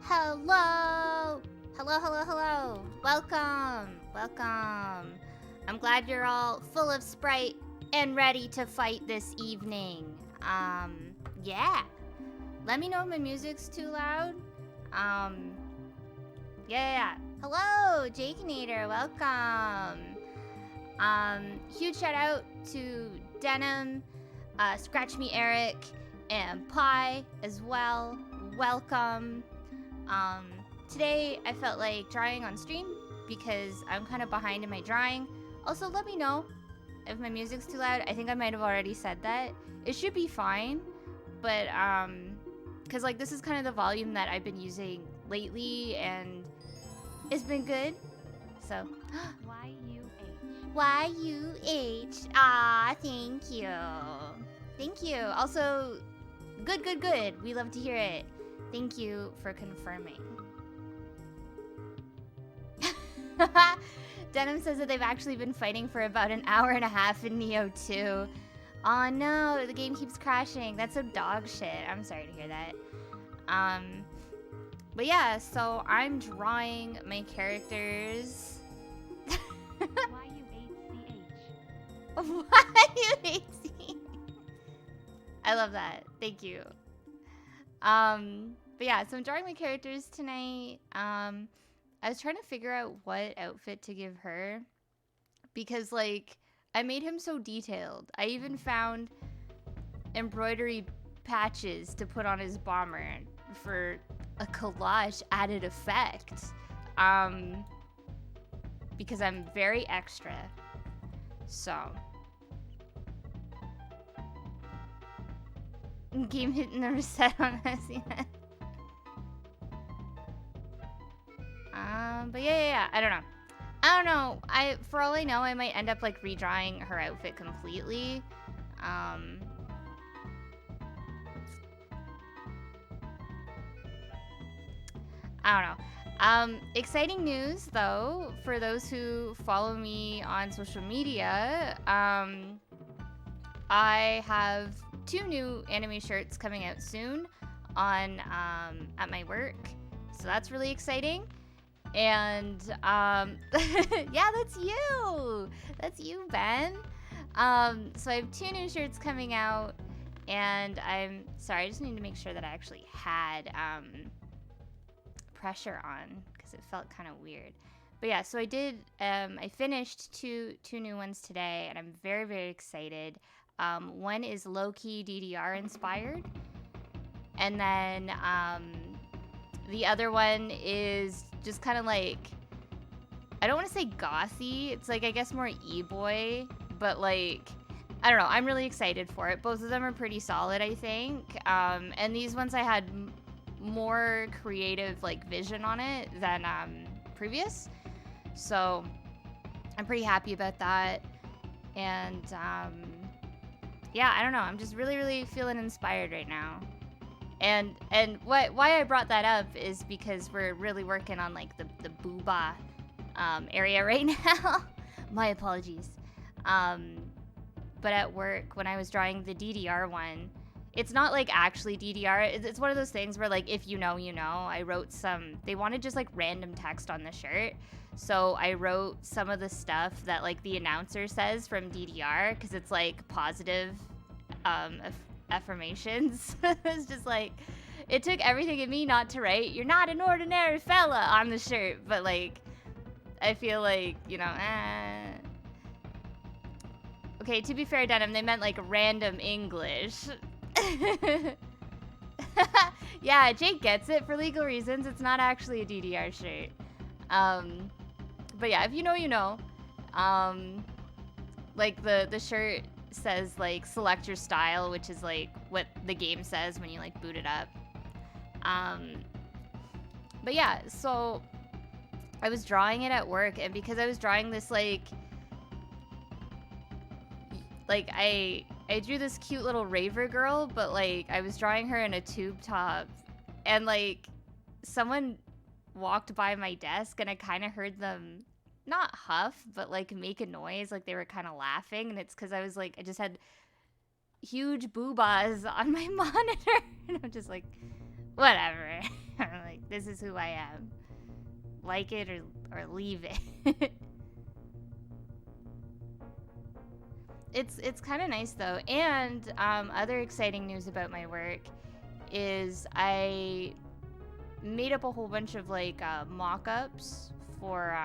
Hello! Hello, hello, hello. Welcome. Welcome. I'm glad you're all full of Sprite and ready to fight this evening. Yeah. Let me know if my music's too loud. Yeah. Hello, Jake-Nader. Welcome. Huge shout out to Denim, Scratch Me Eric, and Pie as well. Welcome. Today I felt like drawing on stream because I'm kind of behind in my drawing. Also, let me know if my music's too loud. I think I might have already said that. It should be fine, but because like this is kind of the volume that I've been using lately, and it's been good. So Y-U-H. Ah, thank you. Thank you. Also, good. We love to hear it. Thank you for confirming. Denim says that they've actually been fighting for about an hour and a half in Neo 2. Oh no, the game keeps crashing. That's so dog shit. I'm sorry to hear that. But yeah, so I'm drawing my characters. Y-U-H-C-H. I love that. Thank you. But yeah, so I'm drawing my characters tonight. I was trying to figure out what outfit to give her because like I made him so detailed. I even found embroidery patches to put on his bomber for a collage added effect. Because I'm very extra. So game hitting the reset on us, yeah. But yeah, I don't know. For all I know, I might end up like redrawing her outfit completely. I don't know. Exciting news though, for those who follow me on social media, I have 2 new anime shirts coming out soon on at my work. So that's really exciting. And yeah, that's you. That's you, Ben. So I have 2 new shirts coming out, and I'm sorry, I just need to make sure that I actually had pressure on because it felt kind of weird. But yeah, so I did I finished two new ones today, and I'm very, very excited. One is low-key DDR inspired, and then the other one is just kind of like, I don't want to say gothy, it's like I guess more e-boy, but like I don't know, I'm really excited for it. Both of them are pretty solid, I think, and these ones I had more creative like vision on it than previous, so I'm pretty happy about that. And yeah, I don't know, I'm just really feeling inspired right now. And why I brought that up is because we're really working on like the booba area right now. My apologies. But at work, when I was drawing the DDR one, it's not like actually DDR. It's one of those things where like if you know, you know. I wrote they wanted just like random text on the shirt. So I wrote some of the stuff that like the announcer says from DDR because it's like positive affirmations. It's just like, it took everything in me not to write "you're not an ordinary fella" on the shirt, but like I feel like, you know, okay, to be fair, Denim, they meant like random English. Yeah, Jake gets it. For legal reasons, it's not actually a DDR shirt. But yeah, if you know, you know. Like the shirt says like select your style, which is like what the game says when you like boot it up. But yeah, so I was drawing it at work, and because I was drawing this like I drew this cute little raver girl, but like I was drawing her in a tube top, and like someone walked by my desk and I kind of heard them not huff, but like make a noise, like they were kind of laughing, and it's because I was like, I just had huge boobas on my monitor, and I'm just like, whatever. I'm like, This is who I am. Like it or leave it. It's kind of nice though. And other exciting news about my work is I made up a whole bunch of like mock-ups for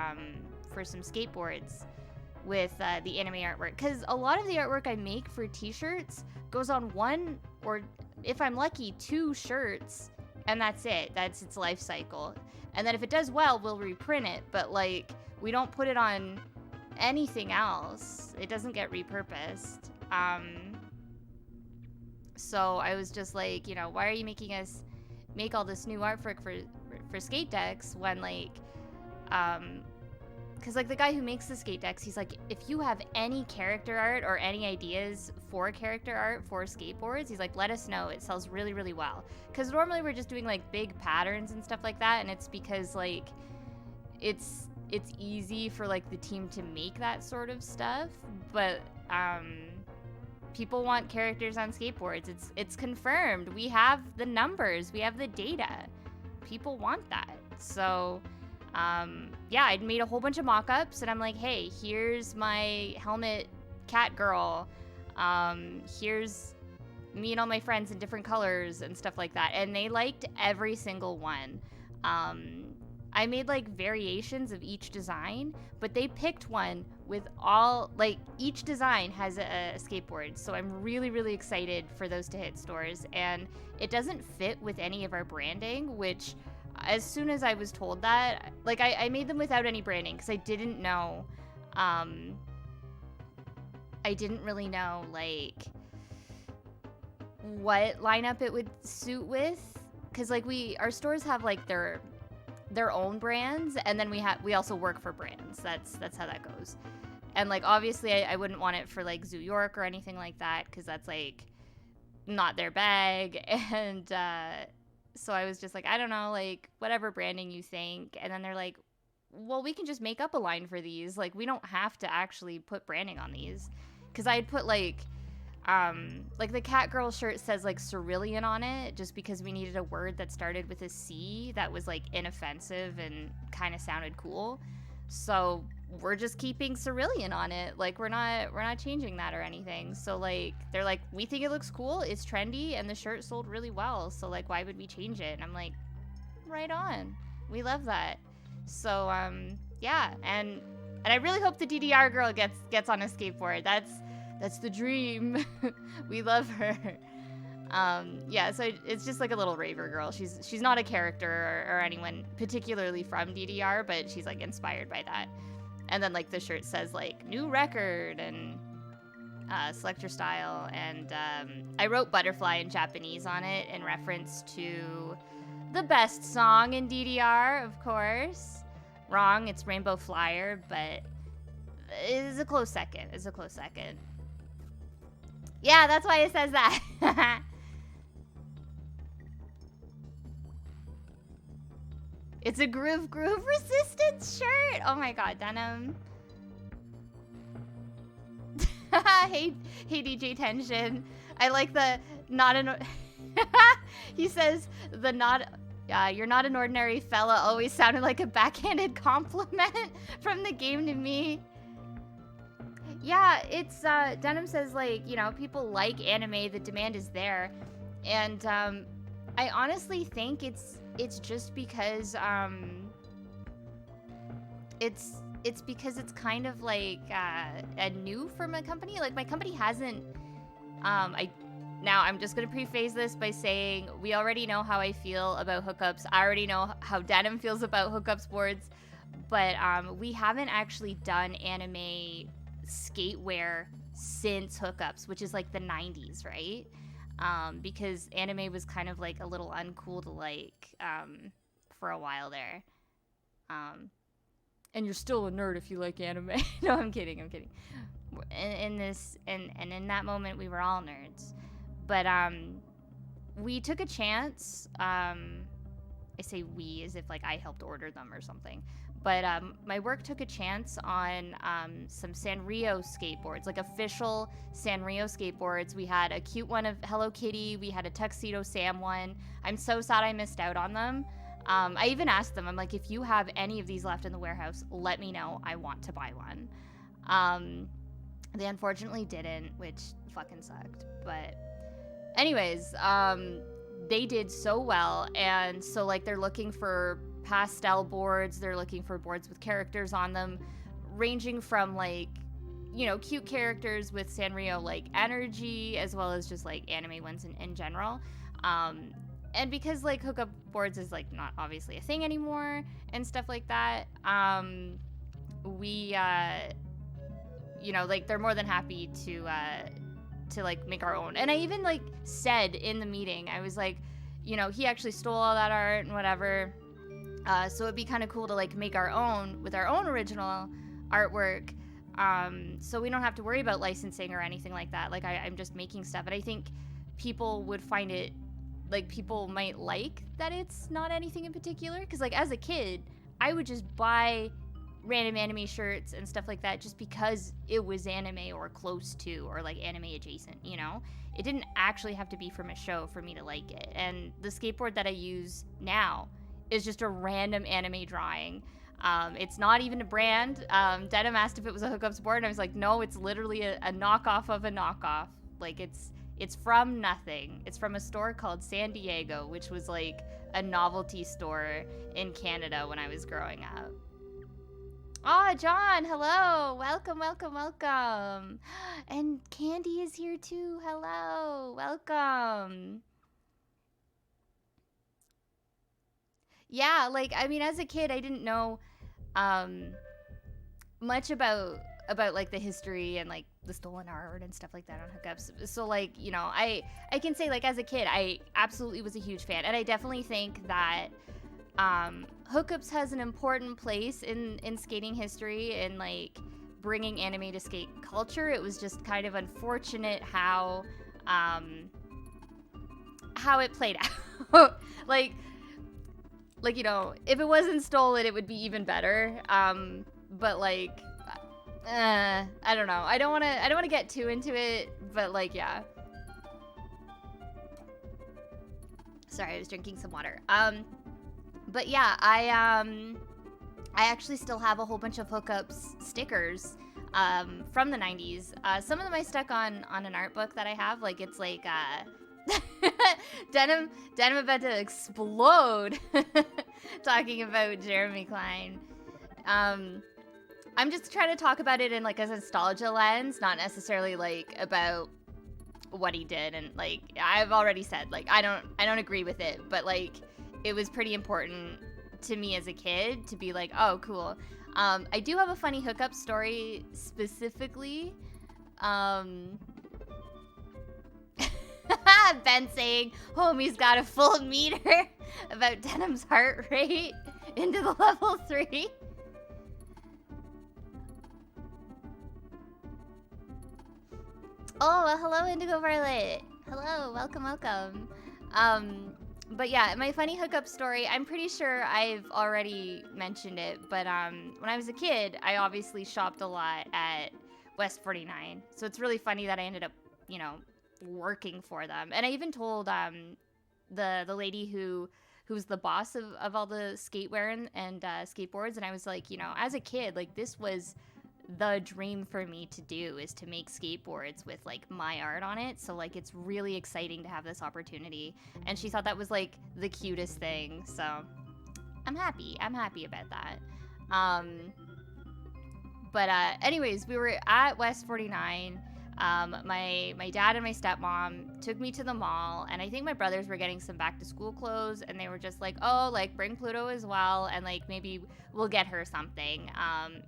some skateboards with the anime artwork, because a lot of the artwork I make for t-shirts goes on one, or if I'm lucky, 2 shirts, and that's it. That's its life cycle. And then if it does well, we'll reprint it, but like we don't put it on anything else. It doesn't get repurposed. So I was just like, you know, why are you making us make all this new artwork for skate decks when like because like the guy who makes the skate decks, he's like, if you have any character art or any ideas for character art for skateboards, he's like, let us know. It sells really, really well. Because normally we're just doing like big patterns and stuff like that, and it's because like it's easy for like the team to make that sort of stuff, but people want characters on skateboards. It's confirmed. We have the numbers. We have the data. People want that. So yeah, I'd made a whole bunch of mock-ups, and I'm like, hey, here's my helmet cat girl. Here's me and all my friends in different colors and stuff like that. And they liked every single one. I made like variations of each design, but they picked one with all, like each design has a skateboard. So I'm really, really excited for those to hit stores. And it doesn't fit with any of our branding, which as soon as I was told that, like I made them without any branding because I didn't know, I didn't really know like what lineup it would suit with. Cause like our stores have like their own brands, and then we also work for brands. That's how that goes. And like obviously I wouldn't want it for like Zoo York or anything like that, because that's like not their bag. And so I was just like, I don't know, like whatever branding you think. And then they're like, well, we can just make up a line for these. Like we don't have to actually put branding on these. Because I had put like the Catgirl shirt says like Cerulean on it, just because we needed a word that started with a C that was like inoffensive and kind of sounded cool. So we're just keeping Cerulean on it. Like we're not changing that or anything. So like they're like, we think it looks cool, it's trendy, and the shirt sold really well. So like why would we change it? And I'm like, right on. We love that. So yeah, and I really hope the DDR girl gets on a skateboard. That's the dream. We love her. Yeah, so it's just like a little raver girl. She's not a character or anyone particularly from DDR, but she's like inspired by that. And then like the shirt says like new record and select your style. And I wrote butterfly in Japanese on it in reference to the best song in DDR, of course. Wrong, it's Rainbow Flyer, but it's a close second. Yeah, that's why it says that. It's a groove resistance shirt. Oh my god, denim. hey DJ Tension. I like the not an. He says the not. You're not an ordinary fella always sounded like a backhanded compliment from the game to me. Yeah, it's Denim says like, you know, people like anime, the demand is there. And I honestly think it's just because it's because it's kind of like a new for my company. Like my company hasn't now I'm just gonna preface this by saying we already know how I feel about hookups. I already know how Denim feels about hookups boards, but we haven't actually done anime skatewear since hookups, which is like the 90s, right? Because anime was kind of like a little uncool to like for a while there. And you're still a nerd if you like anime. No, I'm kidding. In that moment, we were all nerds. But we took a chance. I say we as if like I helped order them or something. But my work took a chance on some Sanrio skateboards, like official Sanrio skateboards. We had a cute one of Hello Kitty. We had a Tuxedo Sam one. I'm so sad I missed out on them. I even asked them, I'm like, if you have any of these left in the warehouse, let me know. I want to buy one. They unfortunately didn't, which fucking sucked. But anyways, they did so well. And so like they're looking for pastel boards. They're looking for boards with characters on them, ranging from like, you know, cute characters with Sanrio like energy, as well as just like anime ones in general. And because like hookup boards is like not obviously a thing anymore and stuff like that, we you know, like they're more than happy to like make our own. And I even like said in the meeting, I was like, you know, he actually stole all that art and whatever, so it'd be kind of cool to like make our own with our own original artwork, so we don't have to worry about licensing or anything like that. Like I'm just making stuff, and I think people would find it, like people might like that it's not anything in particular, because like as a kid I would just buy random anime shirts and stuff like that just because it was anime or close to, or like anime adjacent, you know? It didn't actually have to be from a show for me to like it. And the skateboard that I use now is just a random anime drawing. It's not even a brand. Denim asked if it was a hookups board, and I was like, no, it's literally a knockoff of a knockoff. Like it's from nothing. It's from a store called San Diego, which was like a novelty store in Canada when I was growing up. Oh, John, hello. Welcome, welcome, welcome. And Candy is here too. Hello. Welcome. Yeah, like, I mean, as a kid, I didn't know much about like the history and like the stolen art and stuff like that on hookups. So like, you know, I can say like as a kid, I absolutely was a huge fan. And I definitely think that hookups has an important place in skating history and like bringing anime to skate culture. It was just kind of unfortunate how it played out. like you know, if it wasn't stolen, it would be even better. But like, I don't know. I don't want to get too into it, but like, yeah. Sorry, I was drinking some water. But yeah, I actually still have a whole bunch of hookups stickers from the 90s. Some of them I stuck on an art book that I have. Like it's like denim about to explode talking about Jeremy Klein. I'm just trying to talk about it in like a nostalgia lens, not necessarily like about what he did. And like I've already said, like I don't agree with it, but like it was pretty important to me as a kid to be like, oh, cool. I do have a funny hookup story specifically. Ben saying, homie's got a full meter about Denim's heart rate into the level 3. Oh, well, hello, Indigo Violet. Hello, welcome, welcome. But yeah, my funny hookup story, I'm pretty sure I've already mentioned it, but when I was a kid, I obviously shopped a lot at West 49. So it's really funny that I ended up, you know, working for them. And I even told the lady who's the boss of all the skatewear and skateboards, and I was like, you know, as a kid, like this was the dream for me to do, is to make skateboards with like my art on it. So like it's really exciting to have this opportunity, and she thought that was like the cutest thing. So I'm happy about that. But anyways, we were at West 49. My dad and my stepmom took me to the mall, and I think my brothers were getting some back to school clothes, and they were just like, oh, like bring Pluto as well, and like maybe we'll get her something.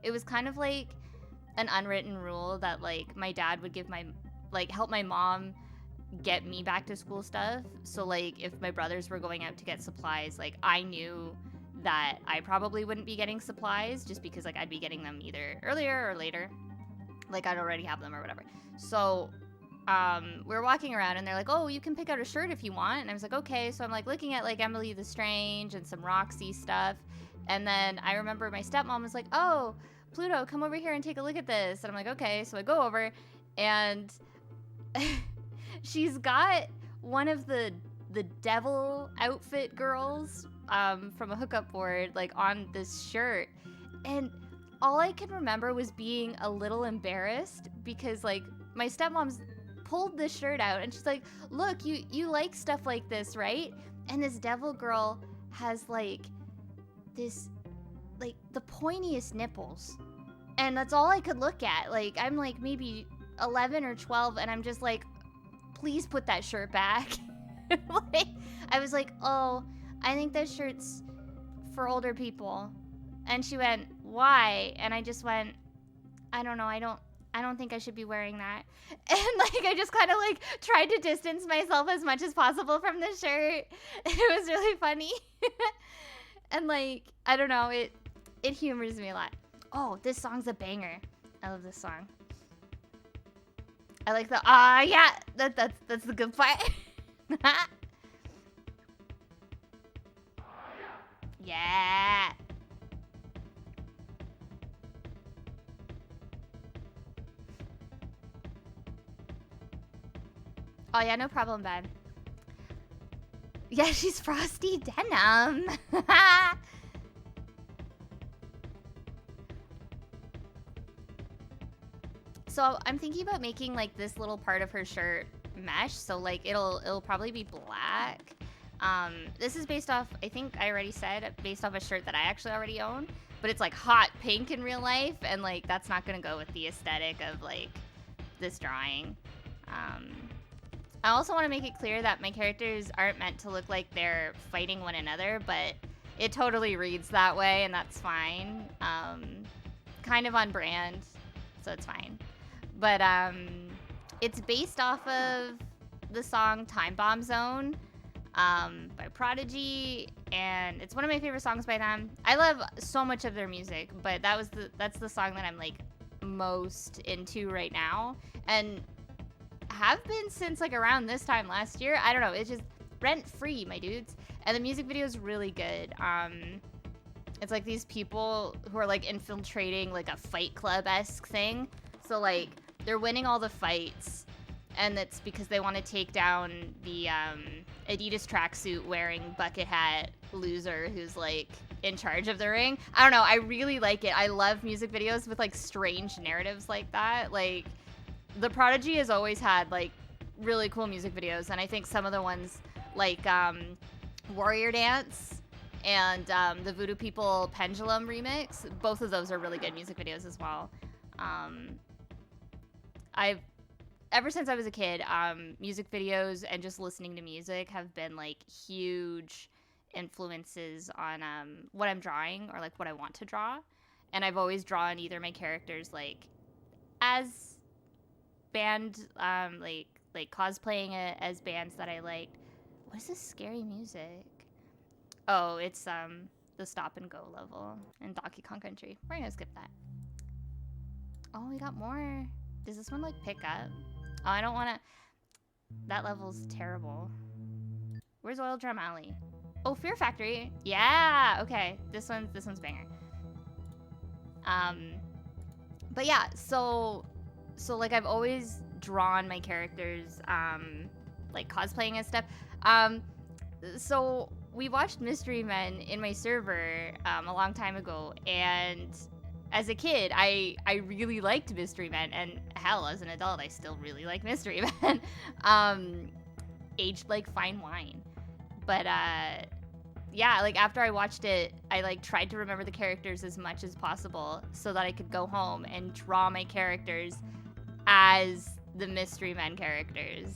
It was kind of like an unwritten rule that like my dad would give help my mom get me back to school stuff. So like if my brothers were going out to get supplies, like I knew that I probably wouldn't be getting supplies just because like I'd be getting them either earlier or later. Like I'd already have them or whatever. So we were walking around, and they're like, oh, you can pick out a shirt if you want. And I was like, okay. So I'm like looking at like Emily the Strange and some Roxy stuff. And then I remember my stepmom was like, oh, Pluto, come over here and take a look at this. And I'm like, okay. So I go over, and she's got one of the the devil outfit girls from a hookup board like on this shirt, and all I can remember was being a little embarrassed because like my stepmom's pulled this shirt out and she's like, look, you like stuff like this, right? And this devil girl has like this, like the pointiest nipples, and that's all I could look at. Like I'm like maybe 11 or 12 and I'm just like, please put that shirt back. Like, I was like, oh, I think this shirt's for older people. And she went, why? And I just went, I don't know, I don't think I should be wearing that. And like I just kind of like tried to distance myself as much as possible from the shirt. It was really funny. And like, I don't know, it humors me a lot. Oh, this song's a banger. I love this song. I like the yeah, that's the good part. Yeah. Oh yeah, no problem, Ben. Yeah, she's Frosty Denim. So I'm thinking about making like this little part of her shirt mesh, so like it'll probably be black. This is based off, I think I already said, based off a shirt that I actually already own, but it's like hot pink in real life, and like that's not gonna go with the aesthetic of like this drawing. I also want to make it clear that my characters aren't meant to look like they're fighting one another, but it totally reads that way, and that's fine. Kind of on brand, so it's fine. But it's based off of the song Time Bomb Zone by Prodigy, and it's one of my favorite songs by them. I love so much of their music, but that's the song that I'm like most into right now, and have been since like around this time last year. I don't know, it's just rent free, my dudes. And the music video is really good. It's like these people who are like infiltrating like a Fight Club-esque thing. So like they're winning all the fights, and it's because they want to take down the Adidas tracksuit wearing bucket hat loser who's like in charge of the ring. I don't know, I really like it. I love music videos with like strange narratives like that. Like the Prodigy has always had like really cool music videos, and I think some of the ones like Warrior Dance and the Voodoo People Pendulum remix, both of those are really good music videos as well. Ever since I was a kid, music videos and just listening to music have been like huge influences on what I'm drawing or like what I want to draw. And I've always drawn either my characters like as band, like cosplaying it as bands that I liked. What is this scary music? Oh, it's the stop and go level in Donkey Kong Country. We're gonna skip that. Oh, we got more. Does this one like pick up? Oh, I don't wanna. That level's terrible. Where's Oil Drum Alley? Oh, Fear Factory. Yeah, okay. This one's banger. But yeah, so like I've always drawn my characters like cosplaying and stuff. So we watched Mystery Men in my server a long time ago, and as a kid I really liked Mystery Men, and hell, as an adult I still really like Mystery Men. Aged like fine wine. But yeah, like after I watched it, I like tried to remember the characters as much as possible so that I could go home and draw my characters as the Mystery Men characters.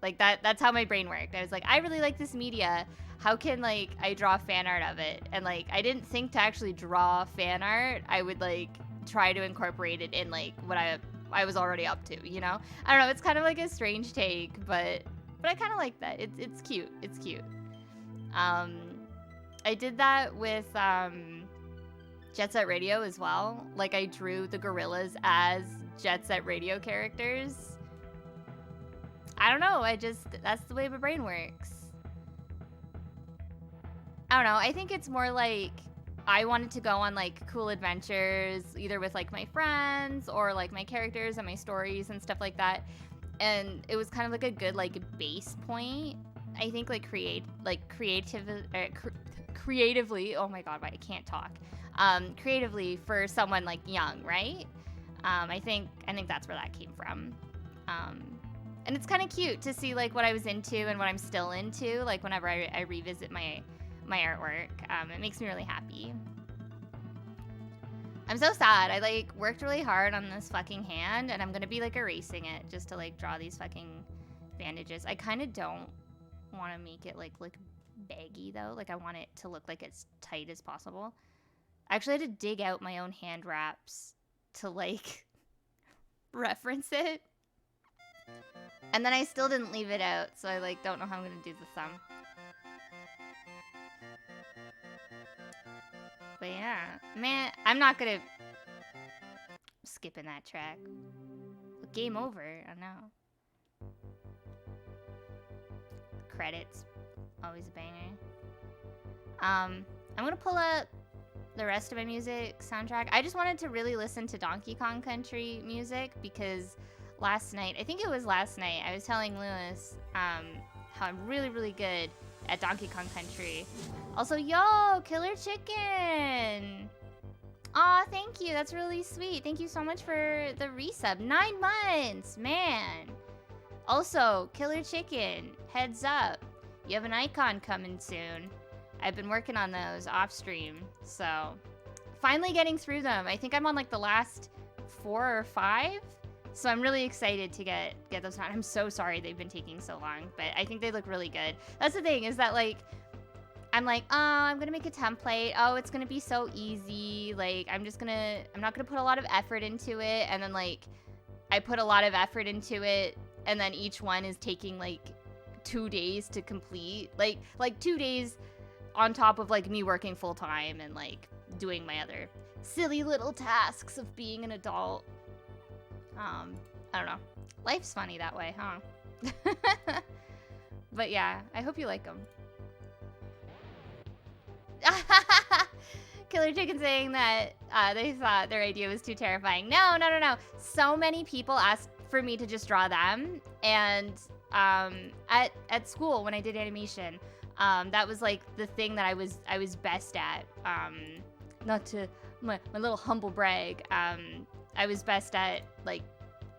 Like that's how my brain worked. I was like, I really like this media. How can like I draw fan art of it? And like I didn't think to actually draw fan art. I would like try to incorporate it in like what I was already up to, you know? I don't know, it's kind of like a strange take, but I kind of like that. It's cute. It's cute. I did that with Jet Set Radio as well. Like I drew the Gorillaz as Jet Set Radio characters. I don't know, that's the way my brain works. I don't know, I think it's more like I wanted to go on like cool adventures, either with like my friends or like my characters and my stories and stuff like that. And it was kind of like a good like base point I think like creatively, oh my god, why I can't talk. Creatively for someone like young, right? I think that's where that came from. And it's kind of cute to see like what I was into and what I'm still into, like whenever I revisit my artwork. It makes me really happy. I'm so sad. I like worked really hard on this fucking hand, and I'm gonna be like erasing it just to like draw these fucking bandages. I kind of don't want to make it like look baggy though. Like I want it to look like as tight as possible. I actually had to dig out my own hand wraps to like reference it. And then I still didn't leave it out, so I like don't know how I'm gonna do the thumb. But yeah, man, I'm not gonna skipping that track. Game over, I know. Credits, always a banger. I'm gonna pull up the rest of my music soundtrack. I just wanted to really listen to Donkey Kong Country music because last night, I think it was last night, I was telling Lewis how I'm really, really good at Donkey Kong Country. Also, yo, Killer Chicken! Aw, thank you, that's really sweet. Thank you so much for the resub. 9 months, man! Also, Killer Chicken, heads up. You have an icon coming soon. I've been working on those off stream, so finally getting through them. I think I'm on like the last 4 or 5. So I'm really excited to get those on. I'm so sorry they've been taking so long, but I think they look really good. That's the thing, is that like, I'm like, oh, I'm gonna make a template. Oh, it's gonna be so easy. Like, I'm not gonna put a lot of effort into it. And then like, I put a lot of effort into it, and then each one is taking like 2 days to complete. Like 2 days on top of like me working full time and like doing my other silly little tasks of being an adult. I don't know. Life's funny that way, huh? But yeah, I hope you like them. Killer Chicken saying that they thought their idea was too terrifying. No. So many people asked for me to just draw them, and at school when I did animation, that was like the thing that I was best at. Not to my little humble brag. I was best at like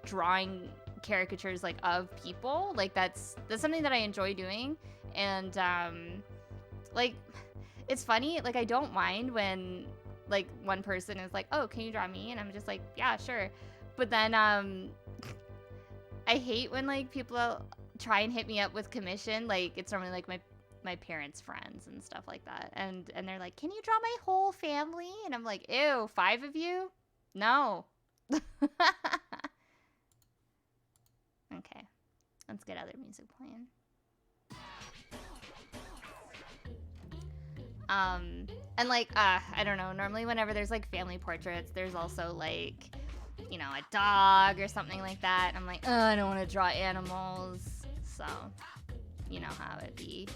drawing caricatures like of people. Like that's something that I enjoy doing, and like it's funny. Like I don't mind when like one person is like, "Oh, can you draw me?" And I'm just like, "Yeah, sure." But then I hate when like people try and hit me up with commission. Like it's normally like my parents' friends and stuff like that, and they're like, "Can you draw my whole family?" And I'm like, "Ew, 5 of you? No." Okay, let's get other music playing. And like, I don't know, normally whenever there's like family portraits, there's also like, you know, a dog or something like that. And I'm like, oh, I don't want to draw animals. So, you know how it be.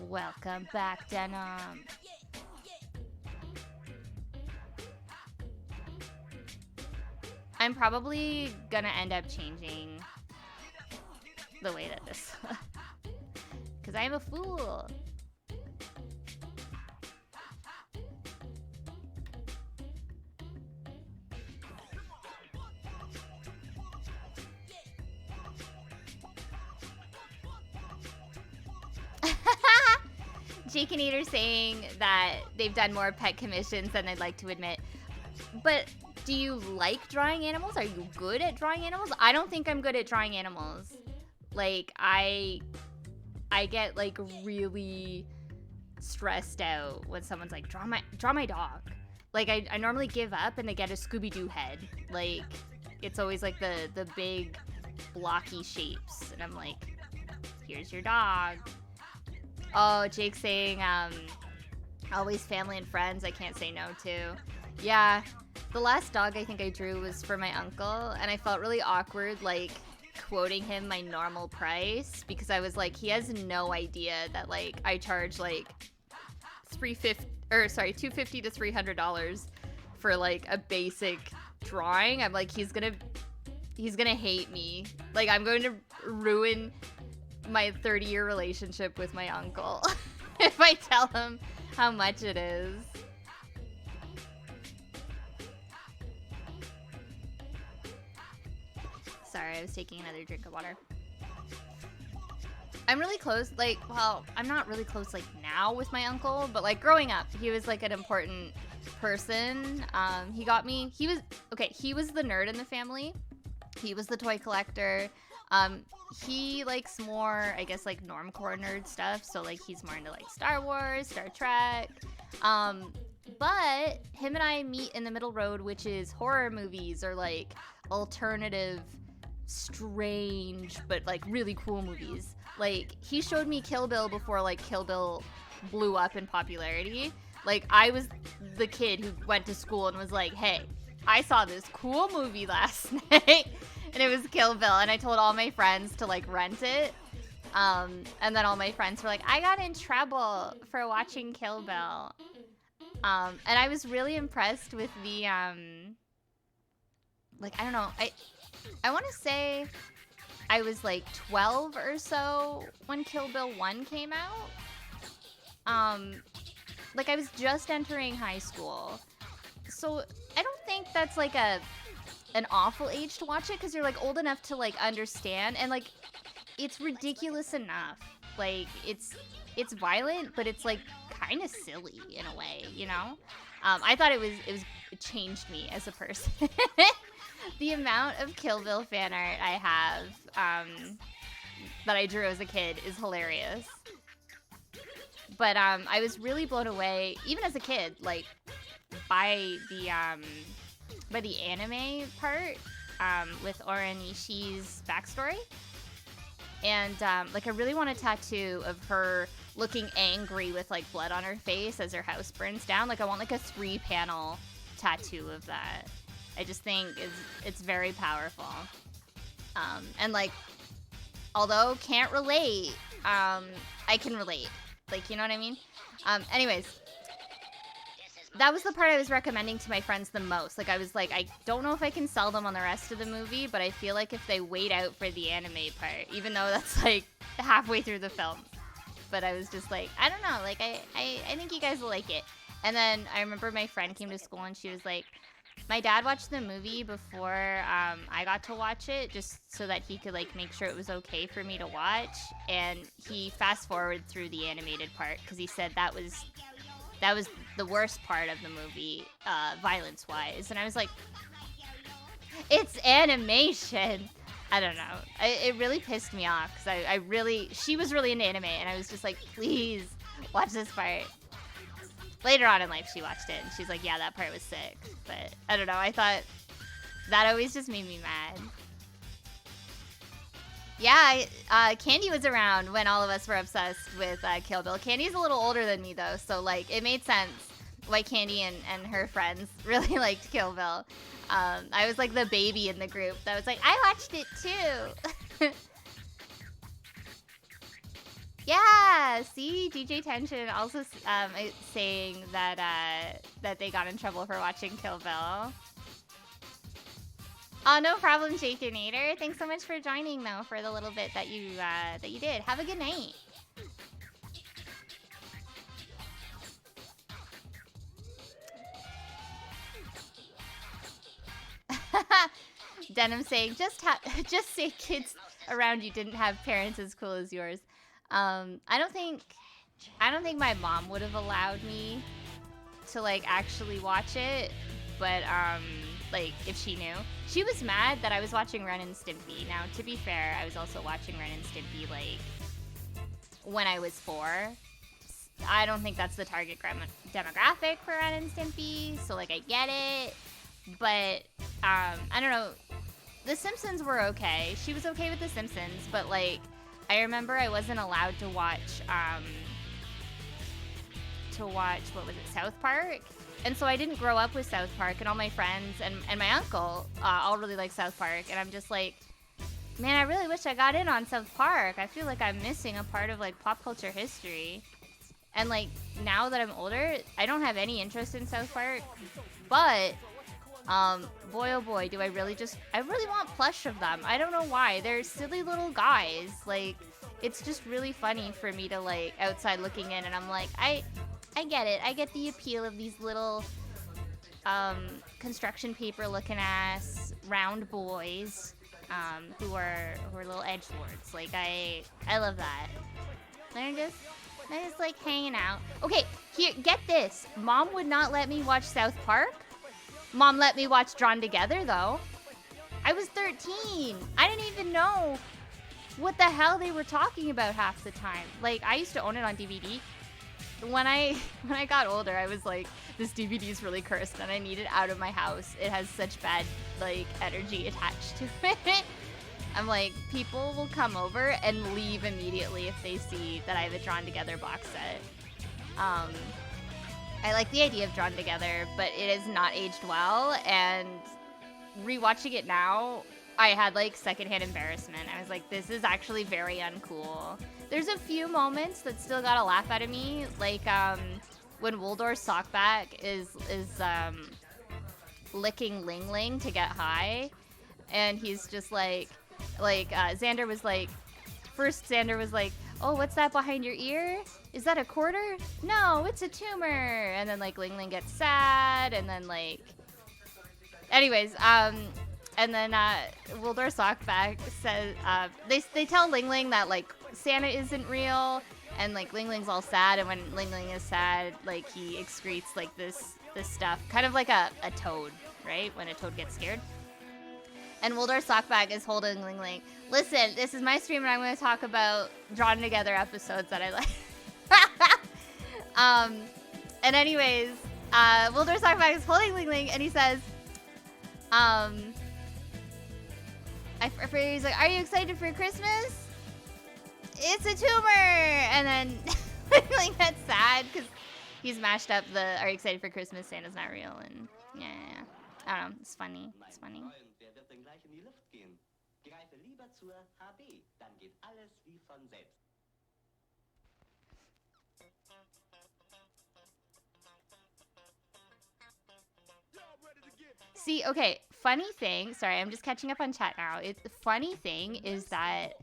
Welcome back, Denim. I'm probably gonna end up changing the way that this... Because I am a fool. Jake and Eater saying that they've done more pet commissions than they'd like to admit. But do you like drawing animals? Are you good at drawing animals? I don't think I'm good at drawing animals. Like, I get like really stressed out when someone's like, draw my dog. Like I normally give up and they get a Scooby-Doo head. Like it's always like the big blocky shapes, and I'm like, here's your dog. Oh, Jake's saying always family and friends I can't say no to. Yeah, the last dog I think I drew was for my uncle, and I felt really awkward like quoting him my normal price because I was like, he has no idea that like I charge like $250 to $300 for like a basic drawing. I'm like, he's gonna He's gonna hate me. Like, I'm going to ruin my 30-year relationship with my uncle if I tell him how much it is. Sorry, I was taking another drink of water. I'm really close, like, well, I'm not really close, like, now with my uncle, but, like, growing up, he was, like, an important person. He got me, he was the nerd in the family. He was the toy collector. He likes more, I guess, like, normcore nerd stuff, so, like, he's more into, like, Star Wars, Star Trek. But him and I meet in the middle road, which is horror movies or, like, alternative, strange, but, like, really cool movies. Like, he showed me Kill Bill before, like, Kill Bill blew up in popularity. Like, I was the kid who went to school and was like, hey, I saw this cool movie last night, and it was Kill Bill, and I told all my friends to, like, rent it. And then all my friends were like, I got in trouble for watching Kill Bill. And I was really impressed with the, like, I don't know, I want to say I was like 12 or so when Kill Bill 1 came out. Like, I was just entering high school. So I don't think that's like an awful age to watch it, because you're like old enough to like understand, and like it's ridiculous enough. Like, it's violent, but it's like kind of silly in a way, you know? I thought it changed me as a person. The amount of Kill Bill fan art I have that I drew as a kid is hilarious. But I was really blown away, even as a kid, like, by the anime part with Oranishi's backstory. And like, I really want a tattoo of her looking angry with like blood on her face as her house burns down. Like, I want like a 3-panel tattoo of that. I just think it's very powerful. And like, although can't relate, I can relate. Like, you know what I mean? Anyways, that was the part I was recommending to my friends the most. Like, I was like, I don't know if I can sell them on the rest of the movie, but I feel like if they wait out for the anime part, even though that's like halfway through the film. But I was just like, I don't know, like, I think you guys will like it. And then I remember my friend came to school and she was like, my dad watched the movie before I got to watch it, just so that he could like make sure it was okay for me to watch. And he fast forwarded through the animated part because he said that was the worst part of the movie, violence-wise. And I was like, it's animation. I don't know. It really pissed me off because she was really into anime, and I was just like, please watch this part. Later on in life, she watched it, and she's like, yeah, that part was sick. But I don't know. I thought that always just made me mad. Yeah, Candy was around when all of us were obsessed with Kill Bill. Candy's a little older than me, though, so, like, it made sense why Candy and her friends really liked Kill Bill. I was, like, the baby in the group that was like, I watched it, too. Yeah, see? DJ Tension also saying that they got in trouble for watching Kill Bill. Oh, no problem, Shakedonator. Thanks so much for joining, though, for the little bit that you did. Have a good night. Denim saying, just say kids around you didn't have parents as cool as yours. I don't think my mom would have allowed me to like actually watch it, but like if she knew. She was mad that I was watching Ren and Stimpy. Now, to be fair, I was also watching Ren and Stimpy like when I was 4. I don't think that's the target demographic for Ren and Stimpy, so like I get it. But I don't know. The Simpsons were okay. She was okay with The Simpsons, but like I remember I wasn't allowed to watch what was it, South Park? And so I didn't grow up with South Park, and all my friends and my uncle all really like South Park, and I'm just like, man, I really wish I got in on South Park. I feel like I'm missing a part of like pop culture history. And like now that I'm older, I don't have any interest in South Park, but Boy oh boy, do I really want plush of them. I don't know why. They're silly little guys. Like, it's just really funny for me to, like, outside looking in, and I'm like, I get it. I get the appeal of these little, construction paper looking ass round boys, who are little edgelords. Like, I love that. They're just like hanging out. Okay, here, get this. Mom would not let me watch South Park. Mom let me watch Drawn Together, though. I was 13. I didn't even know what the hell they were talking about half the time. Like, I used to own it on DVD. When I got older, I was like, this DVD is really cursed and I need it out of my house. It has such bad, like, energy attached to it. I'm like, people will come over and leave immediately if they see that I have a Drawn Together box set. I like the idea of Drawn Together, but it has not aged well, and rewatching it now, I had, like, secondhand embarrassment. I was like, this is actually very uncool. There's a few moments that still got a laugh out of me, like, when Waldorf Sockback is licking Ling Ling to get high, and he's just like, Xander was like, first Xander was like, oh, what's that behind your ear? Is that a quarter? No, it's a tumor. And then, like, Ling Ling gets sad, and then, like, anyways, and then, Waldorf Sockback says, they tell Ling Ling that, like, Santa isn't real, and, like, Ling Ling's all sad, and when Ling Ling is sad, like, he excretes, like, this stuff, kind of like a toad, right? When a toad gets scared. And Waldorf Sockback is holding Ling Ling. Listen, this is my stream, and I'm going to talk about Drawn Together episodes that I like. And anyways, Waldorf Sockback is holding Ling Ling, and he says, he's like, are you excited for Christmas? It's a tumor! And then Ling Ling gets sad, because he's mashed up the, are you excited for Christmas? Santa's not real, and yeah. I don't know, it's funny. It's funny. See, okay, funny thing, sorry, I'm just catching up on chat now. The funny thing is that,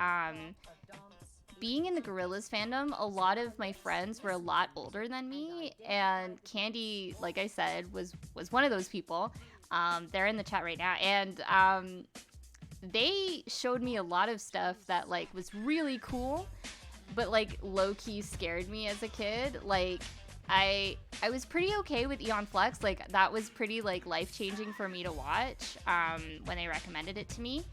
being in the Gorillaz fandom, a lot of my friends were a lot older than me, and Candy, like I said, was one of those people. They're in the chat right now, and, they showed me a lot of stuff that, like, was really cool, but, like, low-key scared me as a kid. Like, I was pretty okay with Aeon Flux. Like, that was pretty, like, life-changing for me to watch, when they recommended it to me.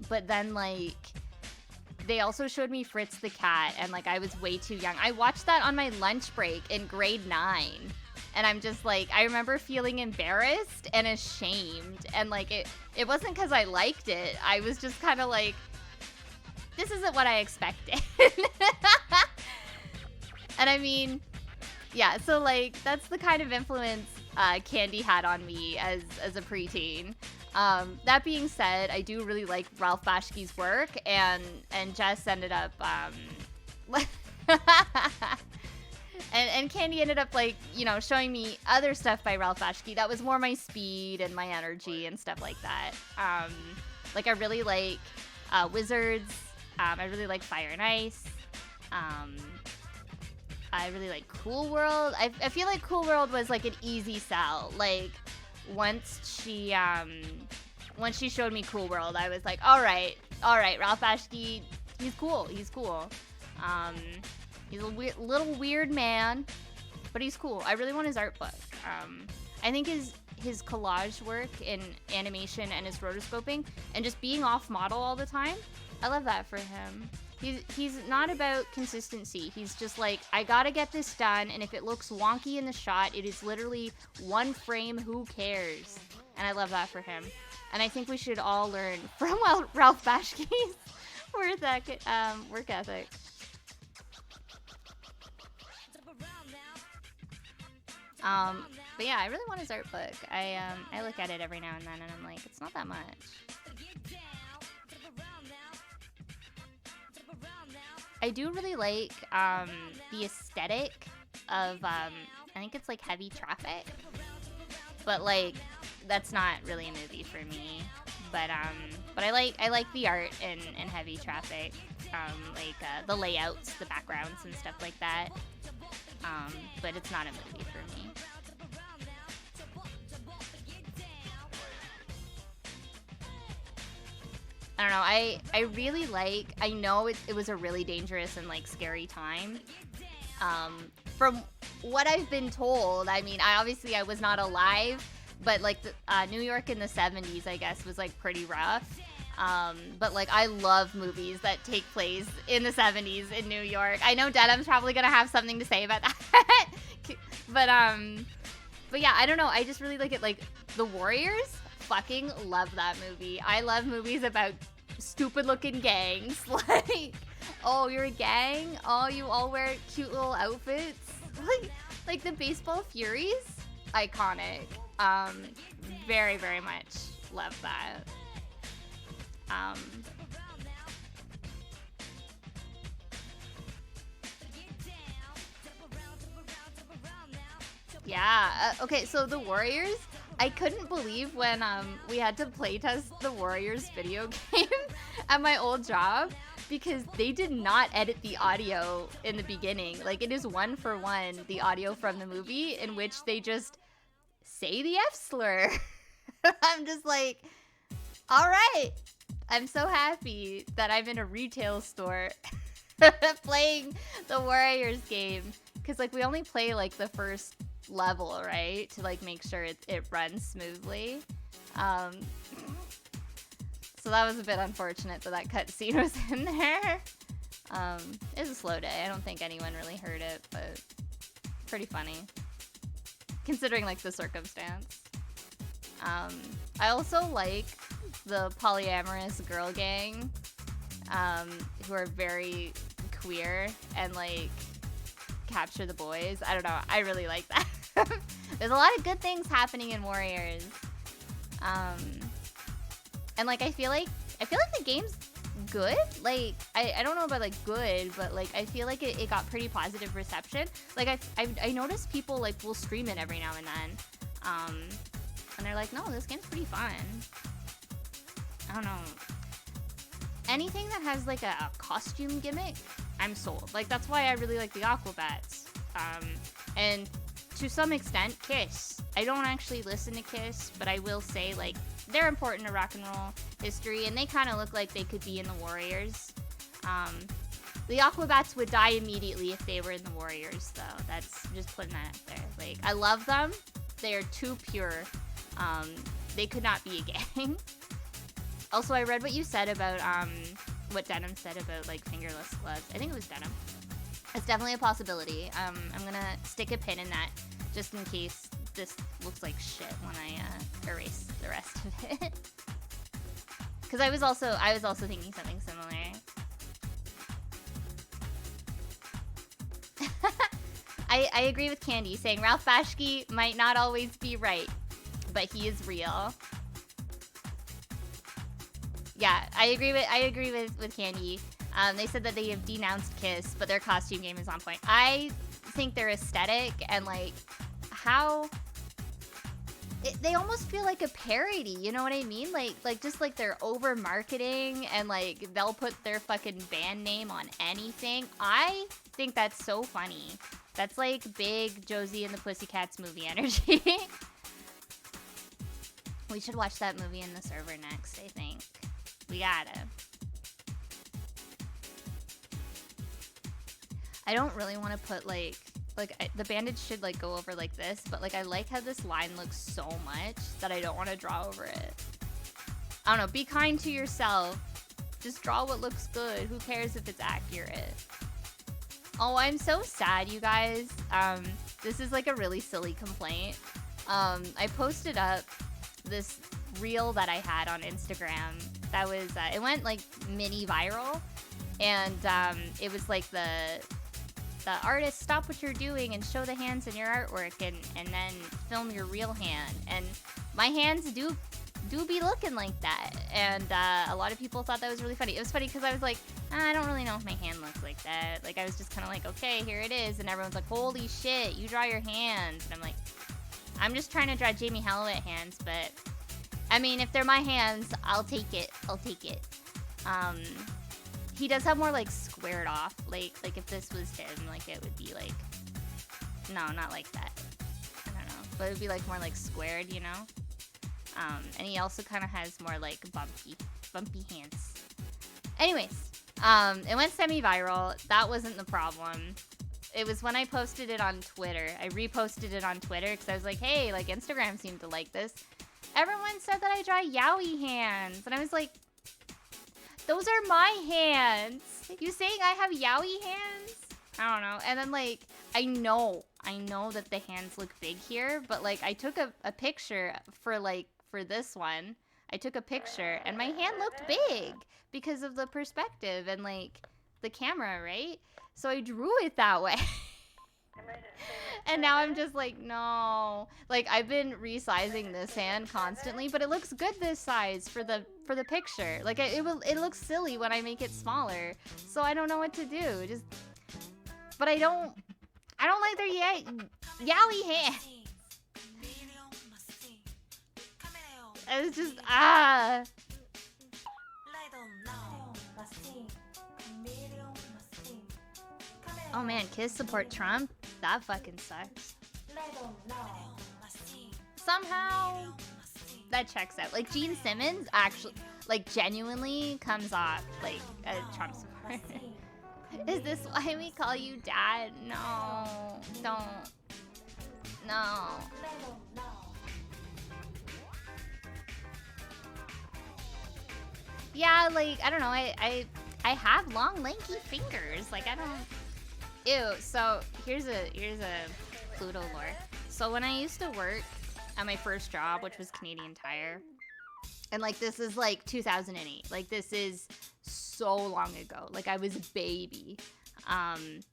But then, like, they also showed me Fritz the Cat, and, like, I was way too young. I watched that on my lunch break in grade 9. And I'm just like, I remember feeling embarrassed and ashamed. And, like, it wasn't because I liked it. I was just kind of like, this isn't what I expected. And I mean, yeah, so, like, that's the kind of influence Candy had on me as a preteen. That being said, I do really like Ralph Bashki's work, and Jess ended up, and Candy ended up, like, you know, showing me other stuff by Ralph Bashki that was more my speed and my energy and stuff like that. Like, I really like Wizards. I really like Fire and Ice. I really like Cool World. I feel like Cool World was, like, an easy sell. Like, once she showed me Cool World, I was like, all right, Ralph Bashki, he's cool. He's a little weird man, but he's cool. I really want his art book. I think his collage work in animation and his rotoscoping and just being off model all the time, I love that for him. He's not about consistency. He's just like, I gotta get this done, and if it looks wonky in the shot, it is literally one frame, who cares? And I love that for him. And I think we should all learn from Ralph Bashki's work ethic. But yeah, I really want his art book. I look at it every now and then, and I'm like, it's not that much. I do really like the aesthetic of I think it's like Heavy Traffic, but like that's not really a movie for me. But I like the art in Heavy Traffic, the layouts, the backgrounds, and stuff like that. But it's not a movie for me. I don't know. I really like. I know it was a really dangerous and like scary time. From what I've been told, I mean, I was not alive, but like New York in the 70s, I guess, was like pretty rough. But like I love movies that take place in the 70s in New York. I know Denham's probably gonna have something to say about that, but yeah, I don't know. I just really like it. Like The Warriors, fucking love that movie. I love movies about stupid looking gangs. Like, oh, you're a gang? Oh, you all wear cute little outfits? Like the Baseball Furies? Iconic. Very, very much love that. Yeah. Okay, so The Warriors, I couldn't believe when we had to playtest the Warriors video game at my old job, because they did not edit the audio in the beginning. Like, it is 1-for-1 the audio from the movie, in which they just say the F slur. I'm just like, all right. I'm so happy that I'm in a retail store playing the Warriors game, because like we only play like the first level, right, to like make sure it runs smoothly. So that was a bit unfortunate that cutscene was in there. It was a slow day. I don't think anyone really heard it, but pretty funny considering like the circumstance. I also like the polyamorous girl gang, who are very queer and like capture the boys. I don't know. I really like that. There's a lot of good things happening in Warriors. And like I feel like the game's good. Like I don't know about like good, but like I feel like it got pretty positive reception. Like I noticed people like will stream it every now and then. And they're like, no, this game's pretty fun. I don't know. Anything that has like a costume gimmick, I'm sold. Like that's why I really like the Aquabats. And to some extent, Kiss. I don't actually listen to Kiss, but I will say like they're important to rock and roll history, and they kind of look like they could be in the Warriors. The Aquabats would die immediately if they were in the Warriors, though. That's just putting that out there. Like, I love them. They are too pure. They could not be a gang. Also, I read what you said about, what Denim said about, like, fingerless gloves. I think it was Denim. It's definitely a possibility. I'm gonna stick a pin in that just in case this looks like shit when I erase the rest of it. Because I was also thinking something similar. I agree with Candy saying Ralph Bashki might not always be right, but he is real. Yeah, I agree with Candy. They said that they have denounced Kiss, but their costume game is on point. I think their aesthetic and like how they almost feel like a parody, you know what I mean? Like just like they're over marketing and like they'll put their fucking band name on anything. I think that's so funny. That's like big Josie and the Pussycats movie energy. We should watch that movie in the server next, I think. We gotta. I don't really want to put like the bandage should like go over like this, but like I like how this line looks so much that I don't want to draw over it. I don't know, be kind to yourself. Just draw what looks good. Who cares if it's accurate? Oh, I'm so sad, you guys. This is like a really silly complaint. I posted up this reel that I had on Instagram that was it went like mini viral, and it was like the artist, stop what you're doing and show the hands in your artwork, and then film your real hand. And my hands do be looking like that, and a lot of people thought that was really funny. It was funny because I was like, I don't really know if my hand looks like that. Like I was just kind of like, okay, here it is, and everyone's like, holy shit, you draw your hands, and I'm like, I'm just trying to draw Jamie Hallowett hands, but I mean, if they're my hands, I'll take it. I'll take it. He does have more like squared off. Like if this was him, like it would be like, no, not like that. I don't know, but it would be like more like squared, you know. And he also kind of has more like bumpy hands. Anyways, it went semi-viral. That wasn't the problem. It was when I posted it on Twitter. I reposted it on Twitter because I was like, hey, like Instagram seemed to like this. Everyone said that I draw yaoi hands. And I was like, those are my hands. You saying I have yaoi hands? I don't know. And then like, I know that the hands look big here, but like I took a picture for this one. I took a picture and my hand looked big because of the perspective and like the camera, right? So I drew it that way. And now I'm just like, no. Like I've been resizing this hand constantly, but it looks good this size for the picture. Like it looks silly when I make it smaller. So I don't know what to do. But I don't like their yaoi hand. It's just Oh man, Kiss support Trump? That fucking sucks. Somehow that checks out. Like Gene Simmons actually, like genuinely comes off like a Trump supporter. Is this why we call you dad? No, don't. No. Yeah, like I don't know. I have long lanky fingers. Like I don't. Ew. So here's a Pluto lore. So when I used to work at my first job, which was Canadian Tire, and like this is like 2008. Like this is so long ago. Like I was a baby. I've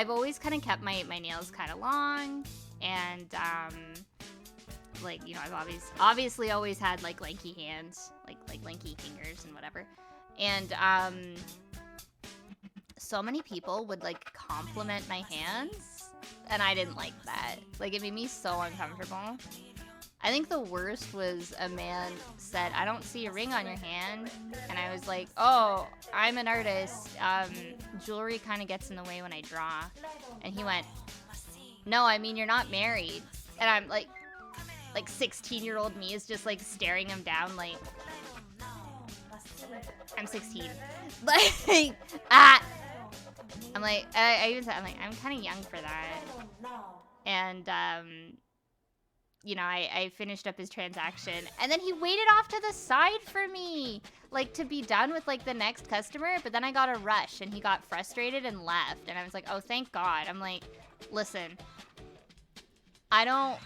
always kind of kept my nails kind of long, and like, you know, I've obviously always had like lanky hands, like lanky fingers and whatever. And so many people would like compliment my hands, and I didn't like that. Like it made me so uncomfortable. I think the worst was a man said, "I don't see a ring on your hand," and I was like, "Oh, I'm an artist. Jewelry kind of gets in the way when I draw." And he went, "No, I mean you're not married." And I'm like 16-year-old me is just like staring him down like, I'm 16. Like, I'm like, I even said, I'm like, I'm kind of young for that. And, you know, I finished up his transaction, and then he waited off to the side for me, like to be done with like the next customer. But then I got a rush, and he got frustrated and left. And I was like, oh, thank God. I'm like, listen, I don't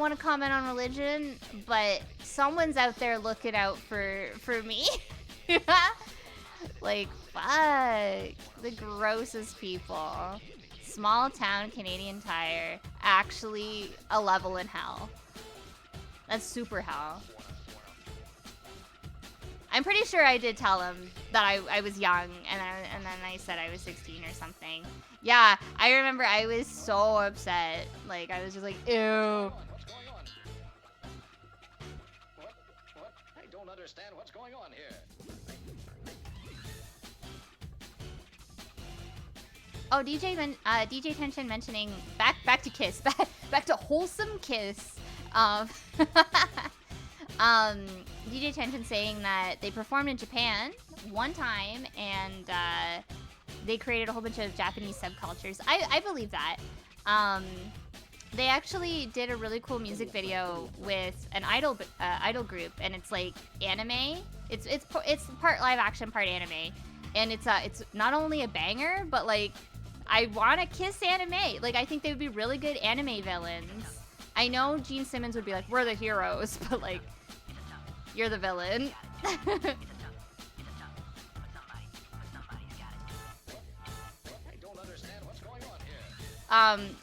want to comment on religion, but someone's out there looking out for me. Like, fuck. The grossest people. Small town Canadian Tire. Actually a level in hell. That's super hell. I'm pretty sure I did tell him that I was young, and then I said I was 16 or something. Yeah, I remember I was so upset. Like, I was just like, ew. I don't understand what's going on here. Oh, DJ Tension mentioning back to Kiss, back to wholesome Kiss. DJ Tension saying that they performed in Japan one time, and they created a whole bunch of Japanese subcultures. I believe that. They actually did a really cool music video with an idol group, and it's like anime. It's part live action, part anime, and it's not only a banger, but like I want to Kiss anime. Like I think they would be really good anime villains. I know Gene Simmons would be like, we're the heroes, but like you're the villain. I don't understand what's going on here.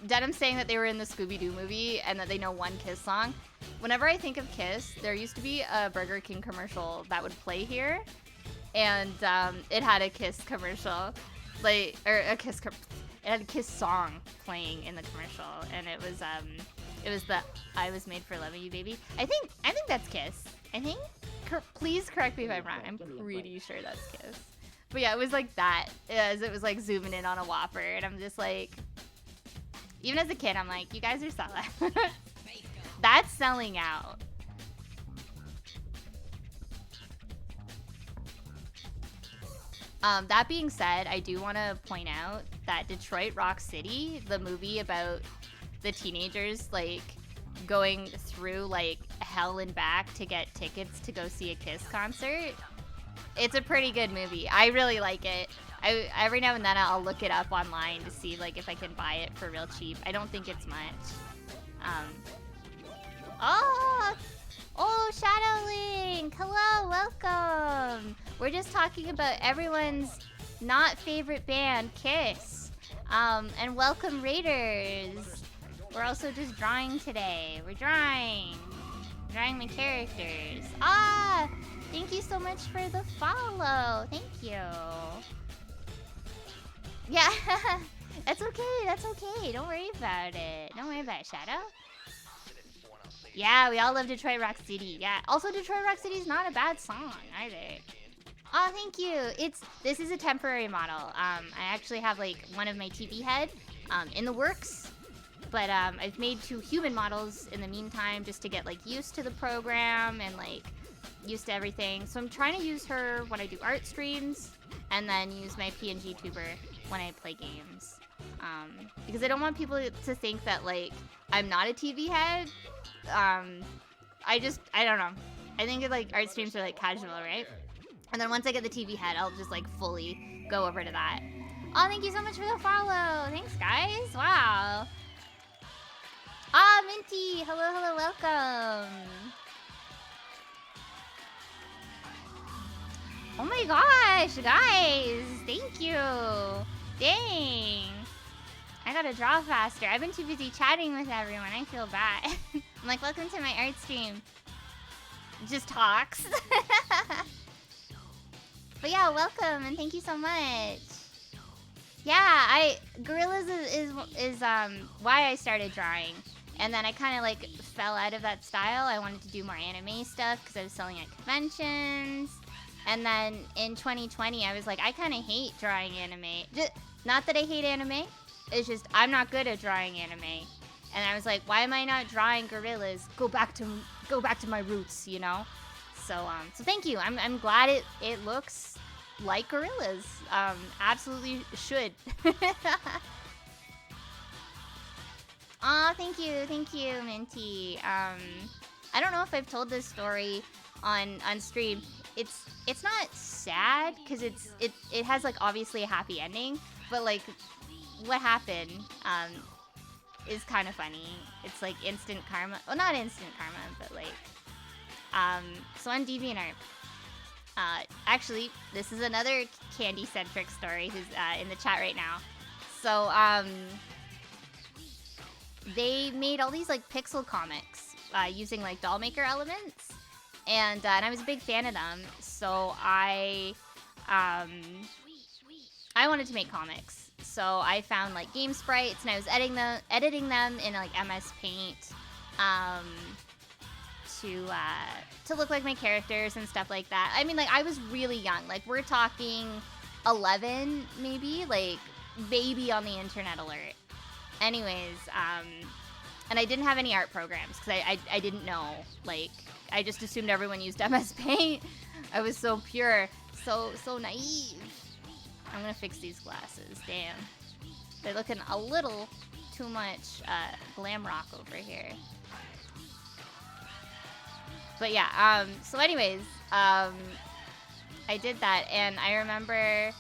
Denham's saying that they were in the Scooby-Doo movie and that they know one Kiss song. Whenever I think of Kiss, there used to be a Burger King commercial that would play here, and it had a Kiss commercial, it had a Kiss song playing in the commercial, and it was the "I Was Made for Loving You, Baby." I think that's Kiss. I think. Please correct me if I'm wrong. I'm pretty sure that's Kiss. But yeah, it was like that, as it was like zooming in on a Whopper, and I'm just like, even as a kid, I'm like, you guys are selling. That's selling out. That being said, I do want to point out that Detroit Rock City, the movie about the teenagers like going through like hell and back to get tickets to go see a Kiss concert, it's a pretty good movie. I really like it. Every now and then I'll look it up online to see like if I can buy it for real cheap. I don't think it's much. Oh, Shadowlink! Hello, welcome! We're just talking about everyone's not favorite band, Kiss. And welcome, Raiders! We're also just drawing today. We're drawing my characters. Thank you so much for the follow. Thank you. Yeah, that's okay. Don't worry about it. Shadow. Yeah, we all love Detroit Rock City. Yeah. Also, Detroit Rock City is not a bad song either. Oh, thank you. This is a temporary model. I actually have like one of my TV head in the works, but I've made 2 human models in the meantime just to get like used to the program and like used to everything. So I'm trying to use her when I do art streams, and then use my PNG tuber when I play games. Because I don't want people to think that like I'm not a TV head. I don't know. I think like art streams are like casual, right? And then once I get the TV head, I'll just like fully go over to that. Oh, thank you so much for the follow. Thanks, guys. Wow. Minty. Hello, welcome. Oh my gosh, guys. Thank you. Dang. I gotta draw faster. I've been too busy chatting with everyone. I feel bad. I'm like, welcome to my art stream. Just talks. But yeah, welcome and thank you so much. Yeah, Gorillaz is why I started drawing. And then I kind of like fell out of that style. I wanted to do more anime stuff because I was selling at conventions. And then in 2020, I was like, I kind of hate drawing anime. Not that I hate anime. It's just I'm not good at drawing anime. And I was like, why am I not drawing Gorillaz? Go back to my roots, you know? So thank you. I'm glad it looks like Gorillaz. Absolutely should. Aw, thank you, Minty. I don't know if I've told this story on stream. It's not sad because it has like obviously a happy ending, but like what happened is kind of funny. It's like instant karma. Well, not instant karma, but like so on DeviantArt. Actually, this is another candy-centric story who's in the chat right now. So they made all these like pixel comics using like doll maker elements, and I was a big fan of them. So I wanted to make comics. So I found like game sprites and I was editing them in like MS Paint to look like my characters and stuff like that. I mean, like I was really young. Like we're talking 11 maybe, like baby on the internet alert. Anyways, and I didn't have any art programs because I didn't know. Like I just assumed everyone used MS Paint. I was so pure, so naive. I'm gonna fix these glasses. Damn, they're looking a little too much glam rock over here. But yeah, so anyways, I did that, and I remember,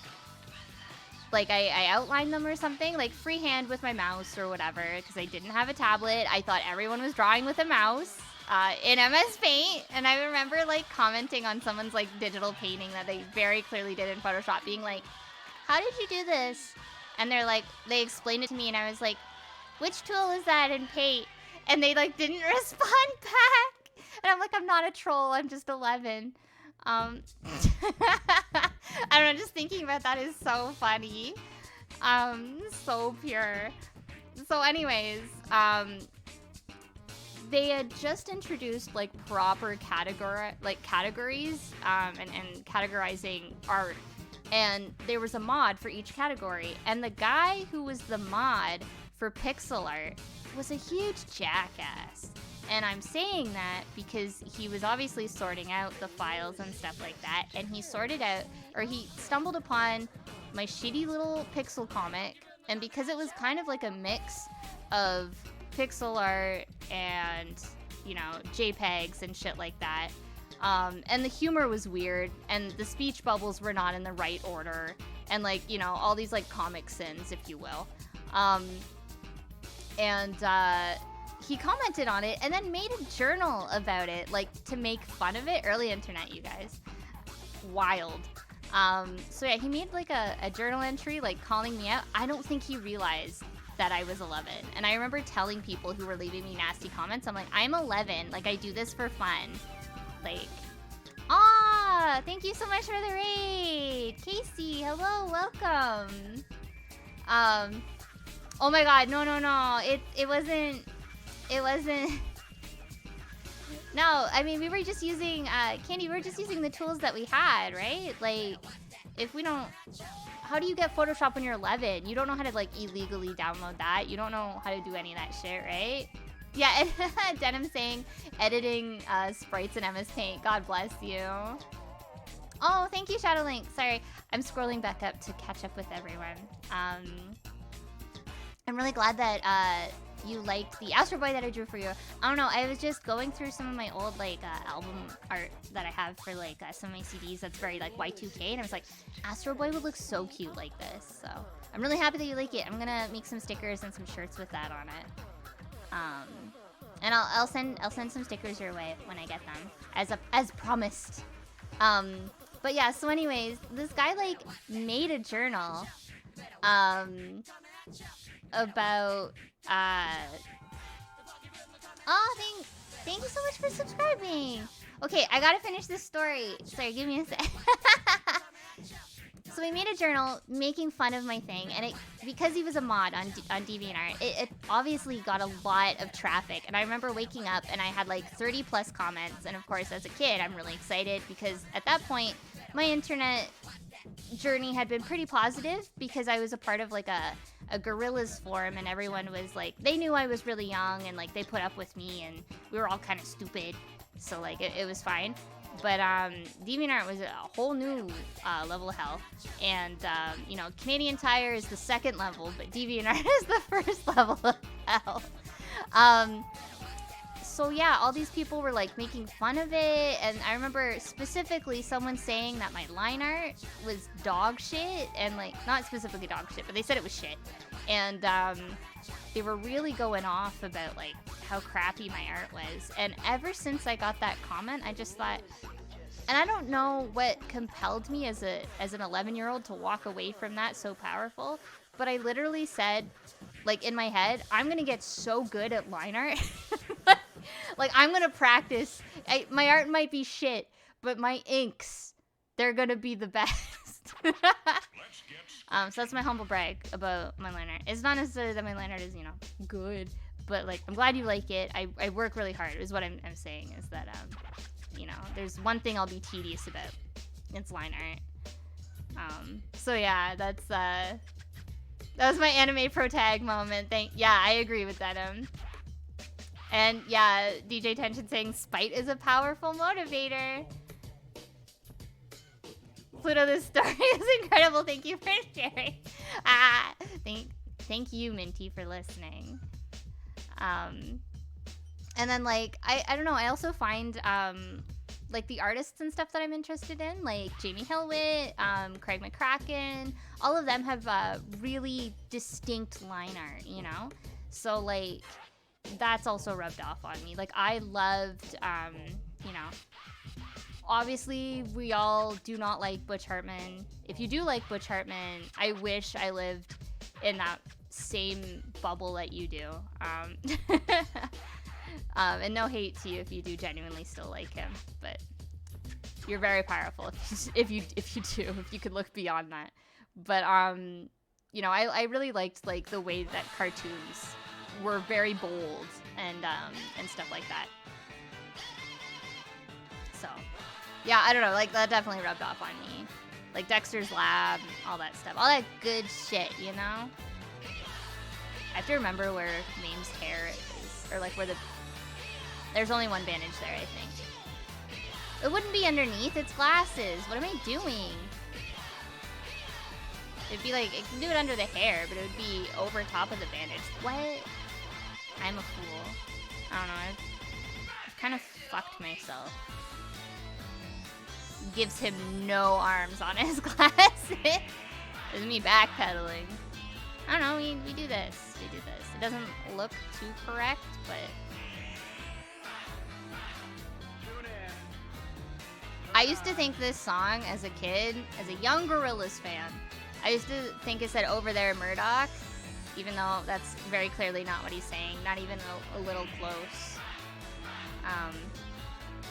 like, I outlined them or something, like, freehand with my mouse or whatever, because I didn't have a tablet. I thought everyone was drawing with a mouse in MS Paint, and I remember, like, commenting on someone's, like, digital painting that they very clearly did in Photoshop, being like, how did you do this? And they're like, they explained it to me, and I was like, which tool is that in Paint? And they, like, didn't respond back. And I'm like, I'm not a troll, I'm just 11. I don't know, just thinking about that is so funny. So pure. So anyways, they had just introduced like proper categories and categorizing art, and there was a mod for each category, and the guy who was the mod for pixel art was a huge jackass. And I'm saying that because he was obviously sorting out the files and stuff like that, and he stumbled upon my shitty little pixel comic, and because it was kind of like a mix of pixel art and, you know, JPEGs and shit like that, and the humor was weird, and the speech bubbles were not in the right order, and like, you know, all these like comic sins, if you will. He commented on it and then made a journal about it, like, to make fun of it. Early internet, you guys. Wild. So yeah, he made like a journal entry, like calling me out. I don't think he realized that I was 11. And I remember telling people who were leaving me nasty comments, I'm like, I'm 11. Like, I do this for fun. Like, thank you so much for the raid. Casey, hello, welcome. Oh my god, no. It wasn't. No, I mean, we were just using, Candy, we were just using the tools that we had, right? Like, if we don't... How do you get Photoshop when you're 11? You don't know how to, like, illegally download that. You don't know how to do any of that shit, right? Yeah, and Denim saying, editing sprites in MS Paint. God bless you. Oh, thank you, Shadowlink. Sorry, I'm scrolling back up to catch up with everyone. I'm really glad that, you liked the Astro Boy that I drew for you. I don't know, I was just going through some of my old, like, album art that I have for, like, some of my CDs that's very, like, Y2K, and I was like, Astro Boy would look so cute like this, so I'm really happy that you like it. I'm gonna make some stickers and some shirts with that on it. And I'll send some stickers your way when I get them, as promised. But yeah, so anyways, this guy, like, made a journal, about, thank you so much for subscribing. Okay, I gotta finish this story. Sorry, give me a sec. So we made a journal making fun of my thing, and because he was a mod on DeviantArt, it obviously got a lot of traffic. And I remember waking up and I had like 30 plus comments, and of course as a kid I'm really excited because at that point my internet journey had been pretty positive because I was a part of like a Gorillaz forum, and everyone was like, they knew I was really young, and like they put up with me, and we were all kind of stupid, so like it was fine. But DeviantArt was a whole new level of hell, and you know, Canadian Tire is the second level, but DeviantArt is the first level of hell. So yeah, all these people were like making fun of it, and I remember specifically someone saying that my line art was dog shit, and like, not specifically dog shit, but they said it was shit. And they were really going off about like how crappy my art was. And ever since I got that comment, I just thought, and I don't know what compelled me as an 11-year-old to walk away from that so powerful, but I literally said, like in my head, I'm gonna get so good at line art. Like, I'm gonna practice. My art might be shit, but my inks, they're gonna be the best. So that's my humble brag about my line art. It's not necessarily that my line art is, you know, good, but like, I'm glad you like it. I work really hard, is what I'm saying, is that, you know, there's one thing I'll be tedious about. It's line art. So yeah, that was my anime pro tag moment. Yeah, I agree with that. And yeah, DJ Tension saying spite is a powerful motivator. Pluto, this story is incredible. Thank you for sharing. Thank you, Minty, for listening. And then like, I don't know, I also find like the artists and stuff that I'm interested in, like Jamie Hillwit, Craig McCracken, all of them have really distinct line art, you know? So like, that's also rubbed off on me. Like, I loved, you know, obviously we all do not like Butch Hartman. If you do like Butch Hartman, I wish I lived in that same bubble that you do. And no hate to you if you do genuinely still like him, but you're very powerful if you do, if you could look beyond that. But you know, I really liked like the way that cartoons were very bold and stuff like that. So, yeah, I don't know, like that definitely rubbed off on me. Like Dexter's Lab, all that stuff, all that good shit, you know. I have to remember where Mame's hair is, or like where there's only one bandage there, I think. It wouldn't be underneath its glasses. What am I doing? It'd be like, it can do it under the hair, but it would be over top of the bandage. What? I'm a fool. I don't know, I've kind of fucked myself. Gives him no arms on his glasses. It's me backpedaling. I don't know, we do this. We do this. It doesn't look too correct, but... I used to think this song as a kid, as a young Gorillaz fan, I used to think it said "Over There, Murdoch," even though that's very clearly not what he's saying, not even a little close.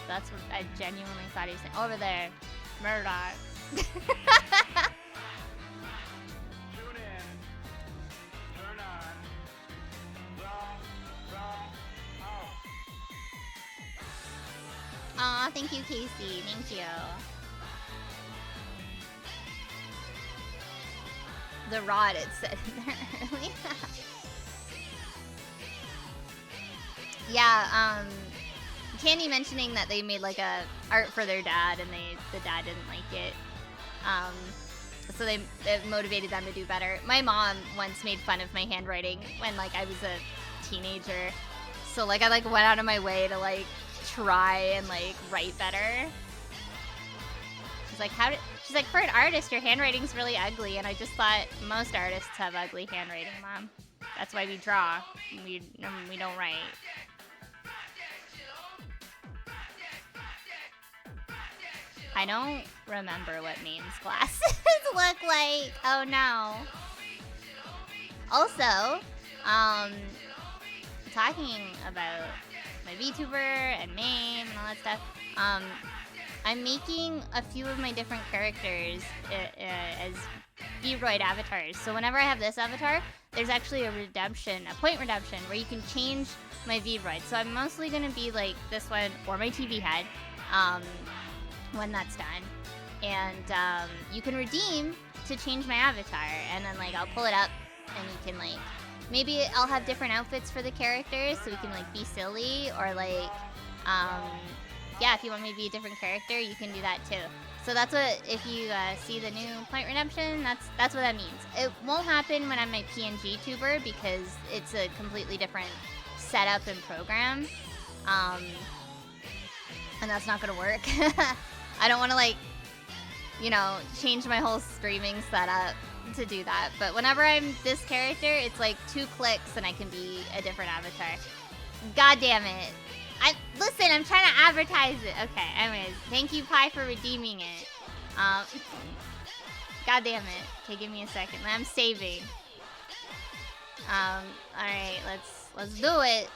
That's what I genuinely thought he was saying. Over there, Murdoch. Aw, thank you, Casey. Thank you. The rod, it said in there earlier. Yeah, Candy mentioning that they made like a art for their dad and the dad didn't like it. So it motivated them to do better. My mom once made fun of my handwriting when like I was a teenager. So like I like went out of my way to like try and like write better. She's like, she's like, for an artist, your handwriting's really ugly, and I just thought most artists have ugly handwriting, Mom. That's why we draw. We don't write. I don't remember what Maine's glasses look like. Oh no. Also, talking about my VTuber and Mame and all that stuff, I'm making a few of my different characters as V-Roid avatars. So whenever I have this avatar, there's actually a point redemption, where you can change my V-Roid. So I'm mostly going to be like this one, or my TV head, when that's done. And you can redeem to change my avatar, and then like I'll pull it up, and you can like, maybe I'll have different outfits for the characters, so we can like be silly, or like, yeah, if you want me to be a different character, you can do that too. So that's what, if you see the new point redemption, that's what that means. It won't happen when I'm my PNG tuber, because it's a completely different setup and program. And that's not gonna work. I don't wanna like, you know, change my whole streaming setup to do that. But whenever I'm this character, it's like 2 clicks and I can be a different avatar. God damn it. Listen, I'm trying to advertise it. Okay, anyways, thank you, Pi, for redeeming it. God damn it. Okay, give me a second. I'm saving. Alright, let's do it.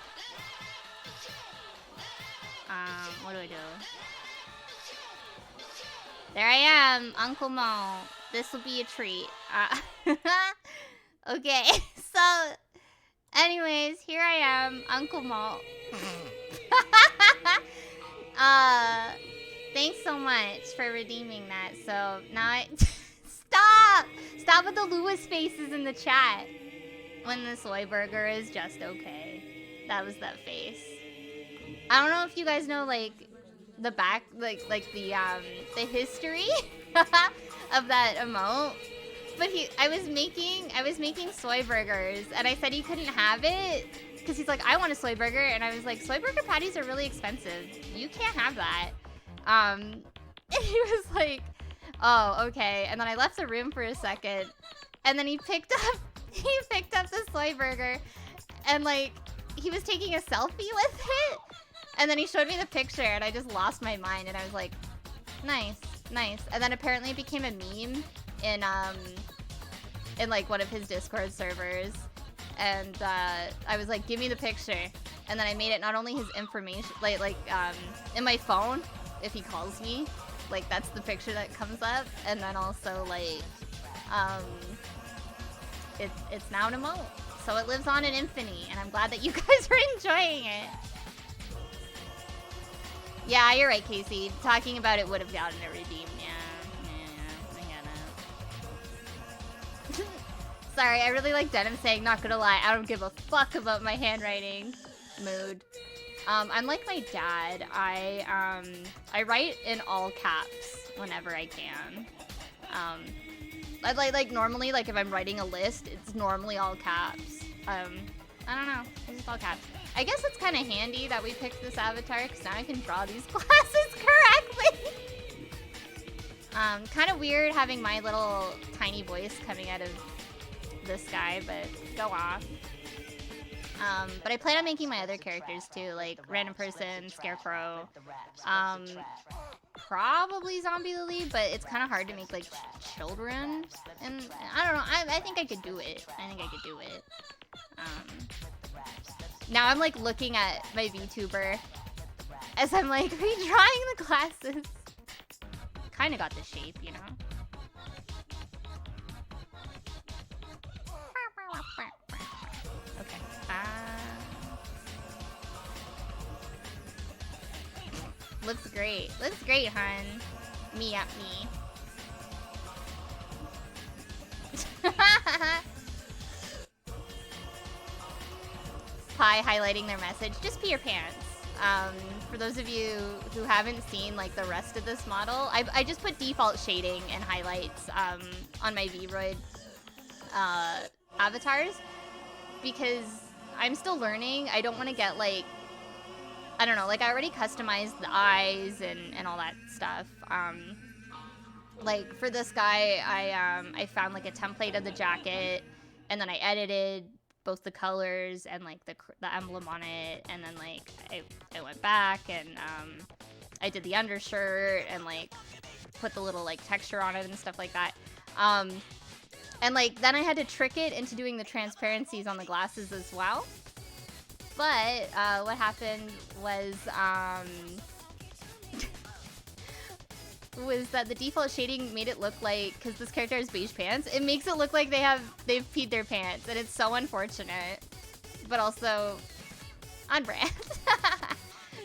What do I do? There I am, Uncle Mo. This will be a treat. Okay, so, anyways, here I am, Uncle Mo. Thanks so much for redeeming that. So now stop with the Lewis faces in the chat. When the soy burger is just okay. That was that face. I don't know if you guys know like the back, like the history of that emote. But I was making soy burgers, and I said he couldn't have it because he's like, I want a soy burger, and I was like, soy burger patties are really expensive. You can't have that. And he was like, oh, okay. And then I left the room for a second, and then he picked up the soy burger, and like he was taking a selfie with it, and then he showed me the picture, and I just lost my mind, and I was like, nice. And then apparently it became a meme in like one of his Discord servers, and I was like, give me the picture, and then I made it not only his information, like in my phone, if he calls me, like that's the picture that comes up, and then also like it's now an emote. So it lives on in infamy, and I'm glad that you guys are enjoying it. Yeah, you're right, Casey. Talking about it would have gotten it redeemed. Yeah, I get it. Sorry, I really like Denim saying, not gonna lie, I don't give a fuck about my handwriting. Mood. I'm like my dad. I write in all caps whenever I can. I like normally, like if I'm writing a list, it's normally all caps. I don't know, it's just all caps. I guess it's kind of handy that we picked this avatar, because now I can draw these glasses correctly. Kind of weird having my little tiny voice coming out of this guy, but go off. But I plan on making my other characters too, like Random Person, Scarecrow, probably Zombie Lily, but it's kind of hard to make like children, and I don't know, I think I could do it. Now I'm like looking at my VTuber as I'm like redrawing the glasses. Kind of got the shape, you know? Okay. Looks great. Looks great, hun. Me up me. Pie highlighting their message. Just pee your pants. For those of you who haven't seen like the rest of this model, I just put default shading and highlights on my Vroid avatars because I'm still learning. I don't want to get like, I don't know, like I already customized the eyes and all that stuff. Like for this guy, I found like a template of the jacket, and then I edited both the colors and like the emblem on it, and then like I went back and I did the undershirt and like put the little like texture on it and stuff like that. And like then I had to trick it into doing the transparencies on the glasses as well. But what happened was was that the default shading made it look like, because this character has beige pants, it makes it look like they've peed their pants, and it's so unfortunate, but also on brand.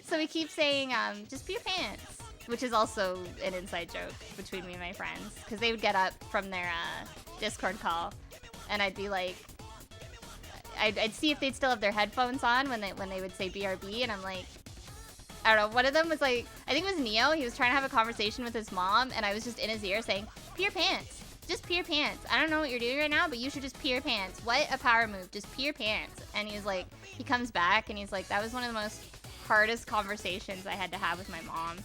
So we keep saying, just pee your pants, which is also an inside joke between me and my friends, because they would get up from their Discord call, and I'd be like, I'd see if they'd still have their headphones on when they would say BRB, and I'm like, I don't know, one of them was like, I think it was Neo, he was trying to have a conversation with his mom, and I was just in his ear saying, pee your pants, just pee your pants. I don't know what you're doing right now, but you should just pee your pants. What a power move, just pee your pants. And he's like, he comes back, and he's like, that was one of the most hardest conversations I had to have with my mom.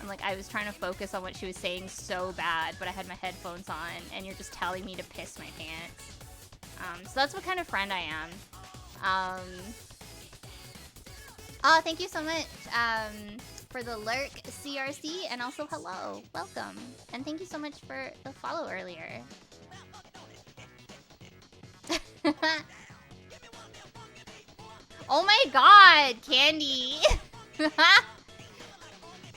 I'm like, I was trying to focus on what she was saying so bad, but I had my headphones on, and you're just telling me to piss my pants. So that's what kind of friend I am. Oh, thank you so much for the lurk, CRC, and also hello, welcome. And thank you so much for the follow earlier. Oh my god, Candy!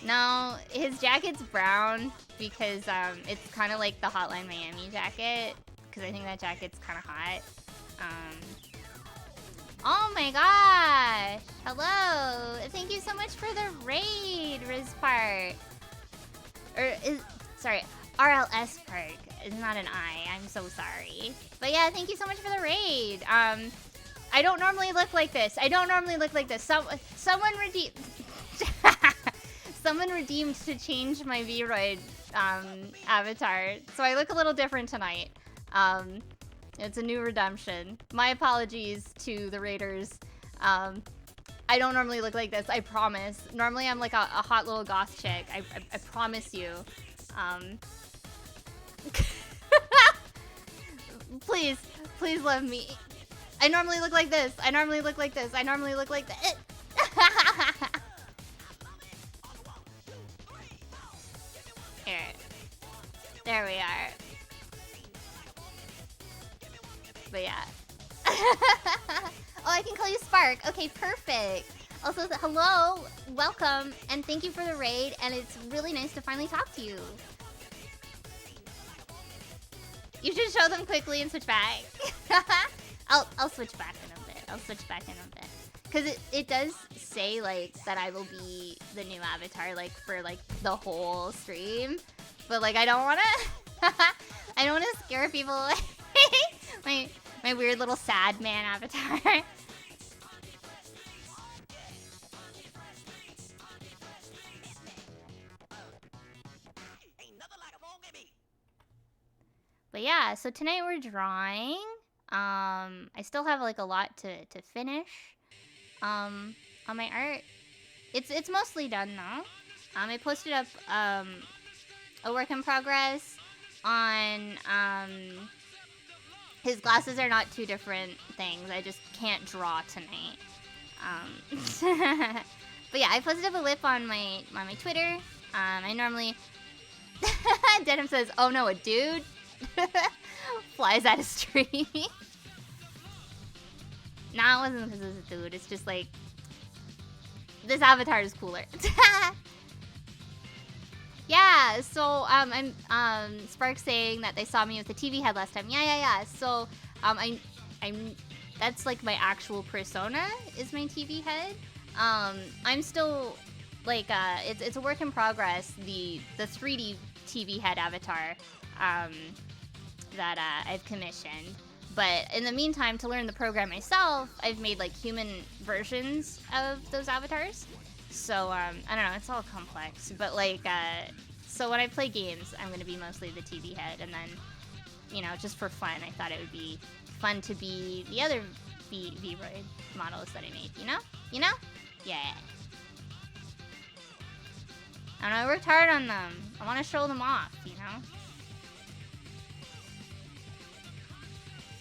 No, his jacket's brown because it's kind of like the Hotline Miami jacket, because I think that jacket's kind of hot. Oh my gosh! Hello! Thank you so much for the raid, Rizpart. Sorry, RLS Park. It's not an I. I'm so sorry. But yeah, thank you so much for the raid. I don't normally look like this. Someone redeemed... Someone redeemed to change my Vroid avatar. So I look a little different tonight. It's a new redemption. My apologies to the raiders. I don't normally look like this, I promise. Normally I'm like a hot little goth chick. I promise you. Please love me. I normally look like this. I normally look like this. Here. There we are. But yeah. Oh, I can call you Spark. Okay, perfect. Also, hello, welcome, and thank you for the raid, and it's really nice to finally talk to you. You should show them quickly and switch back. I'll switch back in a bit. Cause it does say like that I will be the new avatar like for like the whole stream, but like I don't wanna I don't wanna scare people away. my weird little sad man avatar. But yeah, so tonight we're drawing. I still have like a lot to finish. On my art. It's mostly done now. I posted up a work in progress on his glasses are not two different things. I just can't draw tonight. But yeah, I posted up a lip on my Twitter. I normally Denim says, "Oh no, a dude." Flies out of tree. Nah, it wasn't because it was a dude. It's just like this avatar is cooler. Yeah. So I'm Spark saying that they saw me with the TV head last time. Yeah. So I'm that's like my actual persona is my TV head. I'm still like it's a work in progress. The 3D TV head avatar. That I've commissioned. But in the meantime, to learn the program myself, I've made like human versions of those avatars. So I don't know, it's all complex. But like, so when I play games, I'm gonna be mostly the TV head, and then, you know, just for fun, I thought it would be fun to be the other V-Roid models that I made. You know? Yeah. I don't know, I worked hard on them. I want to show them off, you know?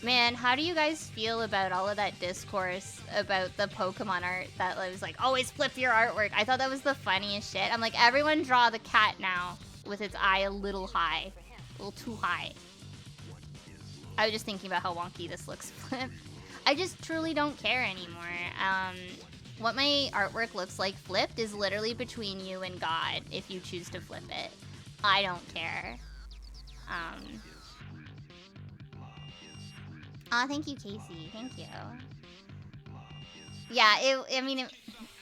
Man, how do you guys feel about all of that discourse about the Pokemon art that was like, always flip your artwork? I thought that was the funniest shit. I'm like, everyone draw the cat now with its eye a little high. A little too high. I was just thinking about how wonky this looks flipped. I just truly don't care anymore. What my artwork looks like flipped is literally between you and God if you choose to flip it. I don't care. Aw, thank you, Casey. Thank you. Yeah,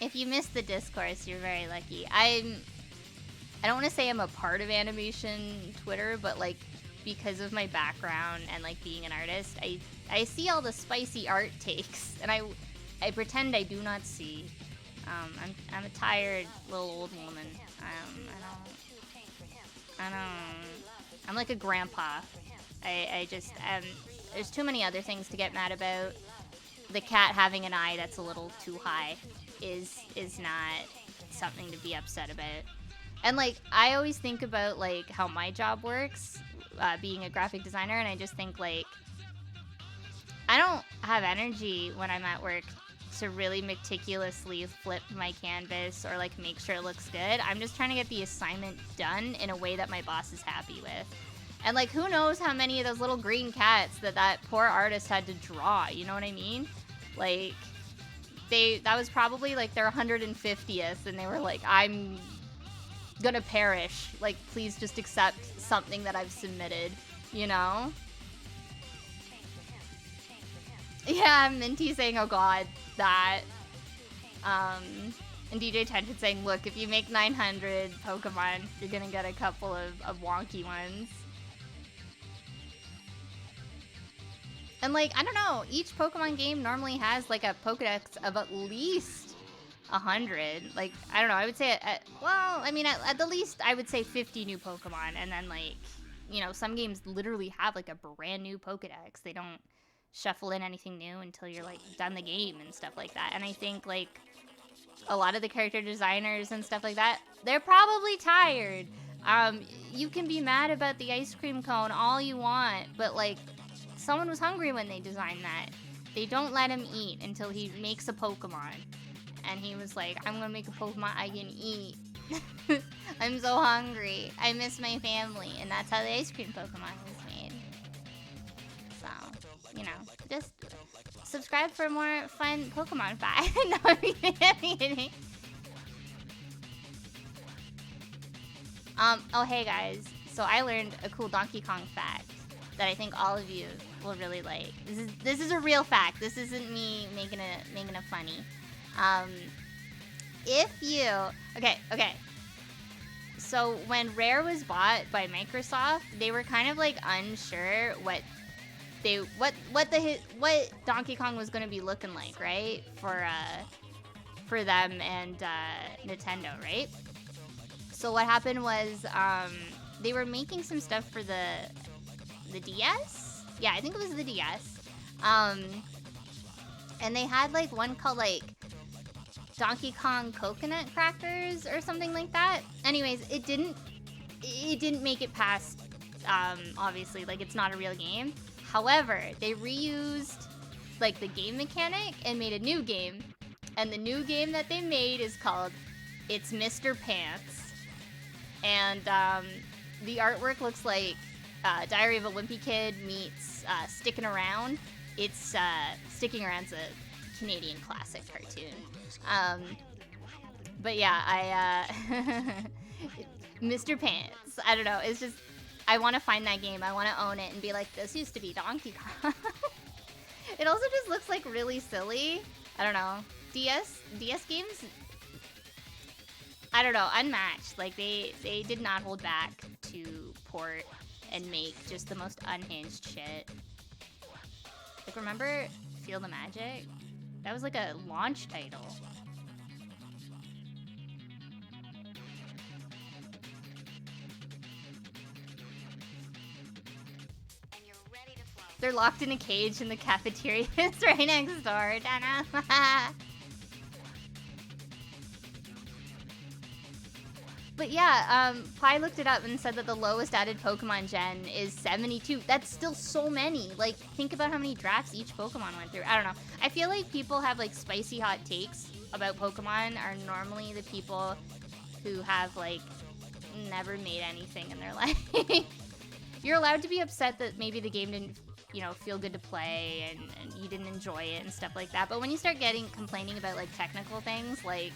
if you missed the discourse, you're very lucky. I don't want to say I'm a part of animation Twitter, but like because of my background and like being an artist, I see all the spicy art takes, and I pretend I do not see. I'm a tired little old woman. I'm like a grandpa. I just there's too many other things to get mad about. The cat having an eye that's a little too high is not something to be upset about. And like I always think about like how my job works, being a graphic designer, and I just think like I don't have energy when I'm at work to really meticulously flip my canvas or like make sure it looks good. I'm just trying to get the assignment done in a way that my boss is happy with. And like who knows how many of those little green cats that poor artist had to draw, you know what I mean? Like that was probably like their 150th, and they were like, I'm gonna perish, like please just accept something that I've submitted, you know? Yeah, Minty saying, oh god, that. And DJ Tension saying, look, if you make 900 Pokemon, you're gonna get a couple of wonky ones. And like, I don't know, each Pokemon game normally has like a Pokedex of at least 100. Like, I don't know, I would say, at the least, I would say 50 new Pokemon. And then like, you know, some games literally have like a brand new Pokedex. They don't shuffle in anything new until you're like done the game and stuff like that. And I think like a lot of the character designers and stuff like that, they're probably tired. You can be mad about the ice cream cone all you want, but like someone was hungry when they designed that. They don't let him eat until he makes a Pokemon. And he was like, I'm gonna make a Pokemon I can eat. I'm so hungry. I miss my family. And that's how the ice cream Pokemon was made. So, you know, just subscribe for more fun Pokemon facts. No, I'm kidding. Oh, hey guys. So I learned a cool Donkey Kong fact. that I think all of you will really like. This is a real fact. This isn't me making it funny. If you okay. So when Rare was bought by Microsoft, they were kind of like unsure what Donkey Kong was going to be looking like, right? For them and Nintendo, right? So what happened was they were making some stuff for the DS. Yeah, I think it was the DS. And they had like one called like Donkey Kong Coconut Crackers or something like that. Anyways, it didn't make it past obviously, like it's not a real game. However, they reused like the game mechanic and made a new game. And the new game that they made is called It's Mr. Pants. And the artwork looks like Diary of a Wimpy Kid meets Sticking Around. It's Sticking Around's a Canadian classic cartoon. But yeah, I Mr. Pants. I don't know. It's just I want to find that game. I want to own it and be like, this used to be Donkey Kong. It also just looks like really silly. I don't know. DS games, I don't know, unmatched. Like they did not hold back to port and make just the most unhinged shit. Like remember Feel the Magic? That was like a launch title. They're locked in a cage in the cafeteria. It's right next door. But yeah, Pi looked it up and said that the lowest added Pokemon gen is 72. That's still so many. Like, think about how many drafts each Pokemon went through. I don't know. I feel like people have like spicy hot takes about Pokemon are normally the people who have like never made anything in their life. You're allowed to be upset that maybe the game didn't, you know, feel good to play and you didn't enjoy it and stuff like that. But when you start complaining about like technical things, like,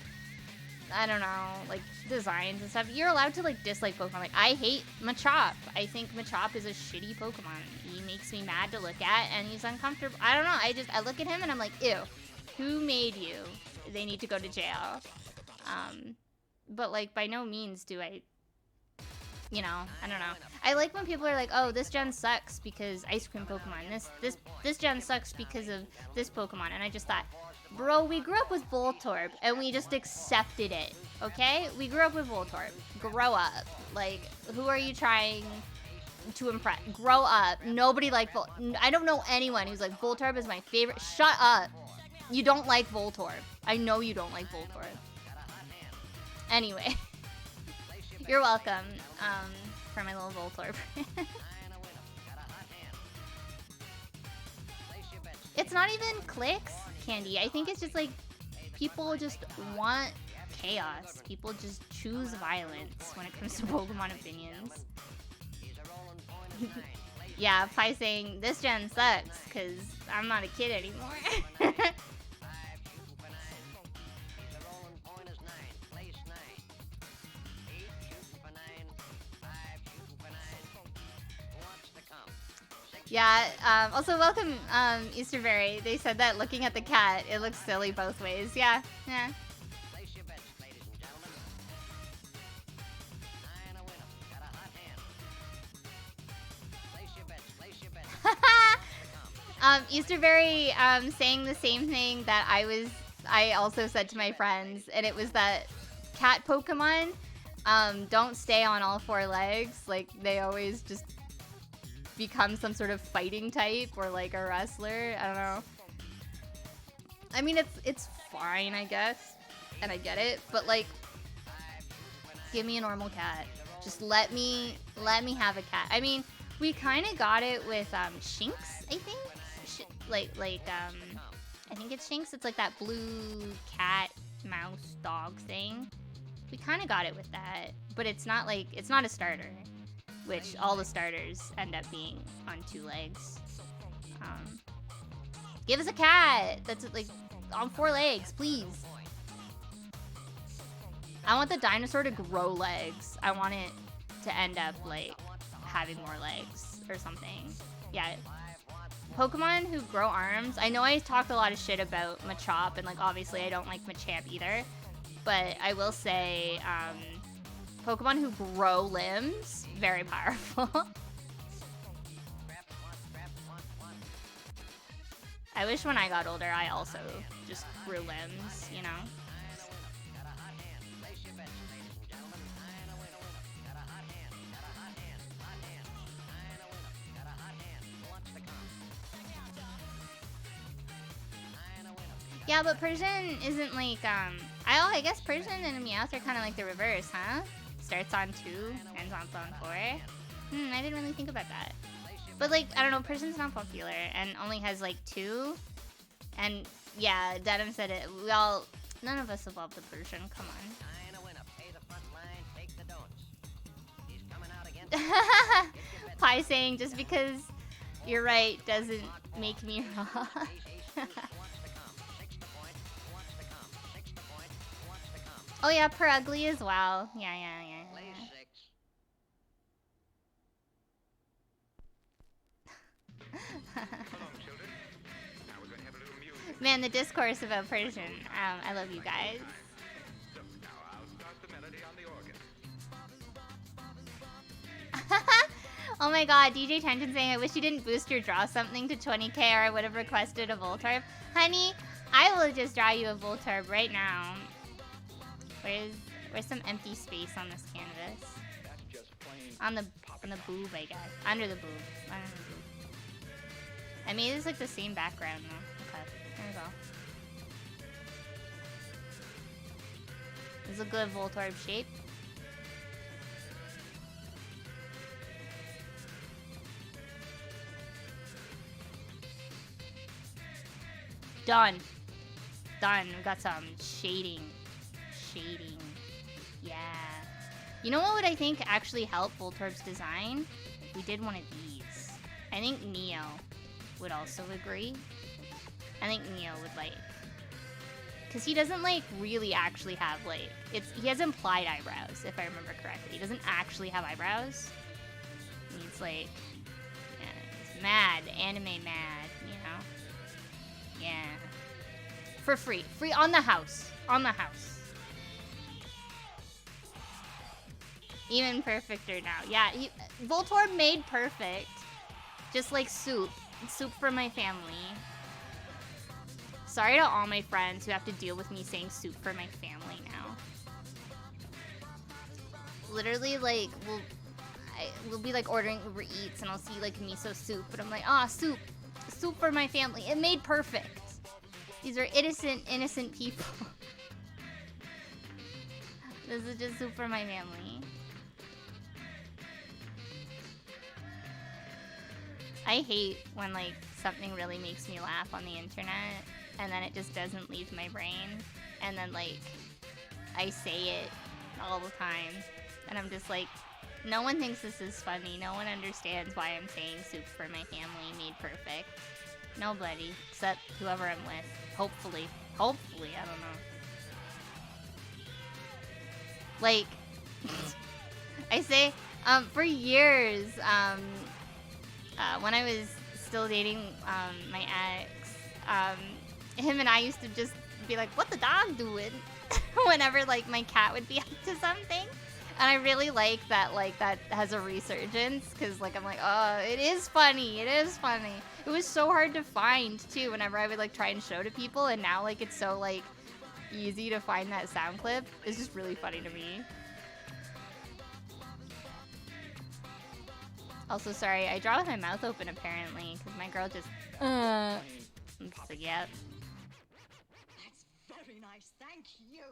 I don't know, like designs and stuff, you're allowed to like dislike Pokemon. Like, I hate Machop. I think Machop is a shitty Pokemon. He makes me mad to look at and he's uncomfortable. I don't know. I look at him and I'm like, ew, who made you? They need to go to jail. But like by no means do I, you know, I don't know. I like when people are like, oh, this gen sucks because ice cream Pokemon. This gen sucks because of this Pokemon. And I just thought, bro, we grew up with Voltorb and we just accepted it, okay? We grew up with Voltorb. Grow up. Like, who are you trying to impress? Grow up. Nobody liked I don't know anyone who's like, Voltorb is my favorite. Shut up. You don't like Voltorb. I know you don't like Voltorb. Anyway. You're welcome, for my little Voltorb. It's not even clicks, Candy. I think it's just like people just want chaos. People just choose violence when it comes to Pokemon opinions. Yeah, Pi saying this gen sucks because I'm not a kid anymore. Yeah, also welcome, Easterberry. They said that looking at the cat, it looks silly both ways. Yeah. Easterberry, saying the same thing that I also said to my friends, and it was that cat Pokemon, don't stay on all four legs. Like, they always just become some sort of fighting type or like a wrestler. I don't know. I mean, it's fine, I guess, and I get it, but like, give me a normal cat. Just let me have a cat. I mean, we kind of got it with Shinx, I think. I think it's Shinx. It's like that blue cat mouse dog thing. We kind of got it with that, but it's not a starter, which all the starters end up being on two legs. Give us a cat that's like on four legs, please. I want the dinosaur to grow legs. I want it to end up like having more legs. or something. Yeah. Pokemon who grow arms. I know I talked a lot of shit about Machop, and like obviously I don't like Machamp either. But I will say, Pokemon who grow limbs, very powerful. I wish when I got older I also just grew limbs, you know? Yeah, but Persian isn't like, I guess Persian and Meowth are kind of like the reverse, huh? Starts on 2, ends on 4. I didn't really think about that. But like, I don't know, Persian's not popular and only has like 2. And yeah, Denim said it, none of us evolved the Persian, come on. Pi saying, just because you're right doesn't make me wrong. Oh yeah, per ugly as well. Yeah. Man, the discourse about Persian. I love you guys. Oh my god, DJ Tension saying, I wish you didn't boost your draw something to 20k or I would have requested a Voltorb. Honey, I will just draw you a Voltorb right now. Where's some empty space on this canvas? On the boob, I guess. Under the boob. I mean, it's like the same background though. Okay, there we go. This is a good Voltorb shape. Done. We got some shading. Yeah. You know what would I think actually help Voltorb's design? If we did one of these. I think Neo would also agree. I think Neo would like... Because he doesn't like really actually have like... He has implied eyebrows, if I remember correctly. He doesn't actually have eyebrows. He's like... Yeah, he's mad. Anime mad, you know? Yeah. For free. Free on the house. On the house. Even perfecter now. Yeah, Voltorb made perfect. Just like soup. Soup for my family. Sorry to all my friends who have to deal with me saying soup for my family now. Literally, like, we'll be like ordering Uber Eats and I'll see like miso soup, but I'm like, soup. Soup for my family. It made perfect. These are innocent people. This is just soup for my family. I hate when like something really makes me laugh on the internet and then it just doesn't leave my brain and then like I say it all the time and I'm just like, no one thinks this is funny. No one understands why I'm saying soup for my family made perfect. Nobody except whoever I'm with. Hopefully, I don't know. Like I say, for years, when I was still dating my ex, him and I used to just be like, what the dog doing? Whenever like my cat would be up to something. And I really like that, like, that has a resurgence, because, like, I'm like, oh, it is funny, it is funny. It was so hard to find, too, whenever I would, like, try and show to people, and now, like, it's so, like, easy to find that sound clip. It's just really funny to me. Also, sorry, I draw with my mouth open, apparently, because my girl just, I'm just like, yep. That's very nice, thank you.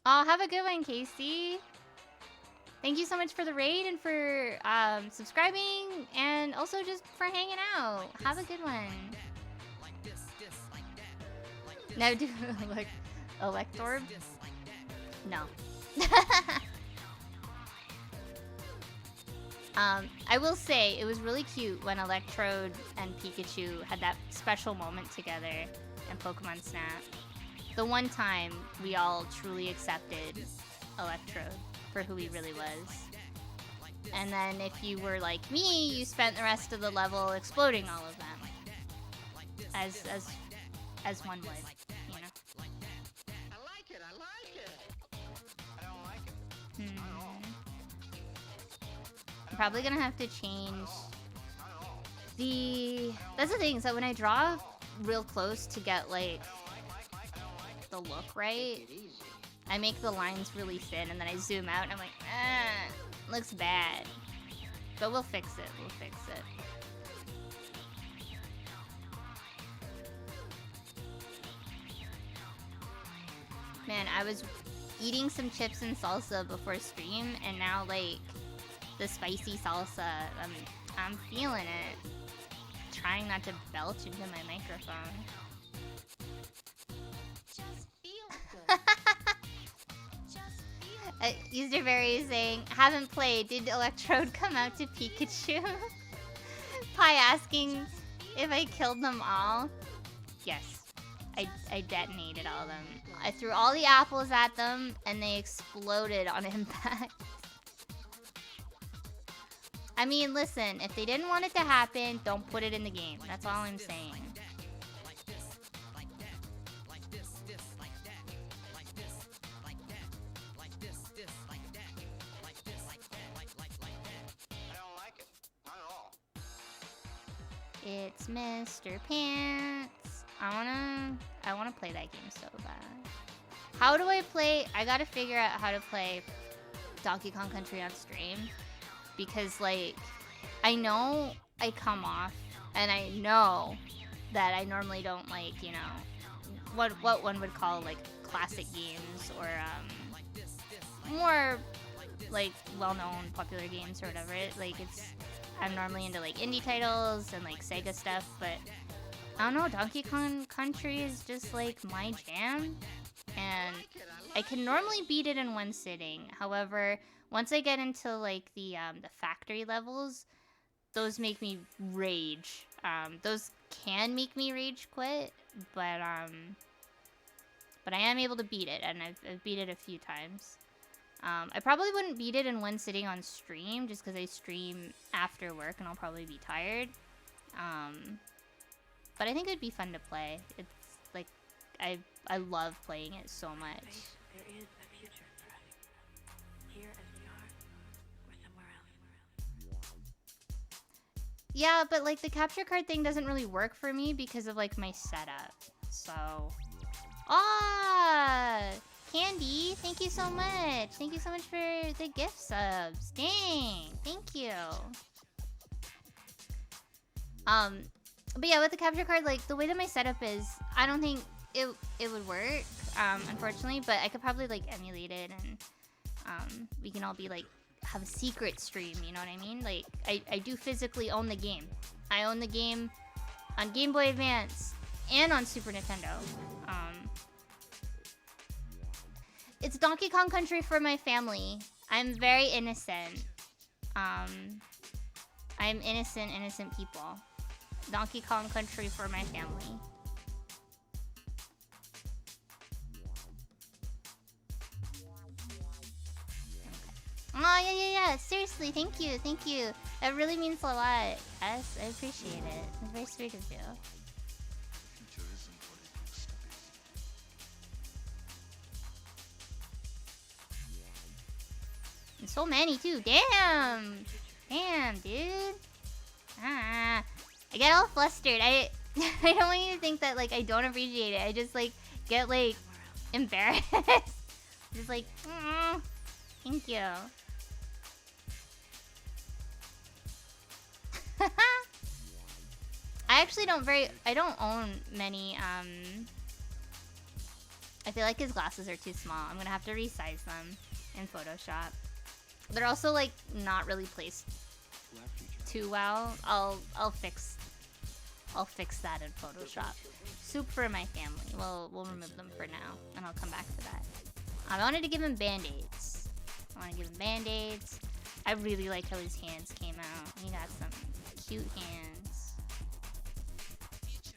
Oh, have a good one, Casey. Thank you so much for the raid and for subscribing and also just for hanging out. Have a good one. Now do like Electorb? No. I will say it was really cute when Electrode and Pikachu had that special moment together in Pokemon Snap. The one time we all truly accepted Electrode for who he really was. And then if you were like me, you spent the rest of the level exploding all of them. As one would, you know. I like it. I like it. I don't like it. I'm probably gonna have to change the... That's the thing, so when I draw real close to get, like, the look right, I make the lines really thin, and then I zoom out, and I'm like, looks bad. But we'll fix it, we'll fix it. Man, I was eating some chips and salsa before stream, and now, like, the spicy salsa, I'm feeling it. Trying not to belch into my microphone. Just feel good. User Berry is saying, haven't played. Did Electrode come out to Pikachu? Pi asking if I killed them all. Yes. I detonated all of them. I threw all the apples at them, and they exploded on impact. I mean, listen, if they didn't want it to happen, don't put it in the game. That's all I'm saying. It's Mr. Pants. I wanna play that game so bad. How do I play? I gotta figure out how to play Donkey Kong Country on stream. Because, like, I know I come off, and I know that I normally don't, like, you know, what one would call, like, classic games, or, more, like, well-known, popular games, or whatever. I'm normally into, like, indie titles and, like, Sega stuff, but I don't know, Donkey Kong Country is just, like, my jam, and I can normally beat it in one sitting. However, once I get into, like, the factory levels, those make me rage. Those can make me rage quit, but I am able to beat it, and I've beat it a few times. I probably wouldn't beat it in one sitting on stream, just because I stream after work, and I'll probably be tired. But I think it'd be fun to play. It's, like, I love playing it so much. There is a future for us. Here as we are, or somewhere else. Yeah, but, like, the capture card thing doesn't really work for me because of, like, my setup. So... Ah! Candy, thank you so much. Thank you so much for the gift subs. Dang, thank you. But yeah, with the capture card, like, the way that my setup is, I don't think it would work, unfortunately, but I could probably, like, emulate it, and, we can all be, like, have a secret stream, you know what I mean? Like, I do physically own the game. I own the game on Game Boy Advance and on Super Nintendo. It's Donkey Kong Country for my family. I'm very innocent. I'm innocent people. Donkey Kong Country for my family. Okay. Oh, yeah. Seriously, thank you. That really means a lot. Yes, I appreciate it. It's very sweet of you. And so many too. Damn, dude. I get all flustered. I don't want you to think that, like, I don't appreciate it. I just, like, get, like, embarrassed. Just like, thank you. I actually I don't own many, I feel like his glasses are too small. I'm gonna have to resize them in Photoshop. They're also, like, not really placed too well. I'll fix that in Photoshop. Soup for my family. We'll remove them for now, and I'll come back to that. I wanted to give him Band-Aids. I really like how his hands came out. He got some cute hands.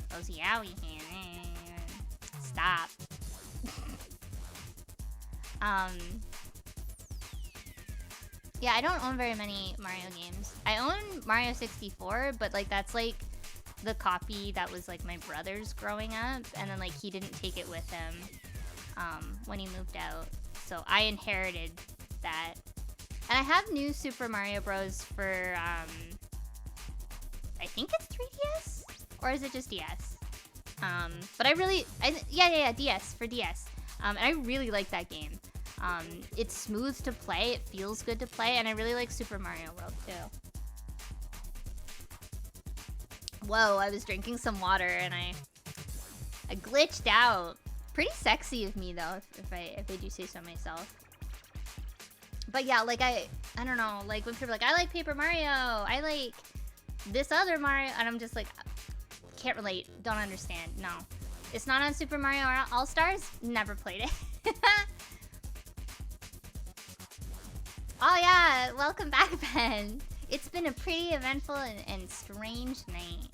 Those yowie hands. Stop. Yeah, I don't own very many Mario games. I own Mario 64, but like that's like the copy that was like my brother's growing up, and then like he didn't take it with him when he moved out. So I inherited that. And I have new Super Mario Bros. For I think it's 3DS? Or is it just DS? But yeah, DS, for DS. And I really like that game. It's smooth to play, it feels good to play, and I really like Super Mario World too. Whoa, I was drinking some water and I glitched out. Pretty sexy of me though, if I do say so myself. But yeah, like I don't know, like when people are like, I like Paper Mario, I like this other Mario, and I'm just like, can't relate, don't understand, no. It's not on Super Mario All-Stars, never played it. Oh yeah, welcome back, Ben. It's been a pretty eventful and strange night.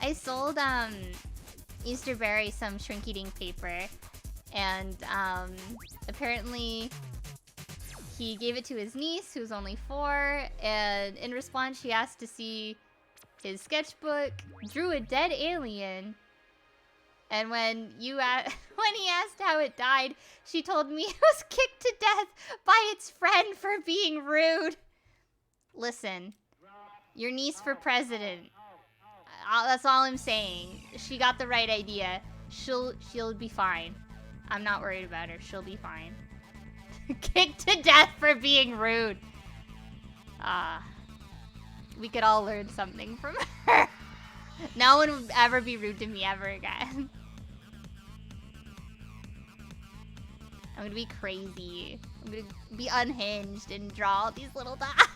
I sold Easterberry some shrink-eating paper, and apparently he gave it to his niece, who's only 4, and in response she asked to see his sketchbook, drew a dead alien, and when he asked how it died, she told me it was kicked to death by its friend for being rude. Listen, your niece for president. That's all I'm saying. She got the right idea. She'll be fine. I'm not worried about her. She'll be fine. Kicked to death for being rude. We could all learn something from her. No one would ever be rude to me ever again. I'm gonna be crazy. I'm gonna be unhinged and draw all these little dots.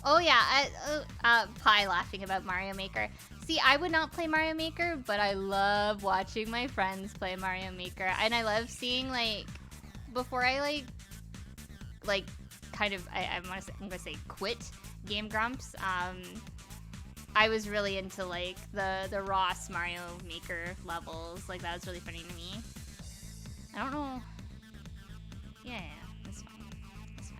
Oh yeah, Pie laughing about Mario Maker. See, I would not play Mario Maker, but I love watching my friends play Mario Maker. And I love seeing, like, before I, like, kind of, I'm gonna say quit Game Grumps, I was really into, like, the Ross Mario Maker levels. Like, that was really funny to me. I don't know. Yeah, that's fine. That's fine.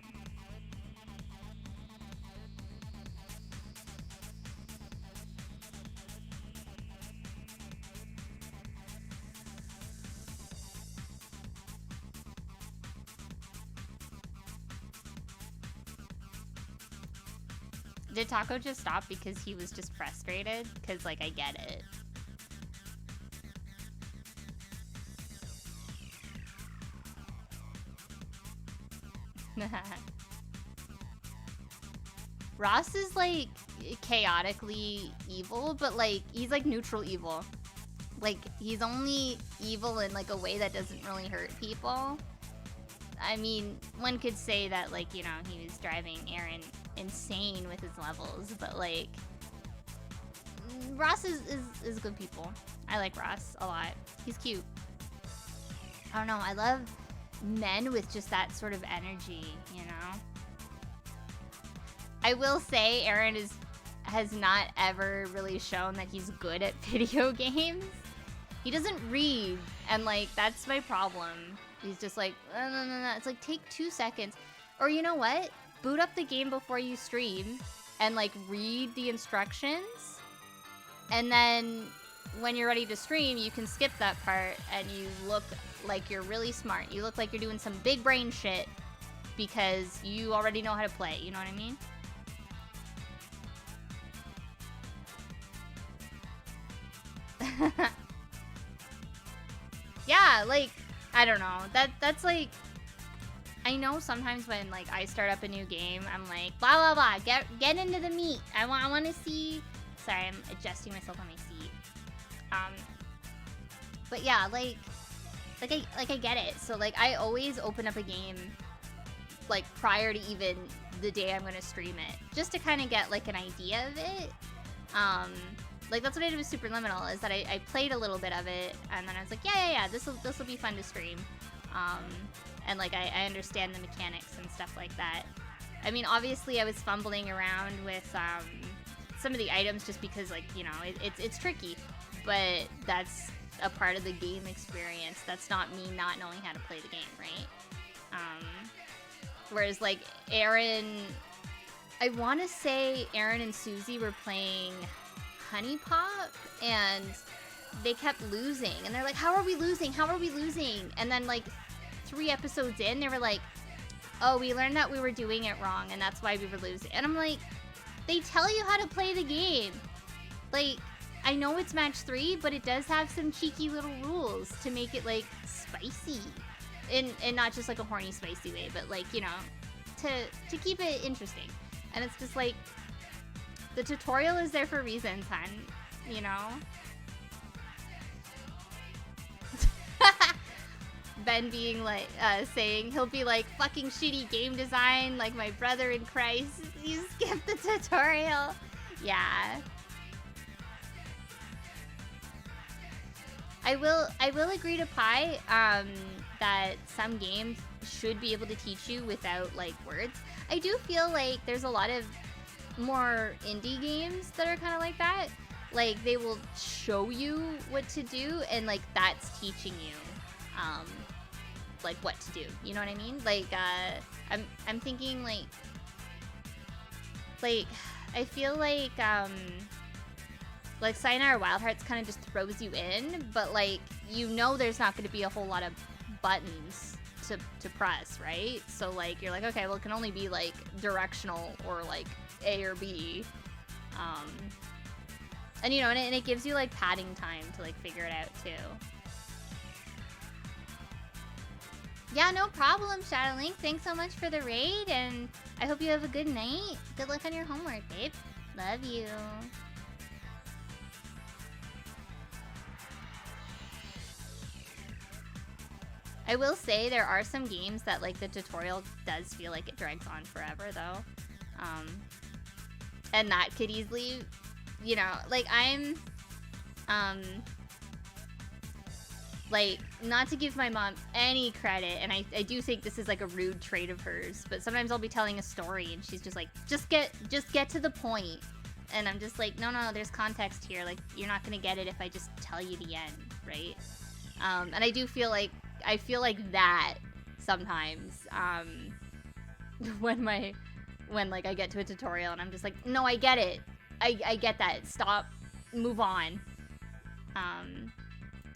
Did Taco just stop because he was just frustrated? Because, like, I get it. Ross is, like, chaotically evil, but, like, he's, like, neutral evil. Like, he's only evil in, like, a way that doesn't really hurt people. I mean, one could say that, like, you know, he was driving Aaron insane with his levels, but, like, Ross is good people. I like Ross a lot. He's cute. I don't know, I love men with just that sort of energy, you know? I will say Aaron has not ever really shown that he's good at video games. He doesn't read, and, like, that's my problem. He's just like, no. It's like, take 2 seconds. Or you know what? Boot up the game before you stream and, like, read the instructions. And then when you're ready to stream, you can skip that part and you look like you're really smart. You look like you're doing some big brain shit because you already know how to play. You know what I mean? Yeah, like, I don't know. That's like, I know sometimes when, like, I start up a new game, I'm like, blah blah blah, get into the meat. I want to see. Sorry, I'm adjusting myself on my seat. But yeah, like I get it. So, like, I always open up a game, like, prior to even the day I'm gonna stream it, just to kind of get, like, an idea of it. Like, that's what I did with Superliminal, is that I played a little bit of it, and then I was like, yeah, this will be fun to stream. and like I understand the mechanics and stuff like that. I mean, obviously I was fumbling around with some of the items just because, like, you know, it's tricky, but that's a part of the game experience. That's not me not knowing how to play the game, right? Whereas like Aaron, I want to say Aaron and Susie were playing Honey Pop, and they kept losing, and they're like, how are we losing? How are we losing? And then like 3 episodes in, they were like, oh, we learned that we were doing it wrong, and that's why we were losing. And I'm like, they tell you how to play the game. Like, I know it's match 3, but it does have some cheeky little rules to make it like spicy, and not just like a horny spicy way, but like, you know, to keep it interesting. And it's just like, the tutorial is there for reasons, hun, you know? Ben being like, saying he'll be like, fucking shitty game design, like my brother in Christ. You skipped the tutorial. Yeah. I will agree to Pi, that some games should be able to teach you without like words. I do feel like there's a lot of more indie games that are kind of like that. Like, they will show you what to do, and like that's teaching you like what to do, you know what I mean? Like I'm thinking like I feel like Sayonara Wild Hearts kind of just throws you in, but like, you know, there's not going to be a whole lot of buttons to press, right? So like, you're like, okay, well, it can only be like directional or like A or B, and you know, and it gives you like padding time to like figure it out too. Yeah, no problem, Shadowlink. Thanks so much for the raid, and I hope you have a good night. Good luck on your homework, babe. Love you. I will say there are some games that like the tutorial does feel like it drags on forever though. And that could easily, you know, like I'm like, not to give my mom any credit, and I do think this is like a rude trait of hers, but sometimes I'll be telling a story and she's just like, just get to the point. And I'm just like, no, there's context here. Like, you're not gonna get it if I just tell you the end, right? And I do feel like that sometimes, when like I get to a tutorial and I'm just like, no, I get it. I get that. Stop. Move on.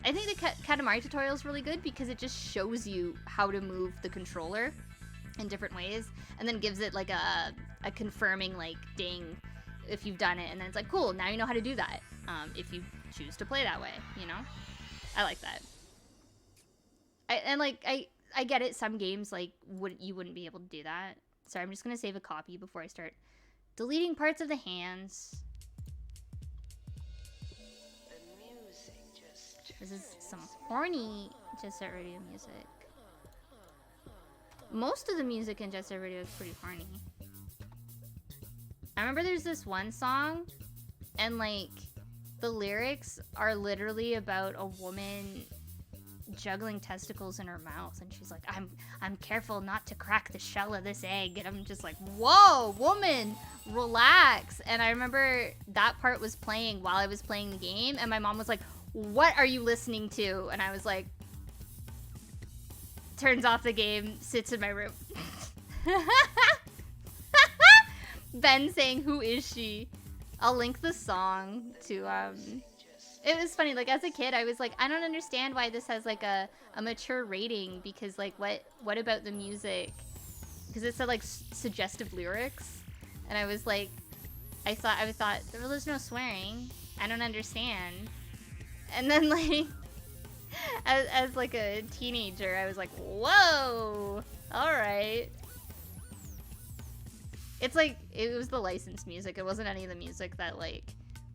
I think the Katamari tutorial is really good because it just shows you how to move the controller in different ways, and then gives it like a confirming like ding if you've done it, and then it's like, cool, now you know how to do that, if you choose to play that way, you know? I like that. I get it, some games like you wouldn't be able to do that. Sorry, I'm just gonna save a copy before I start deleting parts of the hands. This is some horny Jet Set Radio music. Most of the music in Jet Set Radio is pretty horny. I remember there's this one song, and like, the lyrics are literally about a woman juggling testicles in her mouth, and she's like, I'm careful not to crack the shell of this egg, and I'm just like, whoa, woman, relax. And I remember that part was playing while I was playing the game, and my mom was like, what are you listening to? And I was like, turns off the game, sits in my room. Ben saying, who is she? I'll link the song to, it was funny, like, as a kid, I was like, I don't understand why this has, like, a mature rating, because, like, what about the music? Because it said, like, suggestive lyrics, and I was like, I thought, well, there's no swearing, I don't understand. And then, like, as like a teenager, I was like, whoa, alright. It's like, it was the licensed music, it wasn't any of the music that, like,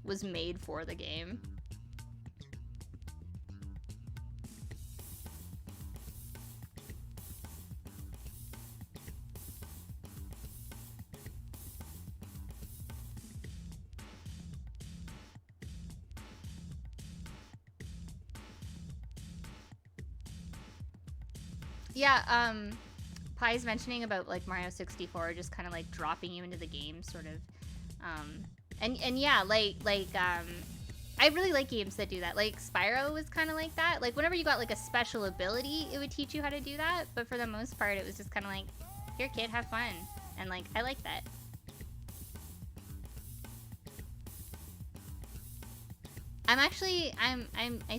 was made for the game. Yeah, Pie's mentioning about like Mario 64 just kind of like dropping you into the game, sort of. And yeah, I really like games that do that. Like Spyro was kind of like that. Like whenever you got like a special ability, it would teach you how to do that. But for the most part, it was just kind of like, here, kid, have fun. And like, I like that. I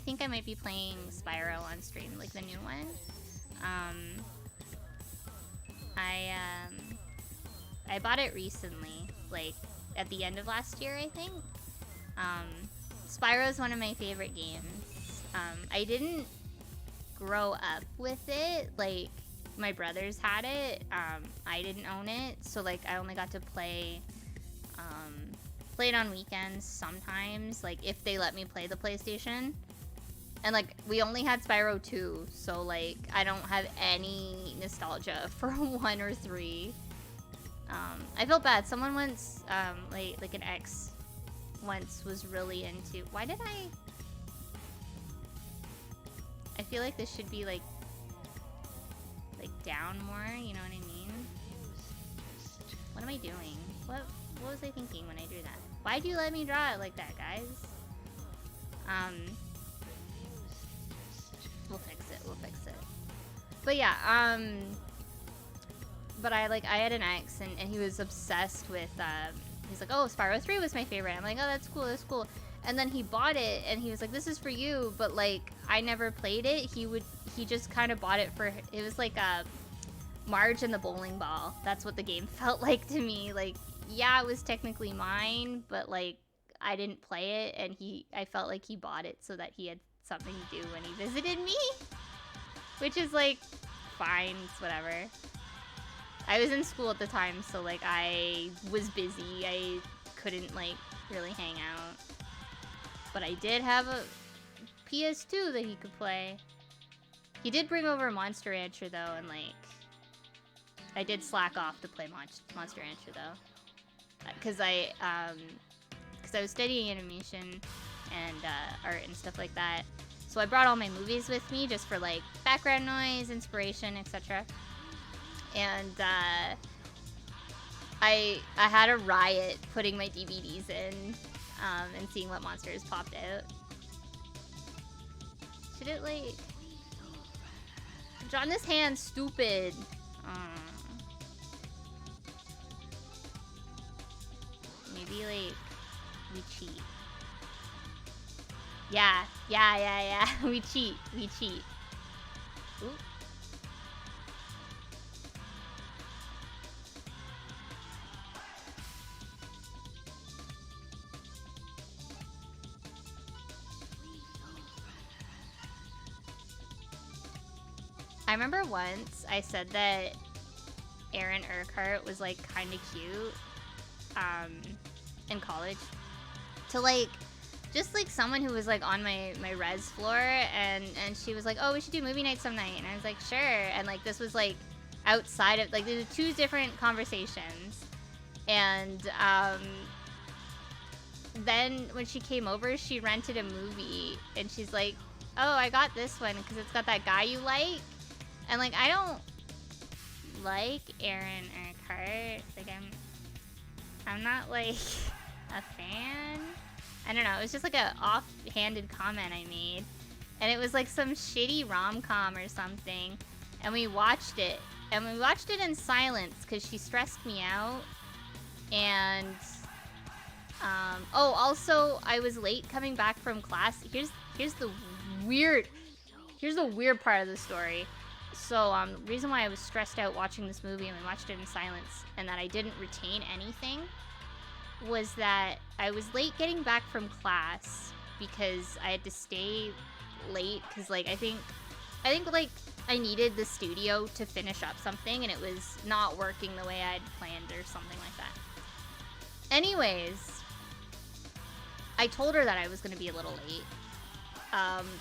think I might be playing Spyro on stream, like the new one. Um, I bought it recently, like at the end of last year, I think. Um, Spyro is one of my favorite games. I didn't grow up with it. Like my brothers had it. I didn't own it, so like I only got to play it on weekends sometimes, like if they let me play the PlayStation. And like we only had Spyro 2, so like I don't have any nostalgia for 1 or 3. I felt bad. Someone once, like an ex once was really into. Why did I feel like this should be like down more. You know what I mean? What am I doing? What was I thinking when I drew that? Why'd you let me draw it like that, guys? We'll fix it. But yeah, but I had an ex and he was obsessed with, he's like, oh, Spyro 3 was my favorite. I'm like, oh, that's cool. And then he bought it and he was like, this is for you, but like, I never played it. He just kind of bought it for, it was like, Marge and the bowling ball. That's what the game felt like to me. Like, yeah, it was technically mine, but like, I didn't play it and I felt like he bought it so that he had something to do when he visited me. Which is like, fine, it's whatever. I was in school at the time, so like I was busy. I couldn't like really hang out. But I did have a PS2 that he could play. He did bring over Monster Rancher though, and like I did slack off to play Monster Rancher though. Cause I was studying animation and art and stuff like that. So I brought all my movies with me just for like background noise, inspiration, etc. And I had a riot putting my DVDs in and seeing what monsters popped out. Should it like... Drawn this hand, stupid. Maybe like we cheat. Yeah. we cheat. Ooh. I remember once I said that Aaron Urquhart was like kind of cute in college to like just like someone who was like on my res floor, and she was like, oh, we should do movie night some night, and I was like, sure. And like this was like outside of like, there's 2 different conversations, and then when she came over, she rented a movie and she's like, oh, I got this one because it's got that guy you like. And like, I don't like Aaron Urquhart. Like I'm not like a fan. I don't know. It was just like a offhanded comment I made, and it was like some shitty rom-com or something. And we watched it, in silence because she stressed me out. And oh, also I was late coming back from class. Here's the weird part of the story. So the reason why I was stressed out watching this movie and we watched it in silence and that I didn't retain anything was that I was late getting back from class because I had to stay late because like I think like I needed the studio to finish up something and it was not working the way I'd planned or something like that. Anyways, I told her that I was going to be a little late.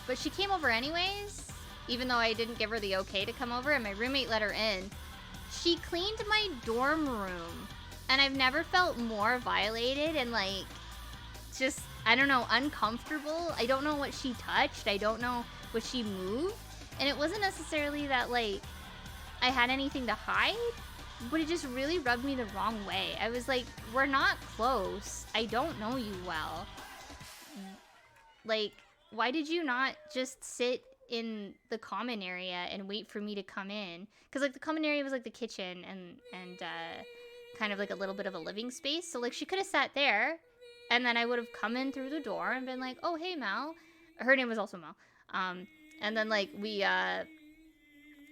But she came over anyways, even though I didn't give her the okay to come over and my roommate let her in. She cleaned my dorm room. And I've never felt more violated and like, just, I don't know, uncomfortable. I don't know what she touched. I don't know what she moved. And it wasn't necessarily that like I had anything to hide, but it just really rubbed me the wrong way. I was like, we're not close. I don't know you well. Like, why did you not just sit in the common area and wait for me to come in? Because, like, the common area was, like, the kitchen and kind of, like, a little bit of a living space. So, like, she could have sat there, and then I would have come in through the door and been like, oh, hey, Mel. Her name was also Mel. And then, like, we,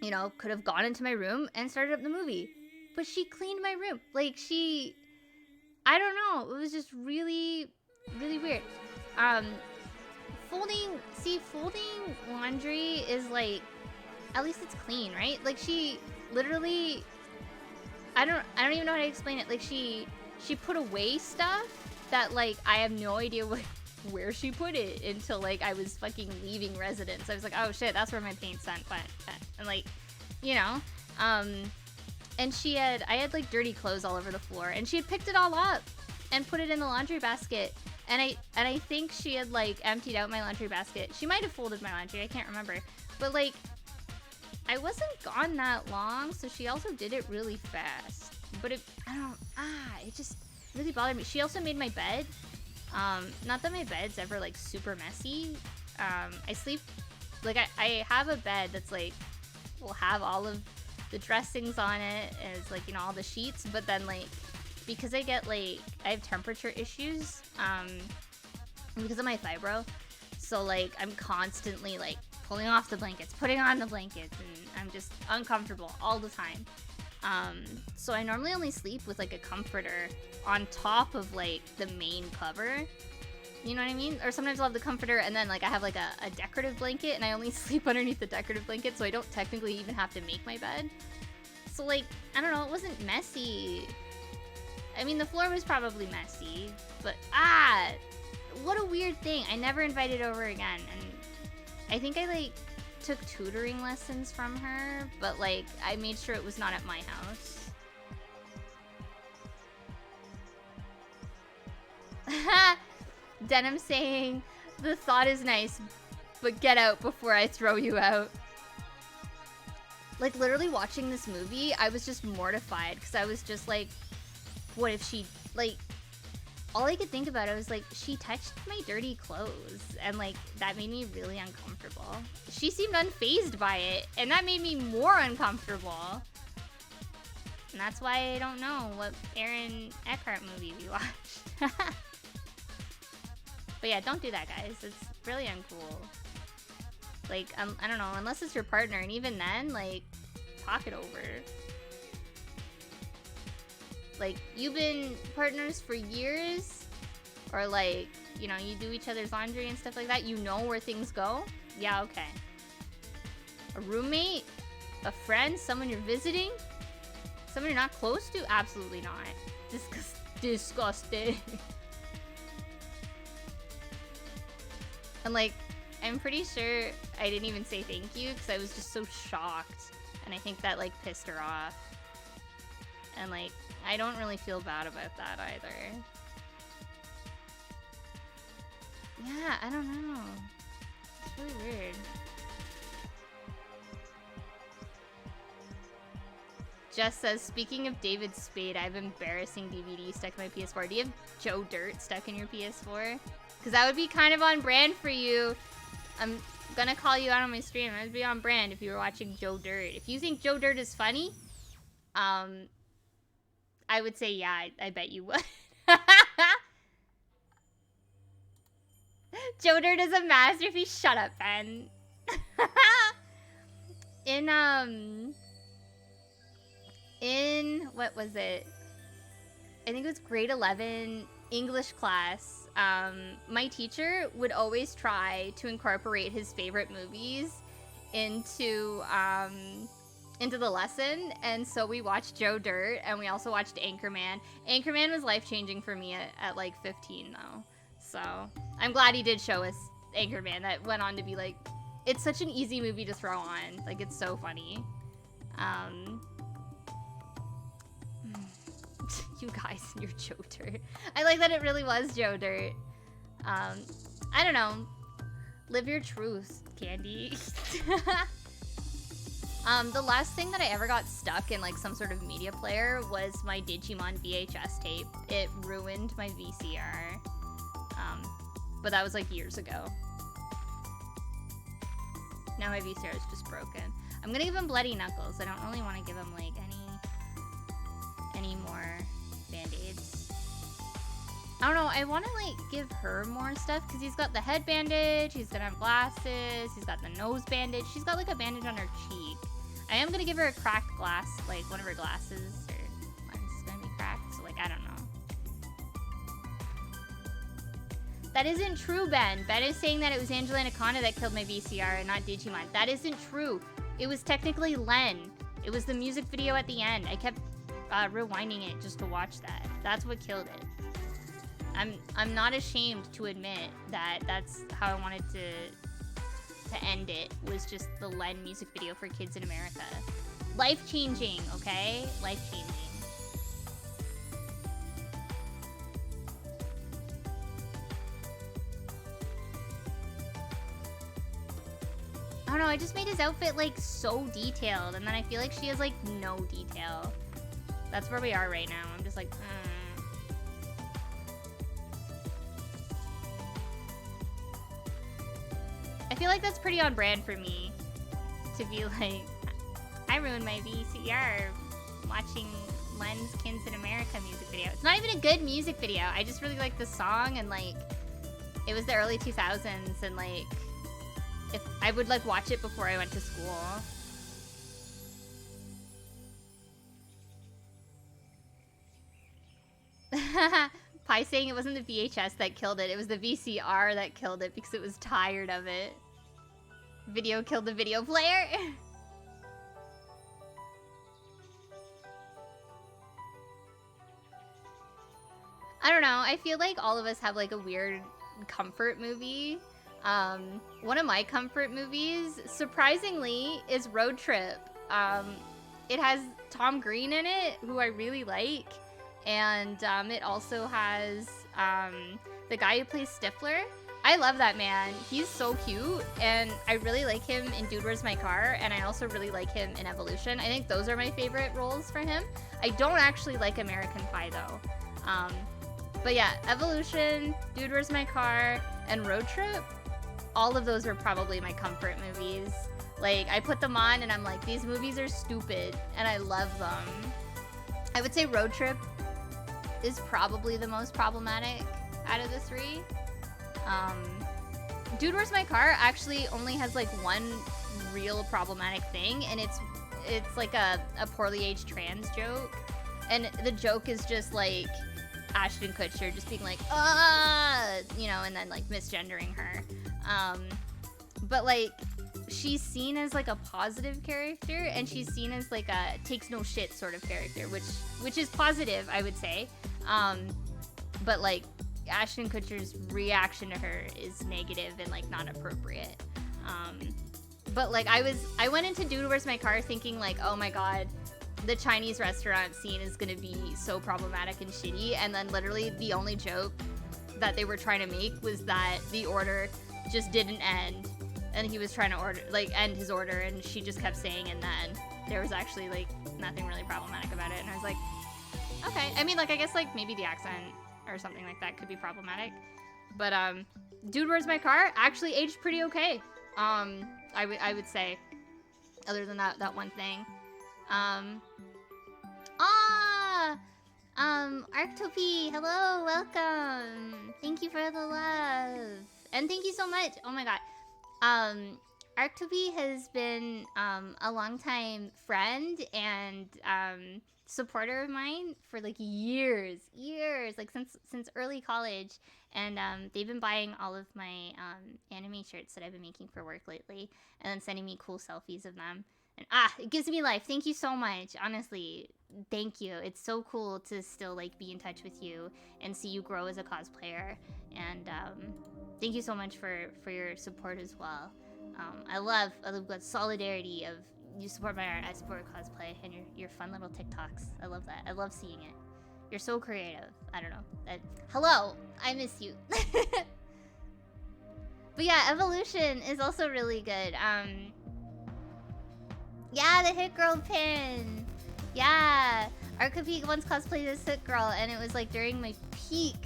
you know, could have gone into my room and started up the movie. But she cleaned my room. Like, I don't know. It was just really, really weird. Folding laundry is, like, at least it's clean, right? Like, she literally, I don't even know how to explain it. Like, she put away stuff that, like, I have no idea where she put it until, like, I was fucking leaving residence. I was like, oh shit, that's where my paint went. And, like, you know, and I had like dirty clothes all over the floor, and she had picked it all up and put it in the laundry basket. And I think she had, like, emptied out my laundry basket. She might have folded my laundry, I can't remember. But, like, I wasn't gone that long, so she also did it really fast. But it just really bothered me. She also made my bed. Not that my bed's ever, like, super messy. I sleep, like, I have a bed that's, like, will have all of the dressings on it, as, like, you know, all the sheets, but then, like, because I have temperature issues, because of my fibro, so, like, I'm constantly, like, pulling off the blankets, putting on the blankets, and I'm just uncomfortable all the time. So I normally only sleep with, like, a comforter on top of, like, the main cover. You know what I mean? Or sometimes I'll have the comforter and then, like, I have, like, a decorative blanket, and I only sleep underneath the decorative blanket, so I don't technically even have to make my bed. So, like, I don't know, it wasn't messy. I mean, the floor was probably messy, but, what a weird thing. I never invited over again, and I think I, like, took tutoring lessons from her, but, like, I made sure it was not at my house. Denim saying, the thought is nice, but get out before I throw you out. Like, literally watching this movie, I was just mortified, because I was just like, what if she, like, all I could think about, I was like, she touched my dirty clothes, and, like, that made me really uncomfortable. She seemed unfazed by it, and that made me more uncomfortable. And that's why I don't know what Aaron Eckhart movie we watched. But yeah, don't do that, guys. It's really uncool. Like, I don't know, unless it's your partner, and even then, like, talk it over. Like, you've been partners for years, or, like, you know, you do each other's laundry and stuff like that, you know where things go? Yeah, okay. A roommate? A friend? Someone you're visiting? Someone you're not close to? Absolutely not. Disgusting. And, like, I'm pretty sure I didn't even say thank you, because I was just so shocked, and I think that, like, pissed her off. And, like, I don't really feel bad about that either. Yeah, I don't know. It's really weird. Jess says, speaking of David Spade, I have embarrassing DVD stuck in my PS4. Do you have Joe Dirt stuck in your PS4? Because that would be kind of on brand for you. I'm gonna call you out on my stream. That would be on brand if you were watching Joe Dirt. If you think Joe Dirt is funny, I would say, yeah, I bet you would. Joe Dirt is a masterpiece. Shut up, Ben. In what was it? I think it was grade 11 English class. My teacher would always try to incorporate his favorite movies into the lesson, and so we watched Joe Dirt, and we also watched Anchorman. Anchorman was life-changing for me at like 15, though. So I'm glad he did show us Anchorman. That went on to be like, it's such an easy movie to throw on. Like, it's so funny. You guys and your Joe Dirt. I like that it really was Joe Dirt. I don't know. Live your truth, Candy. The last thing that I ever got stuck in like some sort of media player was my Digimon VHS tape. It ruined my VCR. But that was like years ago. Now my VCR is just broken. I'm gonna give him Bloody Knuckles. I don't really want to give him like any more band-aids. I don't know, I want to like give her more stuff because he's got the head bandage, he's gonna have glasses, he's got the nose bandage, she's got like a bandage on her cheek. I am gonna give her a cracked glass, like one of her glasses or lens is gonna be cracked, so like I don't know. That isn't true, Ben. Ben is saying that it was Angela Anaconda that killed my VCR and not Digimon. That isn't true. It was technically Len. It was the music video at the end. I kept rewinding it just to watch that. That's what killed it. I'm not ashamed to admit that that's how I wanted to end it, was just the Len music video for kids in America. Life-changing, okay? Life-changing. I don't know, I just made his outfit like so detailed, and then I feel like she has like no detail. That's where we are right now. I'm just like, I feel like that's pretty on brand for me to be like, I ruined my VCR watching Len's Kids in America music video. It's not even a good music video. I just really like the song, and like, it was the early 2000s, and like, if I would like watch it before I went to school. Pi saying it wasn't the VHS that killed it, it was the VCR that killed it because it was tired of it. Video killed the video player. I don't know, I feel like all of us have like a weird comfort movie. One of my comfort movies, surprisingly, is Road Trip. It has Tom Green in it, who I really like, and it also has the guy who plays Stifler. I love that man. He's so cute, and I really like him in Dude, Where's My Car, and I also really like him in Evolution. I think those are my favorite roles for him. I don't actually like American Pie, though. But yeah, Evolution, Dude, Where's My Car, and Road Trip, all of those are probably my comfort movies. Like, I put them on and I'm like, these movies are stupid, and I love them. I would say Road Trip is probably the most problematic out of the three. Dude, Where's My Car actually only has like one real problematic thing, and it's like a poorly aged trans joke. And the joke is just like Ashton Kutcher just being like, you know, and then like misgendering her. But like, she's seen as like a positive character, and she's seen as like a takes no shit sort of character, which is positive, I would say. But like, Ashton Kutcher's reaction to her is negative and like not appropriate. But like, I went into Dude, Where's My Car thinking like, oh my god, the Chinese restaurant scene is gonna be so problematic and shitty, and then literally the only joke that they were trying to make was that the order just didn't end, and he was trying to end his order, and she just kept saying, and then there was actually like nothing really problematic about it, and I was like, okay. I mean, like, I guess like maybe the accent or something like that could be problematic, but Dude, Where's My Car actually aged pretty okay. I would say, other than that one thing. Arctopy, hello, welcome. Thank you for the love. And thank you so much. Oh my god. Arctopy has been a longtime friend and supporter of mine for like years, like since early college. And they've been buying all of my anime shirts that I've been making for work lately, and then sending me cool selfies of them. And it gives me life. Thank you so much. Honestly, thank you. It's so cool to still like be in touch with you and see you grow as a cosplayer. And thank you so much for your support as well. I love that solidarity of you support my art, I support cosplay, and your fun little TikToks. I love that. I love seeing it. You're so creative. I don't know. Hello, I miss you. But yeah, Evolution is also really good. Yeah, the Hit Girl pin. Yeah, Arcapeak once cosplayed as Hit Girl, and it was like during my peak.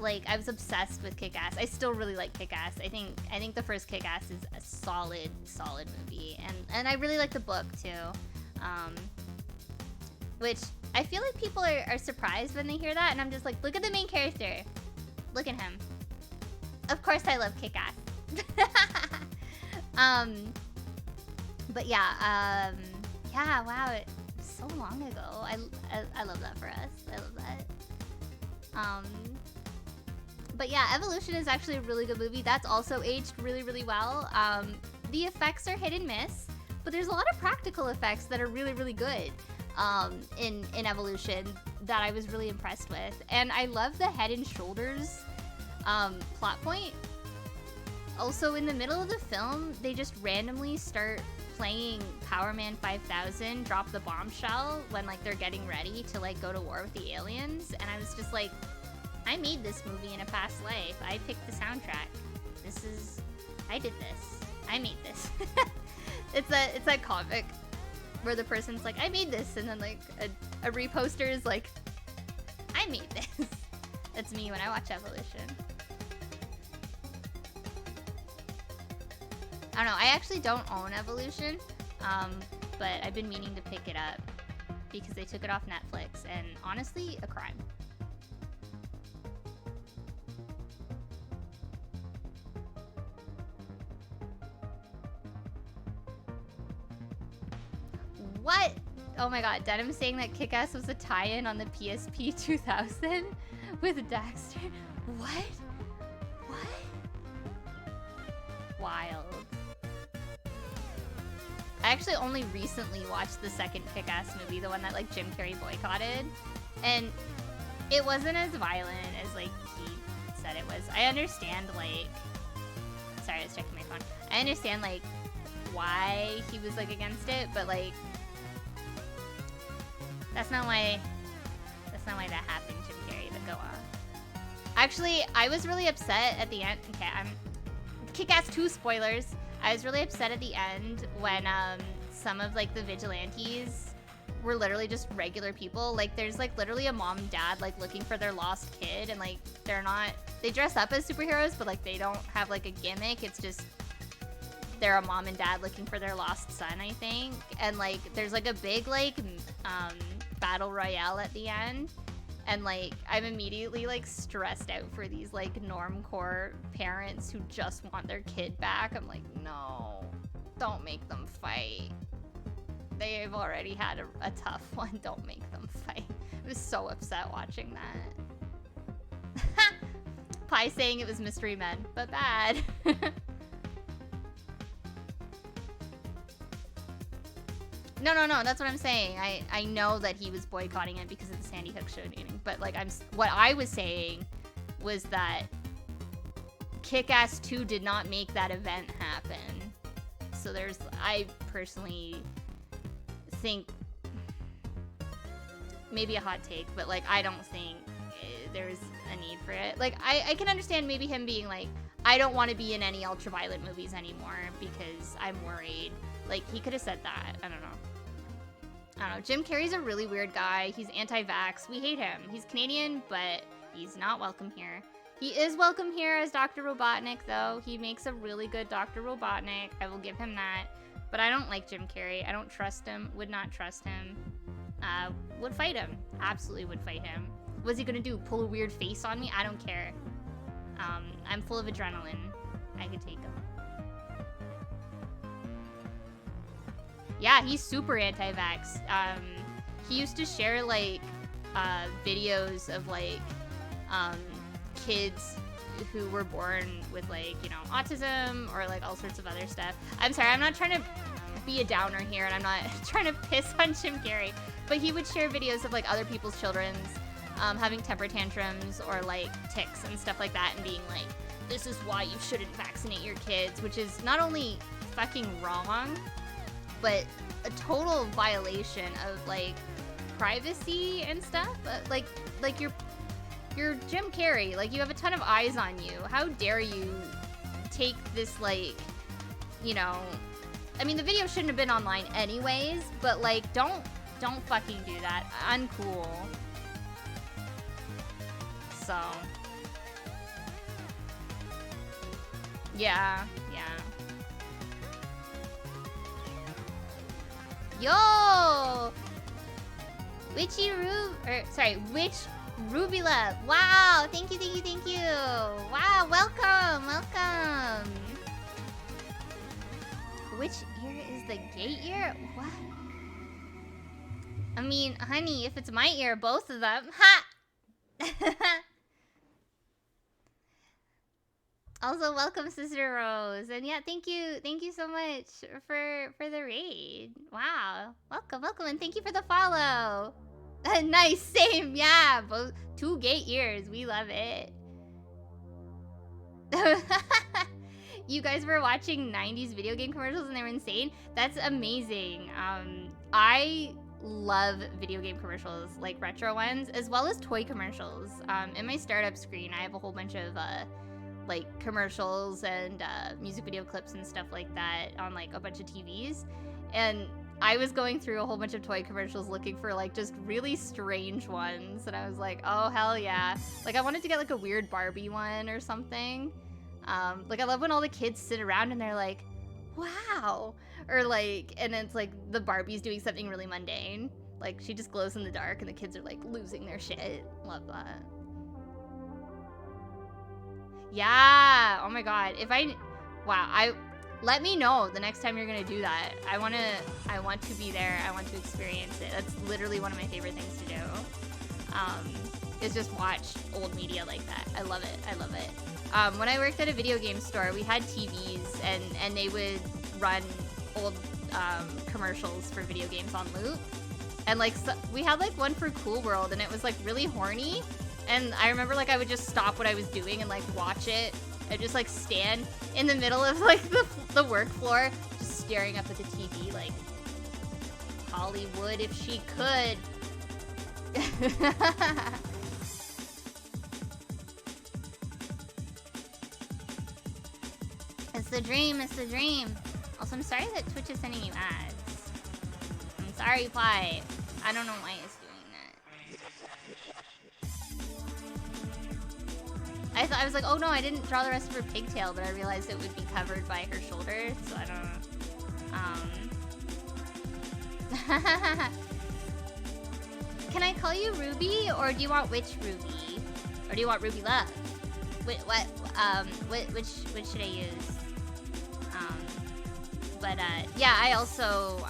Like I was obsessed with Kick-Ass. I still really like Kick-Ass. I think the first Kick-Ass is a solid movie, and I really like the book too. Which I feel like people are surprised when they hear that, and I'm just like, look at the main character. Look at him. Of course I love Kick-Ass. But yeah, yeah, wow, it was so long ago. I love that for us. I love that. But yeah, Evolution is actually a really good movie. That's also aged really, really well. The effects are hit and miss, but there's a lot of practical effects that are really, really good in Evolution that I was really impressed with. And I love the Head and Shoulders plot point. Also, in the middle of the film, they just randomly start playing Power Man 5000, Drop the Bombshell, when like they're getting ready to like go to war with the aliens. And I was just like, I made this movie in a past life. I picked the soundtrack. I did this. I made this. It's that comic where the person's like, I made this, and then like a reposter is like, I made this. That's me when I watch Evolution. I don't know, I actually don't own Evolution, but I've been meaning to pick it up because they took it off Netflix, and honestly, a crime. What? Oh my god, Denim's saying that Kick-Ass was a tie-in on the PSP 2000 with Daxter. What? Wild. I actually only recently watched the second Kick-Ass movie, the one that like Jim Carrey boycotted, and it wasn't as violent as like he said it was. I understand like, sorry, I was checking my phone. I understand like why he was like against it, but like that's not why that happened, Jim Carrey. But go on. Actually, I was really upset at the end. Okay, I'm Kick-Ass 2 spoilers. I was really upset at the end when some of like the vigilantes were literally just regular people. Like there's like literally a mom and dad like looking for their lost kid, and like they dress up as superheroes, but like they don't have like a gimmick. It's just they're a mom and dad looking for their lost son, I think. And like there's like a big like battle royale at the end. And like I'm immediately like stressed out for these like normcore parents who just want their kid back. I'm like, no, don't make them fight. They've already had a tough one. Don't make them fight. I was so upset watching that. Pie saying it was Mystery Men, but bad. No, that's what I'm saying. I know that he was boycotting it because of the Sandy Hook shooting, but like what I was saying was that Kick-Ass 2 did not make that event happen. So I personally think, maybe a hot take, but like I don't think there's a need for it. Like I can understand maybe him being like, I don't want to be in any ultraviolet movies anymore because I'm worried. Like he could have said that. I don't know. Jim Carrey's a really weird guy. He's anti-vax. We hate him. He's Canadian, but he's not welcome here. He is welcome here as Dr. Robotnik, though. He makes a really good Dr. Robotnik. I will give him that. But I don't like Jim Carrey. I don't trust him. Would not trust him. Would fight him. Absolutely would fight him. What's he gonna do? Pull a weird face on me? I don't care. I'm full of adrenaline. I could take him. Yeah, he's super anti-vax. He used to share like videos of like kids who were born with like, you know, autism or like all sorts of other stuff. I'm sorry, I'm not trying to be a downer here, and I'm not trying to piss on Jim Carrey, but he would share videos of like other people's children's having temper tantrums or like tics and stuff like that, and being like, this is why you shouldn't vaccinate your kids, which is not only fucking wrong, but a total violation of like privacy and stuff. Like you're Jim Carrey. Like, you have a ton of eyes on you. How dare you take this, like, you know, I mean, the video shouldn't have been online anyways, but like, don't fucking do that. Uncool. So. Yeah, yeah. Yo! Witchy Witch Rubila. Wow, thank you. Wow, welcome. Which ear is the gay ear? What? I mean, honey, if it's my ear, both of them. Ha! Also, welcome, Sister Rose. And yeah, thank you so much for the raid. Wow. Welcome, and thank you for the follow. Nice, same, yeah. Both 2 gay ears. We love it. You guys were watching 90s video game commercials and they were insane? That's amazing. I love video game commercials, like retro ones, as well as toy commercials. In my startup screen, I have a whole bunch of like commercials and music video clips and stuff like that on like a bunch of TVs. And I was going through a whole bunch of toy commercials looking for like just really strange ones. And I was like, oh, hell yeah. Like I wanted to get like a weird Barbie one or something. Like I love when all the kids sit around and they're like, wow. Or like, and it's like the Barbie's doing something really mundane. Like she just glows in the dark and the kids are like losing their shit. Love that. Yeah. Oh my god. Let me know the next time you're gonna do that. I want to be there. I want to experience it. That's literally one of my favorite things to do. Is just watch old media like that. I love it. When I worked at a video game store, we had TVs and they would run old commercials for video games on loop. And like we had like one for Cool World and it was like really horny. And I remember like I would just stop what I was doing and like watch it. I'd just like stand in the middle of like the work floor, just staring up at the TV like Hollywood if she could. It's the dream. Also, I'm sorry that Twitch is sending you ads. I'm sorry, Pie. I don't know why it's doing that. I was like, oh no, I didn't draw the rest of her pigtail, but I realized it would be covered by her shoulder, so I don't know. Can I call you Ruby, or do you want Witch Ruby? Or do you want Ruby Love? Which should I use? Yeah, I also,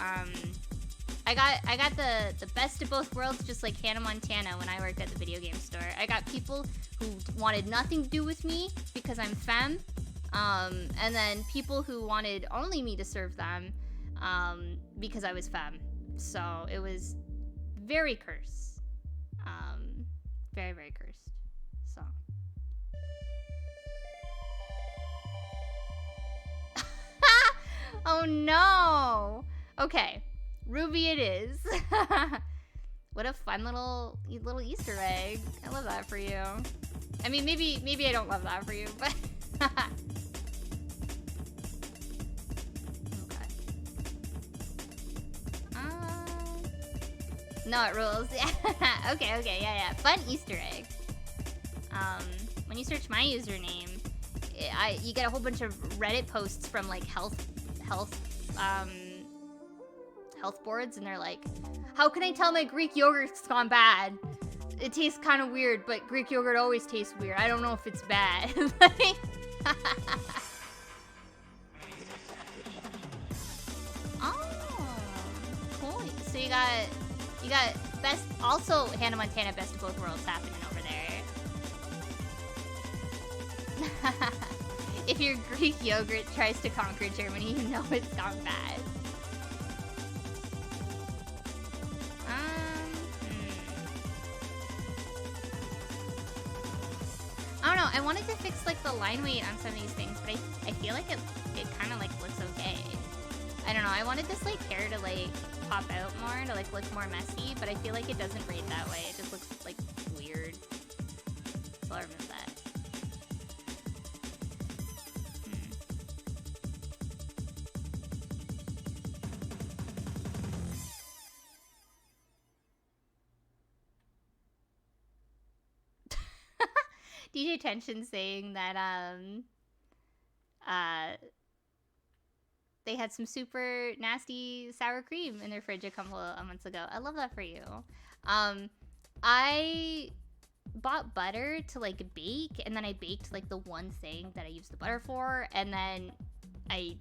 I got the best of both worlds, just like Hannah Montana when I worked at the video game store. I got people who wanted nothing to do with me because I'm femme, and then people who wanted only me to serve them, because I was femme. So it was very cursed. Very, very cursed. So. Oh no! Okay, Ruby it is. What a fun little Easter egg. I love that for you. I mean, maybe I don't love that for you, but okay. No, it rules. Yeah. Okay, yeah. Fun Easter egg. When you search my username, you get a whole bunch of Reddit posts from like health boards, and they're like, how can I tell my Greek yogurt's gone bad? It tastes kind of weird, but Greek yogurt always tastes weird. I don't know if it's bad. Oh, cool. So you got best, also Hannah Montana best of both worlds happening over there. If your Greek yogurt tries to conquer Germany, you know it's gone bad. I don't know. I wanted to fix like the line weight on some of these things, but I feel like it kind of like looks okay. I don't know. I wanted this like hair to like pop out more, to like look more messy, but I feel like it doesn't rate that way. It just looks like weird. So I miss that. DJ Tension saying that uh they had some super nasty sour cream in their fridge a couple of months ago. I love that for you. I bought butter to like bake, and then I baked like the one thing that I used the butter for, and then I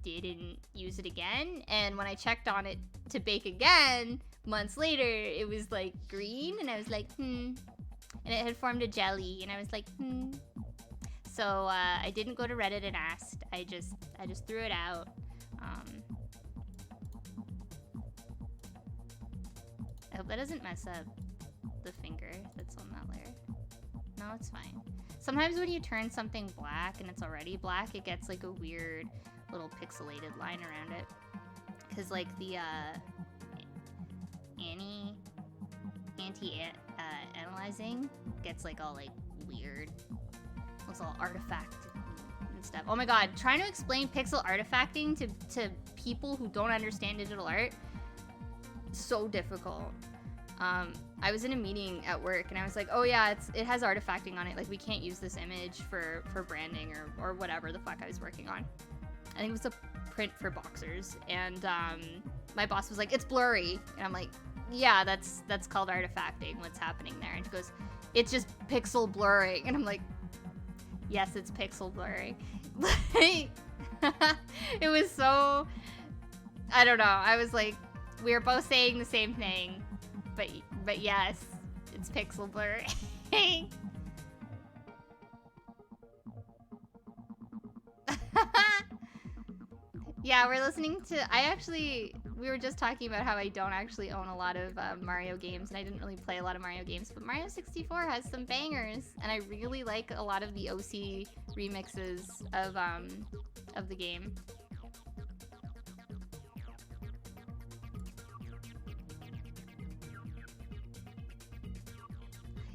didn't use it again. And when I checked on it to bake again months later, it was like green, and I was like, and it had formed a jelly, and I was like, So I didn't go to Reddit and asked. I just threw it out. I hope that doesn't mess up the finger that's on that layer. No, it's fine. Sometimes when you turn something black and it's already black, it gets like a weird little pixelated line around it. Cause like the anti-analyzing gets like all like weird. Looks all artifact and stuff. Oh my god, trying to explain pixel artifacting to people who don't understand digital art, so difficult. I was in a meeting at work and I was like, oh yeah, it has artifacting on it. Like we can't use this image for branding or whatever the fuck I was working on. I think it was a print for boxers. And my boss was like, it's blurry. And I'm like, yeah, that's called artifacting. What's happening there? And she goes, it's just pixel blurring. And I'm like, yes, it's pixel blurring. It was so, I don't know. I was like, we were both saying the same thing. But yes, it's pixel blurring. Yeah, we're listening to, we were just talking about how I don't actually own a lot of Mario games, and I didn't really play a lot of Mario games, but Mario 64 has some bangers, and I really like a lot of the OC remixes of the game.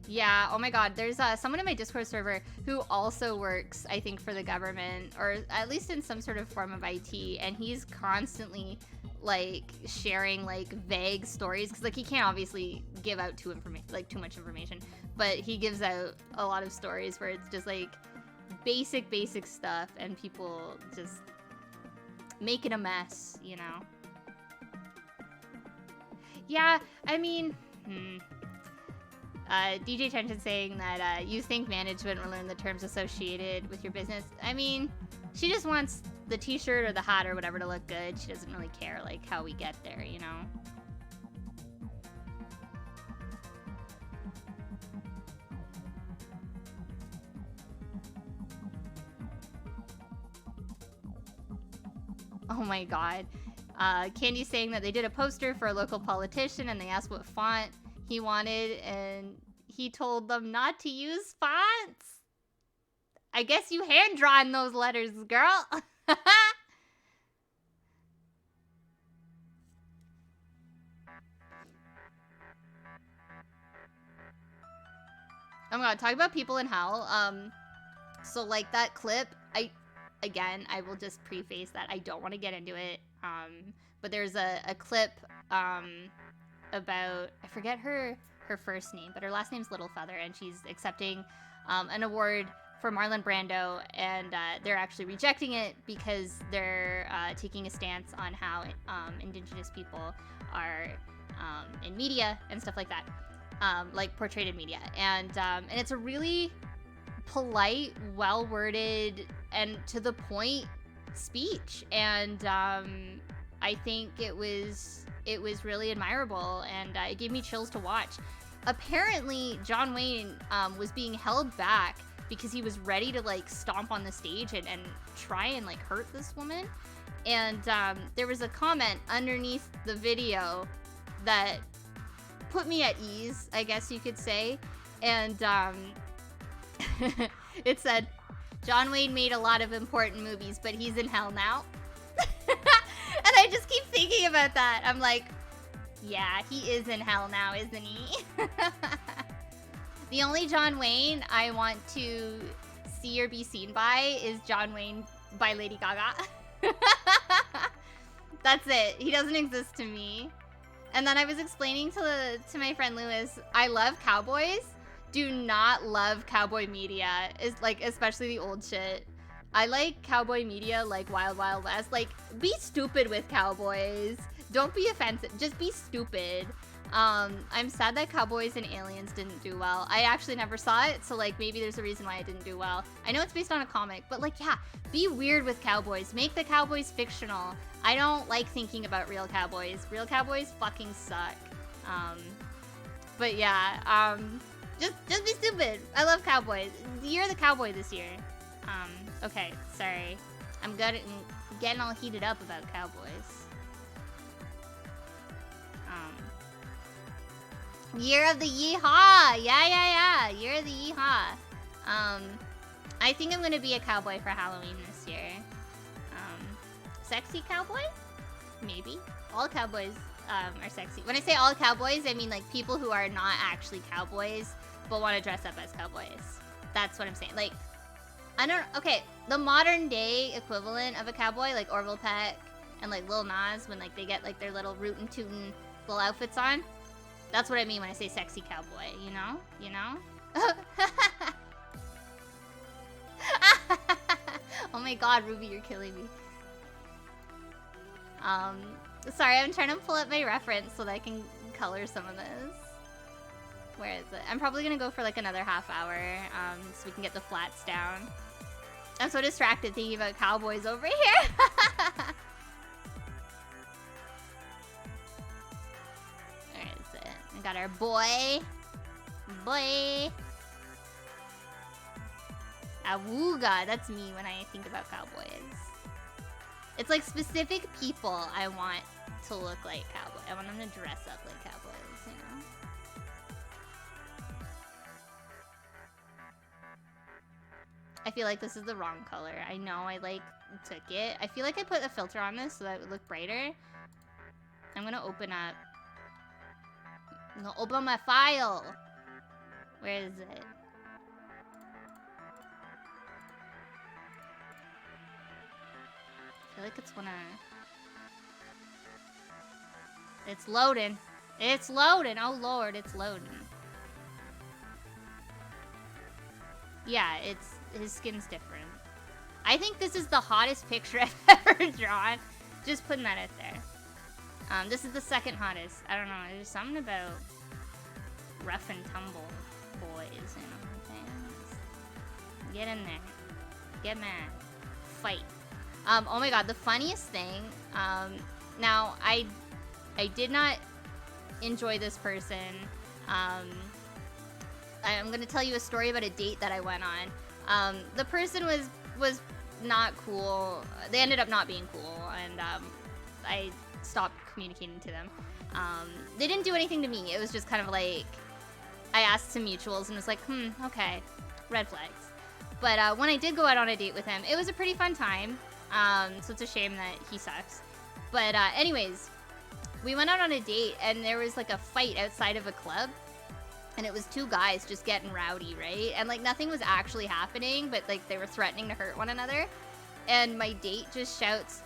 Yeah, oh my god, there's someone in my Discord server who also works, I think, for the government, or at least in some sort of form of IT, and he's constantly, like, sharing, like, vague stories, because, like, he can't obviously give out too much information, but he gives out a lot of stories where it's just, like, basic stuff, and people just make it a mess, you know? Yeah, I mean, DJ Tension saying that you think management will learn the terms associated with your business. I mean, she just wants the t-shirt or the hat or whatever to look good. She doesn't really care, like, how we get there, you know? Oh my god. Candy's saying that they did a poster for a local politician and they asked what font he wanted, and he told them not to use fonts. I guess you hand-drawn those letters, girl. Oh my god, talk about people in hell. So like that clip, I will just preface that I don't want to get into it. But there's a clip, about, I forget her first name, but her last name's Littlefeather, and she's accepting an award for Marlon Brando, and they're actually rejecting it because they're taking a stance on how Indigenous people are in media and stuff like that, like portrayed in media, and it's a really polite, well-worded, and to the point speech, and I think it was really admirable, and it gave me chills to watch. Apparently, John Wayne was being held back because he was ready to, like, stomp on the stage and try and, like, hurt this woman. And there was a comment underneath the video that put me at ease, I guess you could say. And it said, John Wayne made a lot of important movies, but he's in hell now. And I just keep thinking about that. I'm like, yeah, he is in hell now, isn't he? The only John Wayne I want to see or be seen by is John Wayne by Lady Gaga. That's it. He doesn't exist to me. And then I was explaining to my friend Lewis, I love cowboys do not love cowboy media. Is like, especially the old shit. I like cowboy media like Wild Wild West. Like, be stupid with cowboys. Don't be offensive. Just be stupid. I'm sad that Cowboys and Aliens didn't do well. I actually never saw it, so like maybe there's a reason why it didn't do well. I know it's based on a comic, but like, yeah, be weird with cowboys. Make the cowboys fictional. I don't like thinking about real cowboys. Real cowboys fucking suck. But yeah, just be stupid. I love cowboys. You're the cowboy this year. Okay, sorry. I'm getting all heated up about cowboys. Year of the Yeehaw! Yeah. Year of the Yeehaw. I think I'm gonna be a cowboy for Halloween this year. Sexy cowboy? Maybe. All cowboys are sexy. When I say all cowboys, I mean like people who are not actually cowboys, but want to dress up as cowboys. That's what I'm saying. Like, okay, the modern day equivalent of a cowboy, like Orville Peck and like Lil Nas, when like they get like their little rootin' tootin' little outfits on. That's what I mean when I say sexy cowboy, you know? You know? Oh my god, Ruby, you're killing me. Sorry, I'm trying to pull up my reference so that I can color some of this. Where is it? I'm probably gonna go for like another half hour, so we can get the flats down. I'm so distracted thinking about cowboys over here. Where is it? We got our boy. Awooga, that's me when I think about cowboys. It's like specific people I want to look like cowboys. I want them to dress up like cowboys, you know? I feel like this is the wrong color. I know I like took it. I feel like I put a filter on this so that it would look brighter. I'm gonna open up. I'm gonna open my file. Where is it? I feel like it's wanna... It's loading. It's loading. Oh lord, it's loading. Yeah, his skin's different. I think this is the hottest picture I've ever drawn. Just putting that out there. This is the second hottest. I don't know. There's something about rough and tumble boys, you know what I'm saying? Get in there. Get mad. Fight. Oh my god, the funniest thing. Now, I did not enjoy this person. I'm gonna tell you a story about a date that I went on. The person was not cool. They ended up not being cool, and I stopped communicating to them. They didn't do anything to me. It was just kind of like I asked some mutuals and was like, okay, red flags. But when I did go out on a date with him, it was a pretty fun time. So it's a shame that he sucks. But anyways, we went out on a date and there was like a fight outside of a club. And it was two guys just getting rowdy, right? And like nothing was actually happening, but like they were threatening to hurt one another. And my date just shouts,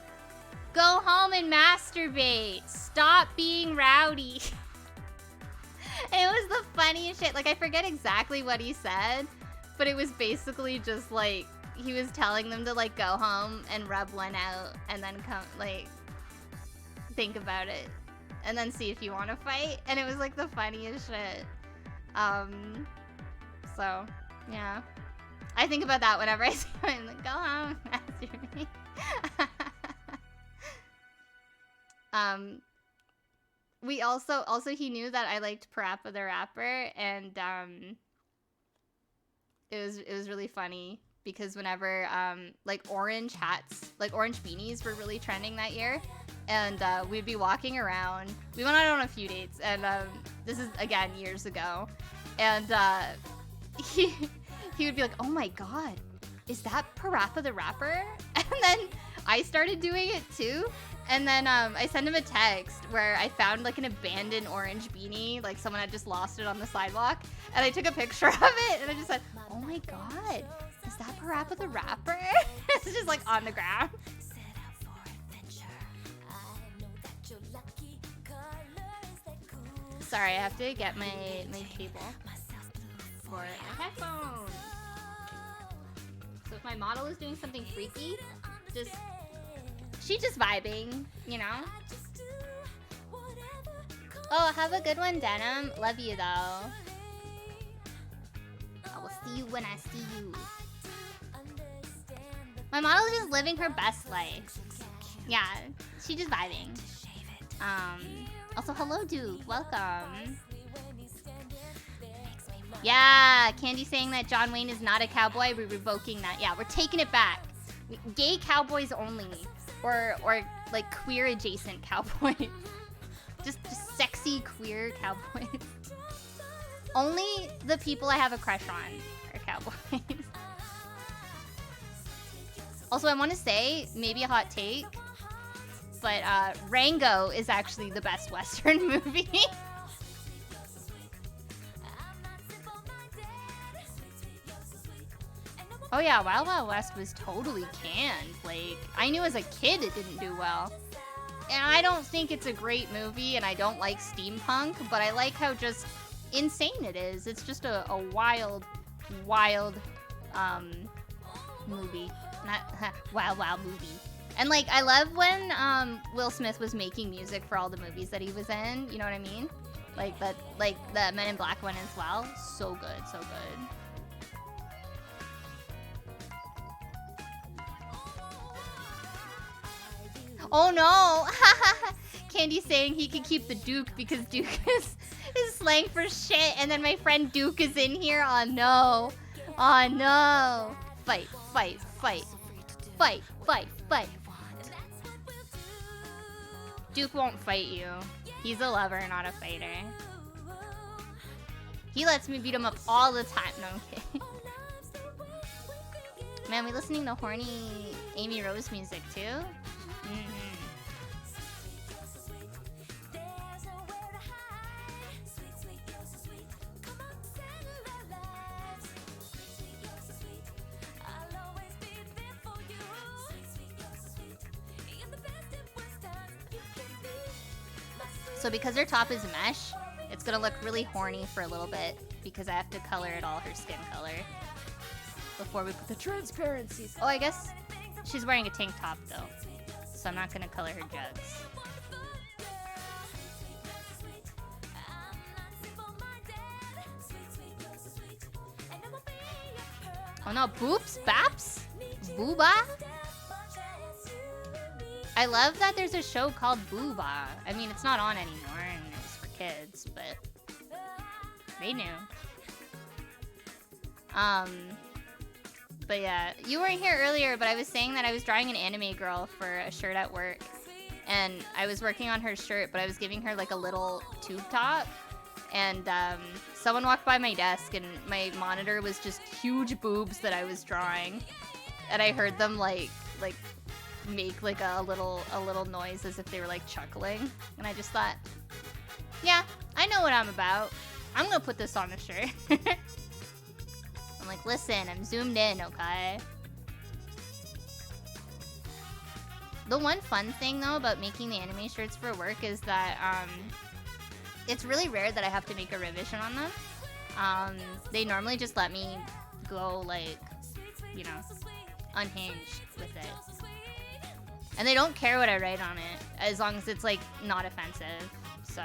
"Go home and masturbate. Stop being rowdy." It was the funniest shit. Like I forget exactly what he said, but it was basically just like he was telling them to like go home and rub one out and then come like think about it and then see if you want to fight. And it was like the funniest shit. So, yeah. I think about that whenever I see him, like, go home, masturbate. We also he knew that I liked Parappa the Rapper, and, it was really funny, because whenever, like, orange hats, like, orange beanies were really trending that year, and, we'd be walking around. We went out on a few dates, and, this is, again, years ago, and, he would be like, "Oh my god, is that Parappa the Rapper?" And then I started doing it too. And then I sent him a text where I found like an abandoned orange beanie, like someone had just lost it on the sidewalk. And I took a picture of it and I just said, "Oh my god, is that Parappa the Rapper?" It's just like on the ground. Sorry, I have to get my cable. for headphones. So if my model is doing something freaky, she's just vibing, you know? Oh, have a good one, Denim. Love you, though. I will see you when I see you. My model is just living her best life. Yeah, she's just vibing. Also, hello, Duke. Welcome. Yeah, Candy saying that John Wayne is not a cowboy. We're revoking that. Yeah, we're taking it back. Gay cowboys only. Or like queer adjacent cowboys. just sexy queer cowboys. Only the people I have a crush on are cowboys. Also, I want to say, maybe a hot take, but Rango is actually the best Western movie. Oh yeah, Wild Wild West was totally canned. Like, I knew as a kid it didn't do well. And I don't think it's a great movie, and I don't like steampunk, but I like how just insane it is. It's just a wild, wild movie. Not wild movie. And like, I love when Will Smith was making music for all the movies that he was in. You know what I mean? Like the Men in Black one as well. So good, so good. Oh no! Candy saying he can keep the Duke because Duke is slang for shit, and then my friend Duke is in here. Oh no! Oh no! Fight, fight, fight, fight, fight, fight. Duke won't fight you. He's a lover, not a fighter. He lets me beat him up all the time. No, I'm kidding. Man, we listening to horny Amy Rose music too? So because her top is mesh, it's gonna look really horny for a little bit because I have to color it all her skin color before we put the transparencies. Oh, I guess she's wearing a tank top though, so I'm not gonna color her jugs. Oh no, boops? Baps? Booba? I love that there's a show called Booba. I mean, it's not on anymore and it was for kids, but they knew. But yeah, you weren't here earlier, but I was saying that I was drawing an anime girl for a shirt at work. And I was working on her shirt, but I was giving her like a little tube top. And someone walked by my desk and my monitor was just huge boobs that I was drawing. And I heard them like make like a little noise as if they were like chuckling. And I just thought, yeah, I know what I'm about. I'm gonna put this on a shirt. I'm like, listen, I'm zoomed in, okay? The one fun thing though about making the anime shirts for work is that it's really rare that I have to make a revision on them. They normally just let me go like, you know, unhinged with it. And they don't care what I write on it, as long as it's like not offensive, so.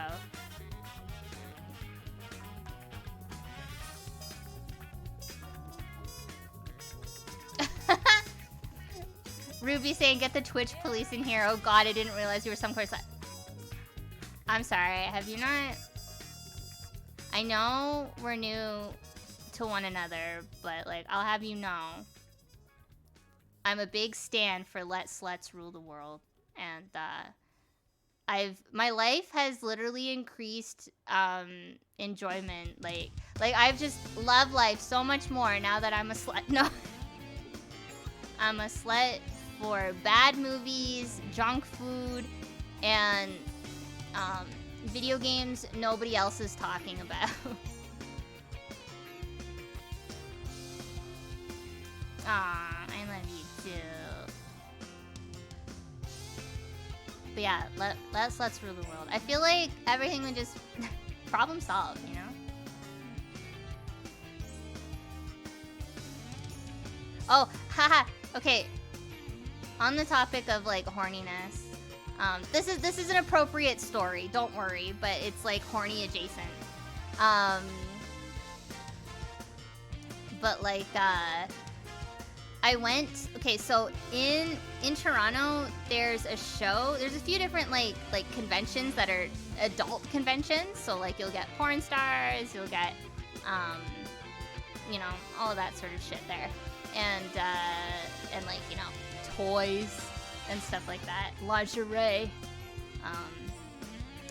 Ruby saying, get the Twitch police in here. Oh god, I didn't realize you were some course. I'm sorry, have you not? I know we're new to one another, but like, I'll have you know. I'm a big stan for let sluts rule the world. And my life has literally increased enjoyment. Like I've just loved life so much more now that I'm a slut. No. I'm a slut for bad movies, junk food, and video games nobody else is talking about. Aw, I love you too. But yeah, let's rule the world. I feel like everything would just problem solved, you know? Oh, haha. Okay. On the topic of like horniness, this is an appropriate story. Don't worry, but it's like horny adjacent. But like I went. Okay, so in Toronto, there's a show. There's a few different like conventions that are adult conventions. So like you'll get porn stars, you'll get you know, all of that sort of shit there, and like, you know, toys and stuff like that, lingerie,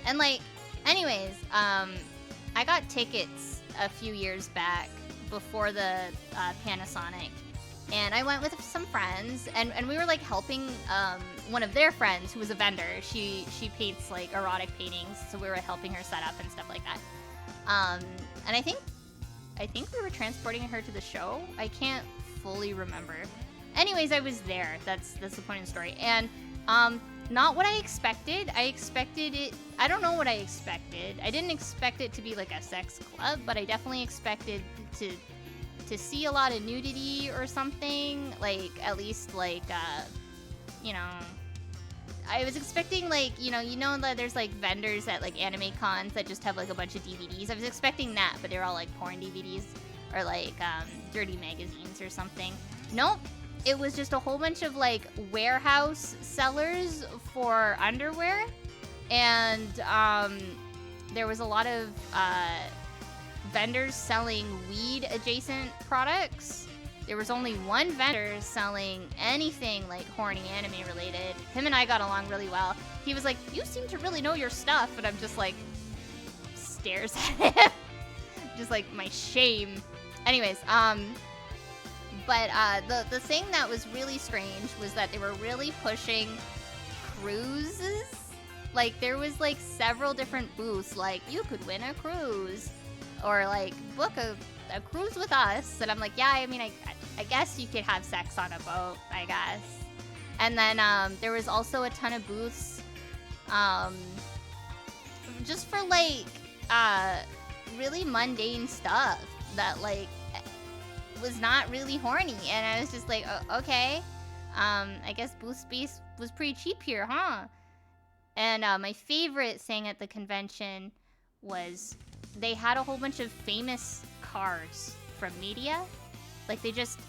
and like, anyways, I got tickets a few years back before the Panasonic, and I went with some friends, and we were like helping one of their friends who was a vendor. She paints like erotic paintings, so we were helping her set up and stuff like that. And I think we were transporting her to the show. I can't fully remember. Anyways, I was there. That's the point of the story. And not what I expected. I expected it. I don't know what I expected. I didn't expect it to be like a sex club, but I definitely expected to see a lot of nudity or something. Like, at least like you know, I was expecting like, you know that there's like vendors at like anime cons that just have like a bunch of DVDs. I was expecting that, but they're all like porn DVDs or like dirty magazines or something. Nope. It was just a whole bunch of like warehouse sellers for underwear, and there was a lot of vendors selling weed adjacent products. There was only one vendor selling anything like horny anime related. Him and I got along really well. He was like, "You seem to really know your stuff," and I'm just like, stares at him, just like my shame. Anyways, but the thing that was really strange was that they were really pushing cruises. Like, there was like several different booths, like, you could win a cruise, or like book a cruise with us. And I'm like, yeah, I mean, I guess you could have sex on a boat, I guess. And then there was also a ton of booths just for like really mundane stuff that like was not really horny. And I was just like, oh, okay, I guess booth space was pretty cheap here, huh? And my favorite thing at the convention was they had a whole bunch of famous cars from media. Like, they just,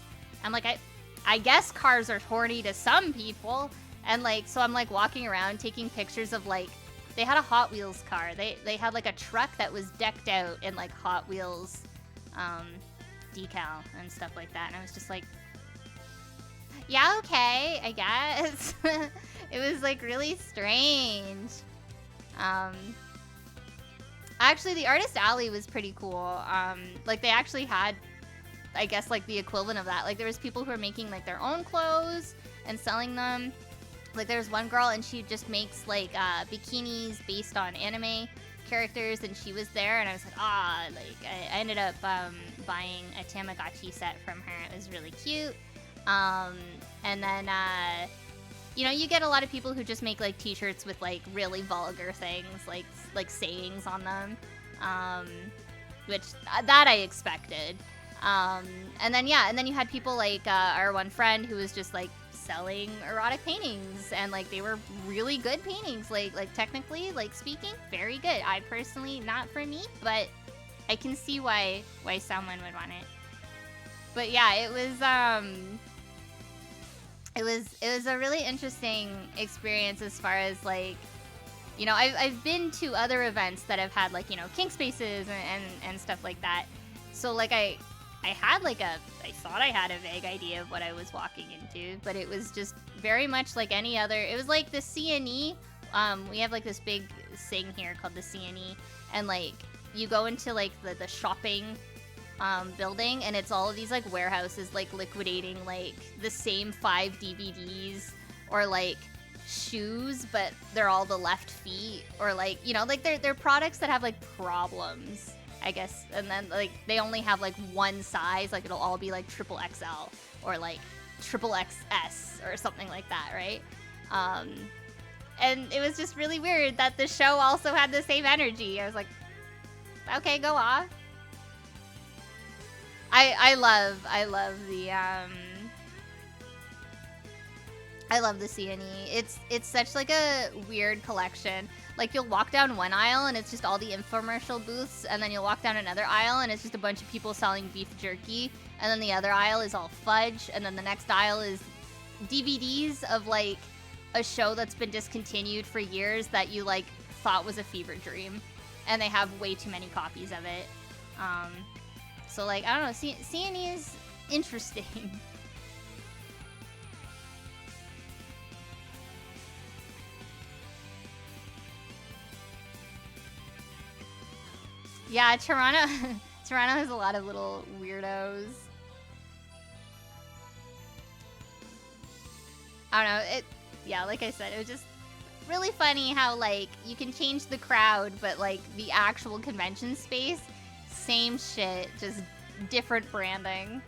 I'm like, I guess cars are horny to some people. And like, so I'm like walking around taking pictures of like, they had a Hot Wheels car. They had like a truck that was decked out in like Hot Wheels decal and stuff like that. And I was just like, yeah, okay, I guess. It was like really strange. Actually, the Artist Alley was pretty cool. Like, they actually had, I guess, like the equivalent of that. Like, there was people who were making like their own clothes and selling them. Like, there was one girl and she just makes like bikinis based on anime characters, and she was there, and I was like, like I ended up buying a Tamagotchi set from her. It was really cute. And then you know, you get a lot of people who just make like t-shirts with like really vulgar things, like sayings on them, which that I expected. And then you had people like our one friend who was just like selling erotic paintings, and like they were really good paintings, like technically, like speaking, very good. I personally, not for me, but I can see why someone would want it. But yeah, it was a really interesting experience as far as like, you know, I've been to other events that have had like, you know, kink spaces and stuff like that. So like I thought I had a vague idea of what I was walking into, but it was just very much like any other. It was like the CNE. We have like this big thing here called the CNE, and like you go into like the shopping building, and it's all of these like warehouses like liquidating like the same 5 DVDs or like shoes, but they're all the left feet, or like, you know, like they're products that have like problems, I guess, and then like they only have like one size, like it'll all be like triple XL or like triple XS or something like that, right? And it was just really weird that the show also had the same energy. I was like, okay, go off. I love I love the C&E. It's such like a weird collection. Like you'll walk down one aisle and it's just all the infomercial booths, and then you'll walk down another aisle and it's just a bunch of people selling beef jerky, and then the other aisle is all fudge, and then the next aisle is DVDs of like a show that's been discontinued for years that you like thought was a fever dream, and they have way too many copies of it. So like I don't know, C&E is interesting. Yeah, Toronto Toronto has a lot of little weirdos. I don't know, yeah, like I said, it was just really funny how like you can change the crowd, but like the actual convention space, same shit, just different branding.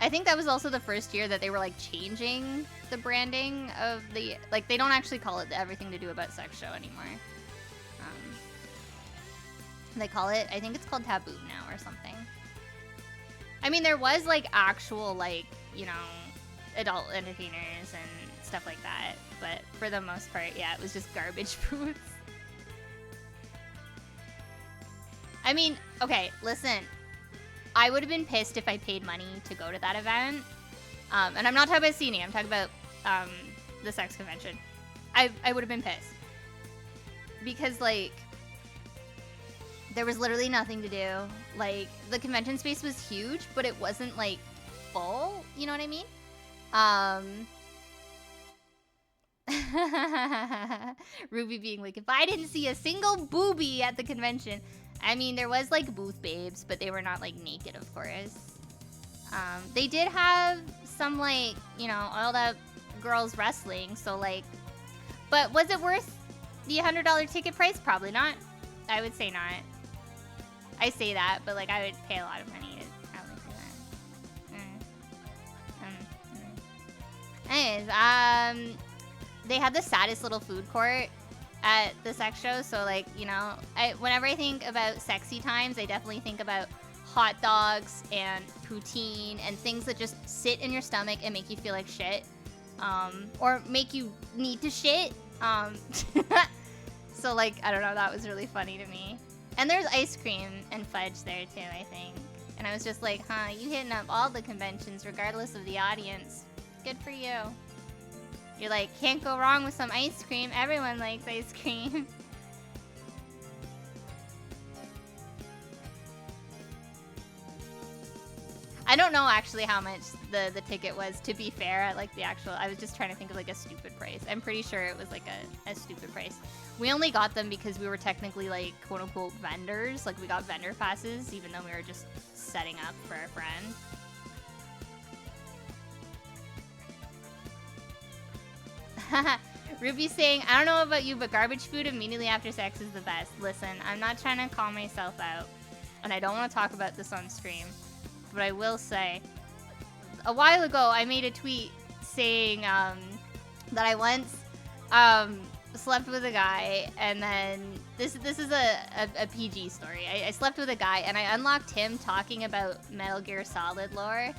I think that was also the first year that they were like changing the branding of the, like they don't actually call it the Everything to Do About Sex show anymore. They call it, I think it's called Taboo now or something. I mean, there was like actual like, you know, adult entertainers and stuff like that, but for the most part, yeah, it was just garbage booths. I mean, okay, listen, I would have been pissed if I paid money to go to that event. And I'm not talking about C&E, I'm talking about the sex convention. I would have been pissed. Because, like, there was literally nothing to do. Like, the convention space was huge, but it wasn't, like, full. You know what I mean? Ruby being like, if I didn't see a single boobie at the convention. I mean, there was, like, booth babes, but they were not, like, naked, of course. They did have some, like, you know, all that girls wrestling, so, like... But was it worth the $100 ticket price? Probably not. I would say not. I say that, but, like, I would pay a lot of money to probably do that. Anyways, they had the saddest little food court at the sex show, so, like, you know, whenever I think about sexy times, I definitely think about hot dogs and poutine and things that just sit in your stomach and make you feel like shit, or make you need to shit. So, like, I don't know, that was really funny to me. And there's ice cream and fudge there too, I think. And I was just like, huh, you hitting up all the conventions regardless of the audience. Good for you. You're like, can't go wrong with some ice cream. Everyone likes ice cream. I don't know actually how much the ticket was, to be fair. Like the actual, I was just trying to think of like a stupid price. I'm pretty sure it was like a stupid price. We only got them because we were technically like quote unquote vendors. Like we got vendor passes even though we were just setting up for a friend. Ruby's saying, I don't know about you, but garbage food immediately after sex is the best. Listen, I'm not trying to call myself out, and I don't want to talk about this on stream, but I will say, a while ago, I made a tweet saying that I once slept with a guy, and then this is a PG story. I slept with a guy, and I unlocked him talking about Metal Gear Solid lore.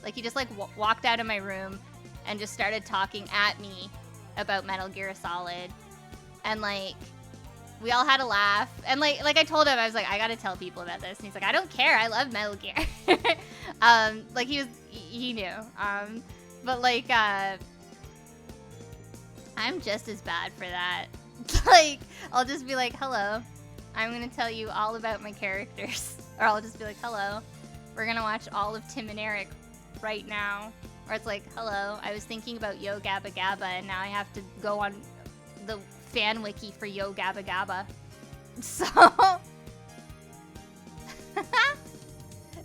Like, he just, like, walked out of my room and just started talking at me about Metal Gear Solid, and like we all had a laugh, and like I told him, I was like, I gotta tell people about this, and he's like, I don't care, I love Metal Gear. Like he knew, but like I'm just as bad for that. Like I'll just be like, hello, I'm gonna tell you all about my characters, or I'll just be like, hello, we're gonna watch all of Tim and Eric right now. Or it's like, hello, I was thinking about Yo Gabba Gabba, and now I have to go on the fan wiki for Yo Gabba Gabba. So...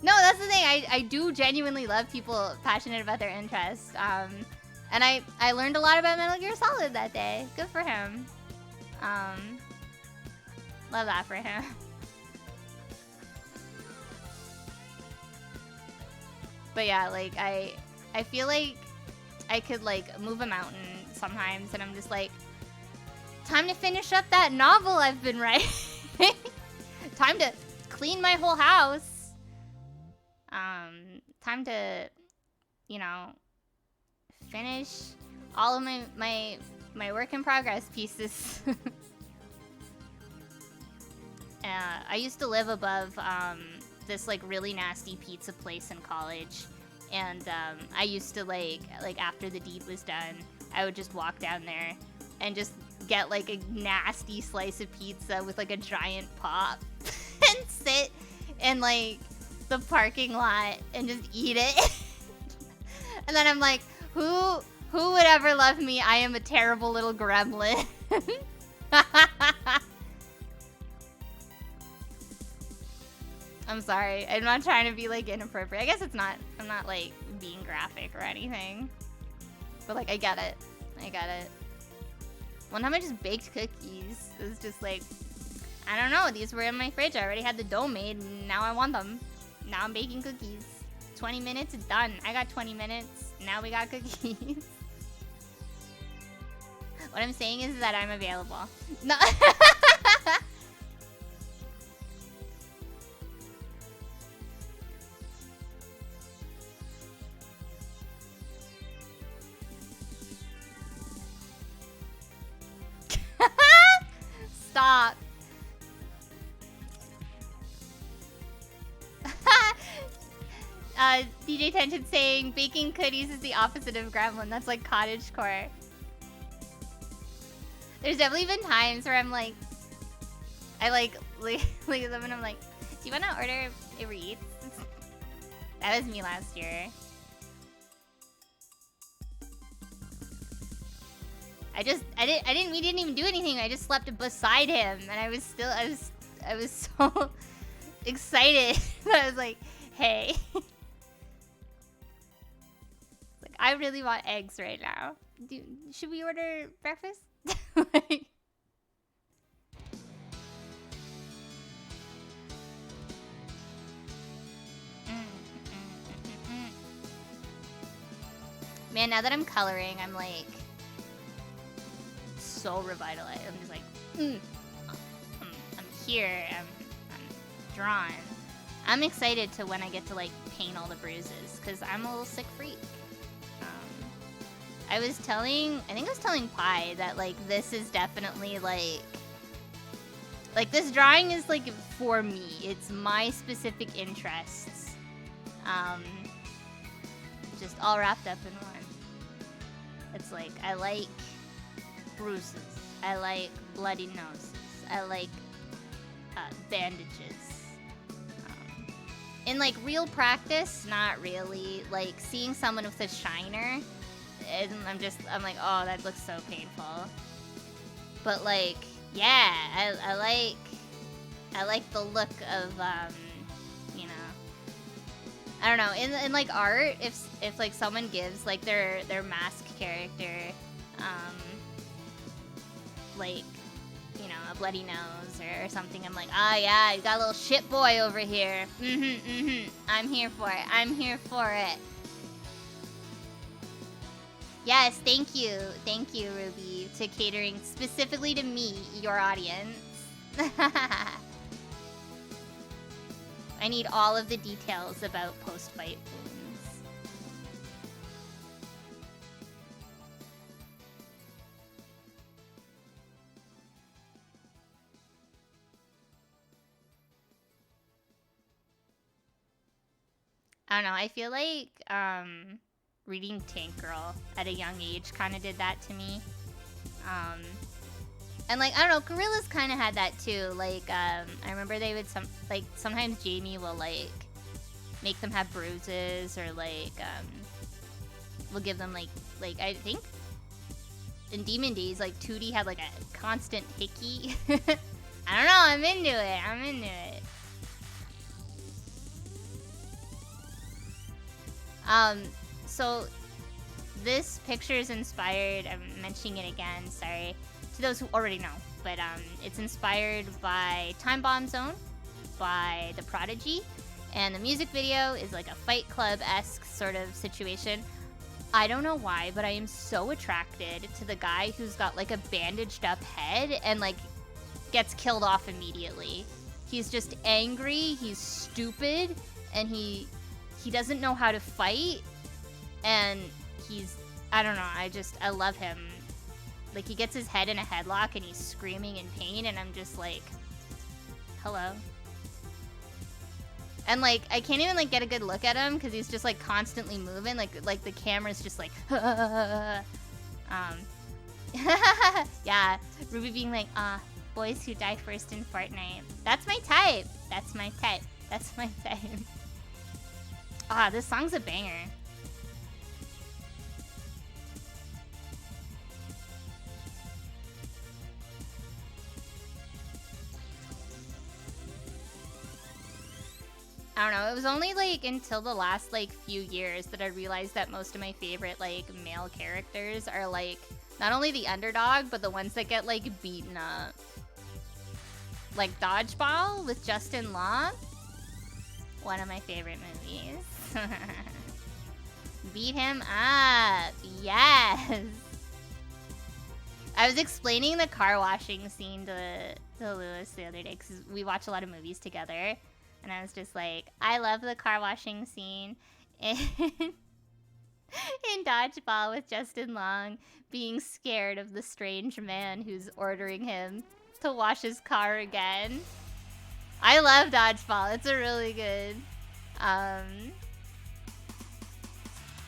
No, that's the thing. I do genuinely love people passionate about their interests. And I learned a lot about Metal Gear Solid that day. Good for him. Love that for him. But yeah, like, I feel like I could, like, move a mountain sometimes, and I'm just like, time to finish up that novel I've been writing. Time to clean my whole house. Time to, you know, finish all of my work in progress pieces. I used to live above this like really nasty pizza place in college, and I used to like after the deed was done, I would just walk down there and just get like a nasty slice of pizza with like a giant pop and sit in like the parking lot and just eat it. And then I'm like, who would ever love me? I am a terrible little gremlin. I'm sorry. I'm not trying to be like inappropriate. I guess it's not. I'm not like being graphic or anything. But like I get it. I get it. One time I just baked cookies. It was just like, I don't know. These were in my fridge. I already had the dough made and now I want them. Now I'm baking cookies. 20 minutes, it's done. I got 20 minutes. Now we got cookies. What I'm saying is that I'm available. No. Stop. DJ Tension saying baking cookies is the opposite of gremlin. That's like cottagecore. There's definitely been times where I'm like, I like look at them and I'm like, do you want to order Uber Eats? That was me last year. We didn't even do anything. I just slept beside him, and I was so excited that I was like, hey. Like, I really want eggs right now. Should we order breakfast? Like, man, now that I'm coloring, I'm like so revitalized. I'm just like, I'm here. I'm drawn. I'm excited to when I get to like paint all the bruises because I'm a little sick freak. I think I was telling Pi that like this is definitely like this drawing is like for me. It's my specific interests. Just all wrapped up in one. It's like I like bruises. I like bloody noses. I like bandages. In like real practice, not really. Like seeing someone with a shiner, and I'm like, oh, that looks so painful. But like, yeah, I like the look of you know, I don't know. In like art, if like someone gives like their mask character, like, you know, a bloody nose or something, I'm like, ah, yeah, you got a little shit boy over here. I'm here for it. I'm here for it. Yes, thank you, Ruby, to catering specifically to me, your audience. I need all of the details about post-fight wounds. I don't know, I feel like, reading Tank Girl at a young age kind of did that to me. And like, I don't know, Gorillaz kind of had that too. Like, I remember they would sometimes Jamie will like make them have bruises or like, will give them like I think in Demon Days, like Tootie had like a constant hickey. I don't know, I'm into it. So this picture is inspired, I'm mentioning it again, sorry, to those who already know, but it's inspired by Time Bomb Zone by the Prodigy, and the music video is like a Fight Club-esque sort of situation. I don't know why, but I am so attracted to the guy who's got like a bandaged up head and like gets killed off immediately. He's just angry, he's stupid, and he doesn't know how to fight, and he's I don't know. I love him. Like, he gets his head in a headlock and he's screaming in pain, and I'm just like, hello. And like, I can't even like get a good look at him because he's just like constantly moving. Like the camera's just like, yeah. Ruby being like, boys who die first in Fortnite. That's my type. That's my type. That's my type. This song's a banger. I don't know, it was only like until the last like few years that I realized that most of my favorite like male characters are like not only the underdog, but the ones that get like beaten up. Like Dodgeball with Justin Long. One of my favorite movies. Beat him up. Yes. I was explaining the car washing scene to Lewis the other day because we watch a lot of movies together. And I was just like, I love the car washing scene in Dodgeball with Justin Long being scared of the strange man who's ordering him to wash his car again. I love Dodgeball. It's a really good.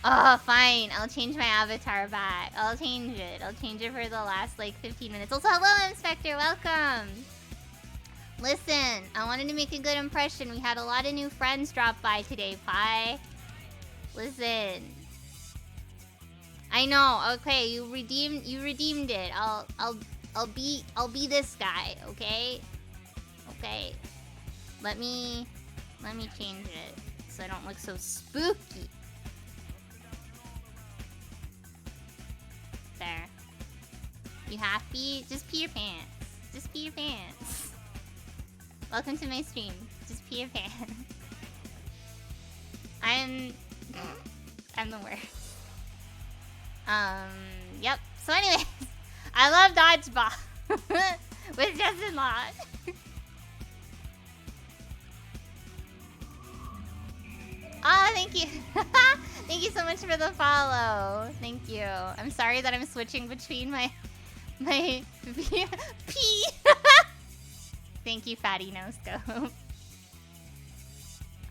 Oh, fine. I'll change my avatar back. I'll change it. I'll change it for the last like 15 minutes. Also, hello, Inspector. Welcome. Listen, I wanted to make a good impression. We had a lot of new friends drop by today, Pi. Listen. I know. Okay, you redeemed it. I'll be this guy, okay? Okay. Let me change it so I don't look so spooky. There. You happy? Just pee your pants. Just pee your pants. Welcome to my stream. Just pee your pants. I'm the worst. Yep. So anyways, I love Dodgeball with Justin Long. Oh, thank you. Thank you so much for the follow. Thank you. I'm sorry that I'm switching between my pee. Thank you, Fatty No Scope.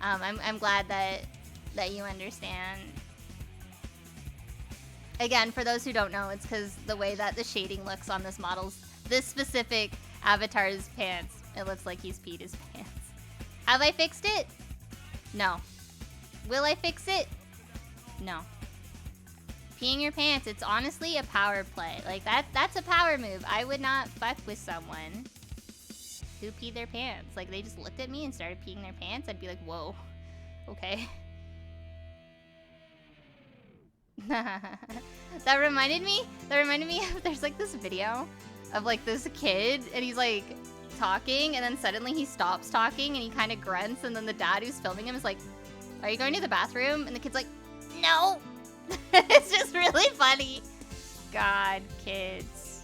I'm glad that you understand. Again, for those who don't know, it's because the way that the shading looks on this specific avatar's pants, it looks like he's peed his pants. Have I fixed it? No. Will I fix it? No. Peeing your pants, it's honestly a power play. Like, that's a power move. I would not fuck with someone who peed their pants. Like, they just looked at me and started peeing their pants. I'd be like, whoa. Okay. That reminded me of, there's like this video of like this kid and he's like talking and then suddenly he stops talking and he kind of grunts and then the dad who's filming him is like, are you going to the bathroom? And the kid's like, no. It's just really funny. God, kids.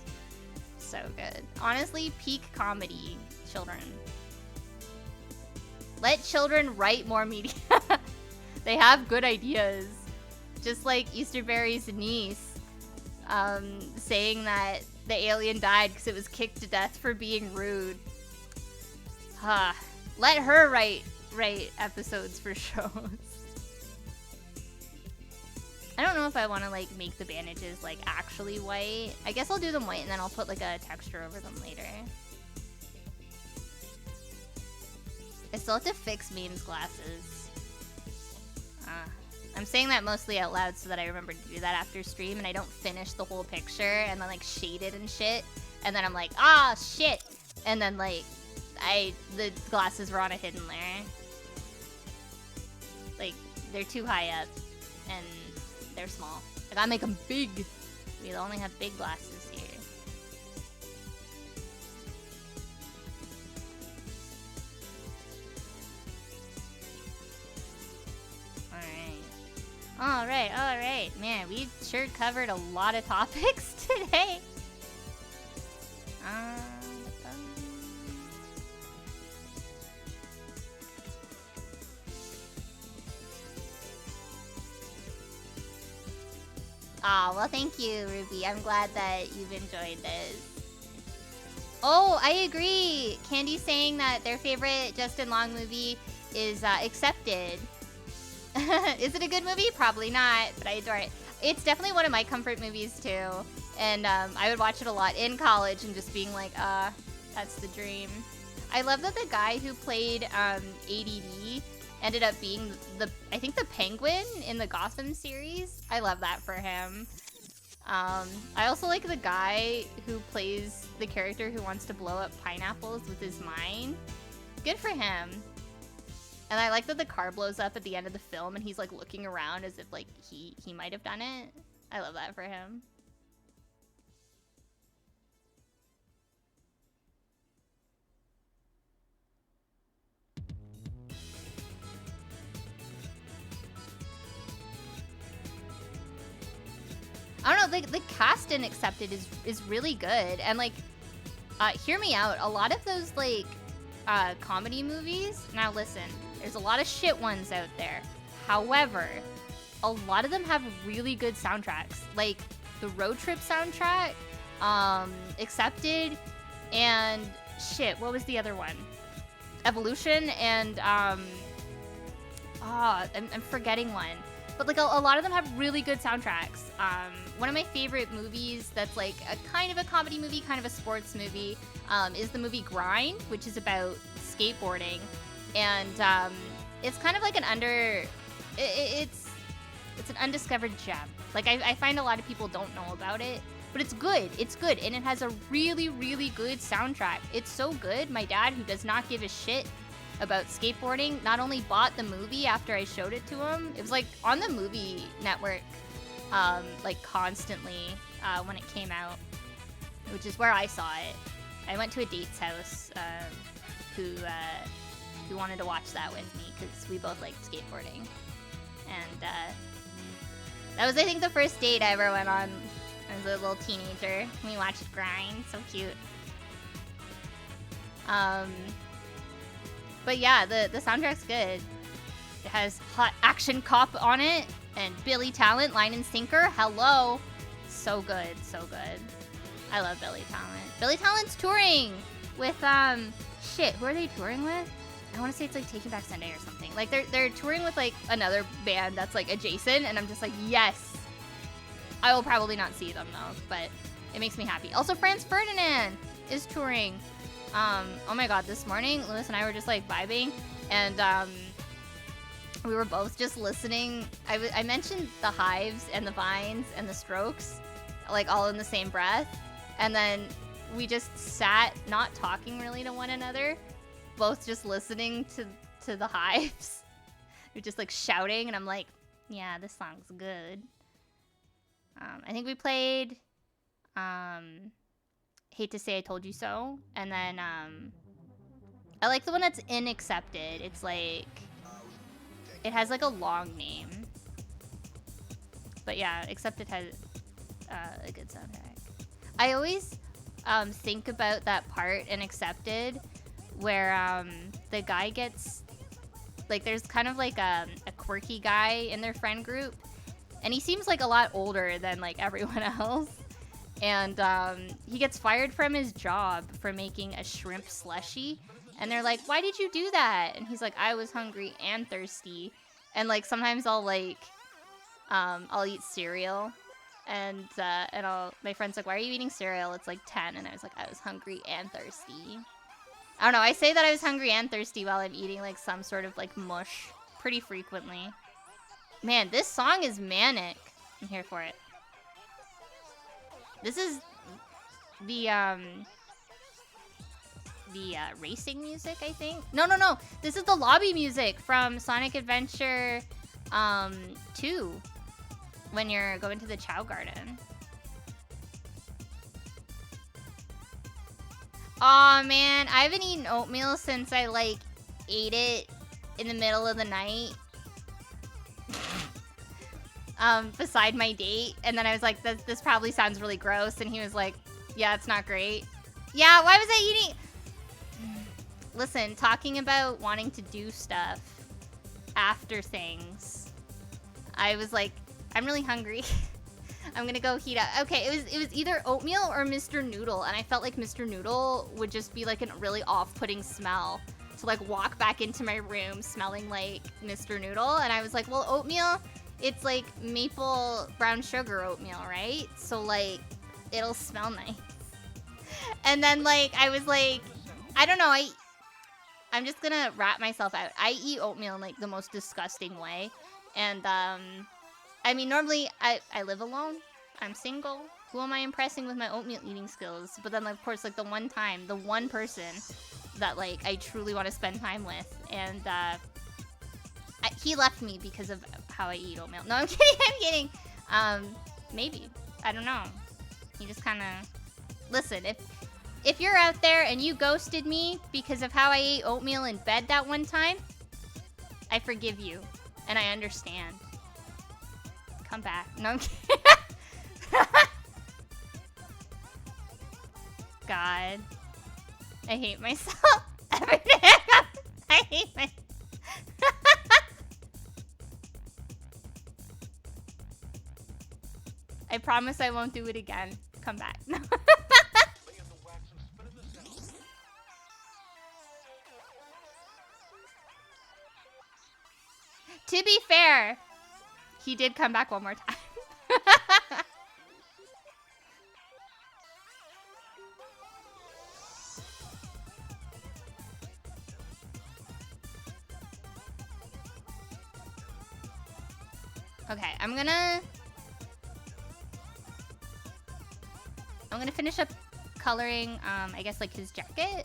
So good. Honestly, peak comedy, children. Let children write more media. They have good ideas. Just like Easterberry's niece saying that the alien died because it was kicked to death for being rude. Let her write episodes for shows. I don't know if I want to like make the bandages like actually white. I guess I'll do them white and then I'll put like a texture over them later. I still have to fix Meme's glasses. I'm saying that mostly out loud so that I remember to do that after stream and I don't finish the whole picture and then like shade it and shit. And then I'm like, shit. And then like, the glasses were on a hidden layer. Like, they're too high up and they're small. I gotta make them big. We only have big glasses here. Alright. Man, we sure covered a lot of topics today. Aw, well, thank you, Ruby. I'm glad that you've enjoyed this. Oh, I agree. Candy's saying that their favorite Justin Long movie is Accepted. Is it a good movie? Probably not, but I adore it. It's definitely one of my comfort movies, too. And I would watch it a lot in college and just being like, that's the dream. I love that the guy who played ADD ended up being I think the Penguin in the Gotham series. I love that for him. I also like the guy who plays the character who wants to blow up pineapples with his mind. Good for him. And I like that the car blows up at the end of the film and he's like looking around as if like he might have done it. I love that for him. I don't know, the cast in Accepted is really good. And like, hear me out. A lot of those like comedy movies, now listen, there's a lot of shit ones out there. However, a lot of them have really good soundtracks. Like the Road Trip soundtrack, Accepted, and shit, what was the other one? Evolution and I'm forgetting one. But like a lot of them have really good soundtracks. One of my favorite movies that's like a kind of a comedy movie, kind of a sports movie, is the movie Grind, which is about skateboarding. And it's kind of like it's an undiscovered gem. Like I find a lot of people don't know about it, but it's good. It's good, and it has a really, really good soundtrack. It's so good. My dad, who does not give a shit about skateboarding, not only bought the movie after I showed it to him, it was like on the movie network like constantly when it came out, which is where I saw it. I went to a date's house who wanted to watch that with me because we both liked skateboarding, and that was I think the first date I ever went on as a little teenager. We watched Grind, so cute. But yeah, the soundtrack's good. It has Hot Action Cop on it, and Billy Talent, Line and Sinker. Hello. So good, so good. I love Billy Talent. Billy Talent's touring with, shit, who are they touring with? I want to say it's like Taking Back Sunday or something. Like, they're touring with, like, another band that's, like, adjacent, and I'm just like, yes. I will probably not see them, though, but it makes me happy. Also, Franz Ferdinand is touring. Oh my god, this morning, Lewis and I were just like vibing, and we were both just listening. I mentioned the Hives and the Vines and the Strokes, like all in the same breath, and then we just sat, not talking really to one another, both just listening to the Hives. We're just like shouting, and I'm like, yeah, this song's good. I think we played, Hate to Say I Told You So, and then I like the one that's in Accepted. It's like, it has like a long name, but yeah, Accepted has a good soundtrack. I always think about that part in Accepted where the guy gets, like, there's kind of like a quirky guy in their friend group, and he seems like a lot older than like everyone else. And he gets fired from his job for making a shrimp slushie. And they're like, why did you do that? And he's like, I was hungry and thirsty. And like sometimes I'll like, I'll eat cereal. And my friend's like, why are you eating cereal? It's like 10. And I was like, I was hungry and thirsty. I don't know. I say that I was hungry and thirsty while I'm eating like some sort of like mush pretty frequently. Man, this song is manic. I'm here for it. This is the racing music, I think. No. This is the lobby music from Sonic Adventure 2 when you're going to the Chow Garden. Aw, man, I haven't eaten oatmeal since I like ate it in the middle of the night. Beside my date, and then I was like, this probably sounds really gross, and he was like, yeah, it's not great. Yeah, why was I eating? Listen, talking about wanting to do stuff after things, I was like, I'm really hungry. I'm gonna go heat up. Okay, it was either oatmeal or Mr. Noodle, and I felt like Mr. Noodle would just be like a really off-putting smell to like walk back into my room smelling like Mr. Noodle, and I was like, well, oatmeal, it's like maple brown sugar oatmeal, right? So like, it'll smell nice. And then like, I was like, I don't know, I'm just gonna wrap myself out. I eat oatmeal in like the most disgusting way, and I mean, normally I live alone. I'm single. Who am I impressing with my oatmeal eating skills? But then, of course, like the one person that like I truly want to spend time with, and he left me because of how I eat oatmeal. No, I'm kidding. I'm kidding. Maybe, I don't know. He just kind of listen. If you're out there and you ghosted me because of how I ate oatmeal in bed that one time, I forgive you, and I understand. Come back. No, I'm kidding. God. I hate myself. Every day I hate myself. I promise I won't do it again. Come back. No. To be fair, he did come back one more time. Okay, I'm gonna finish up coloring, I guess like his jacket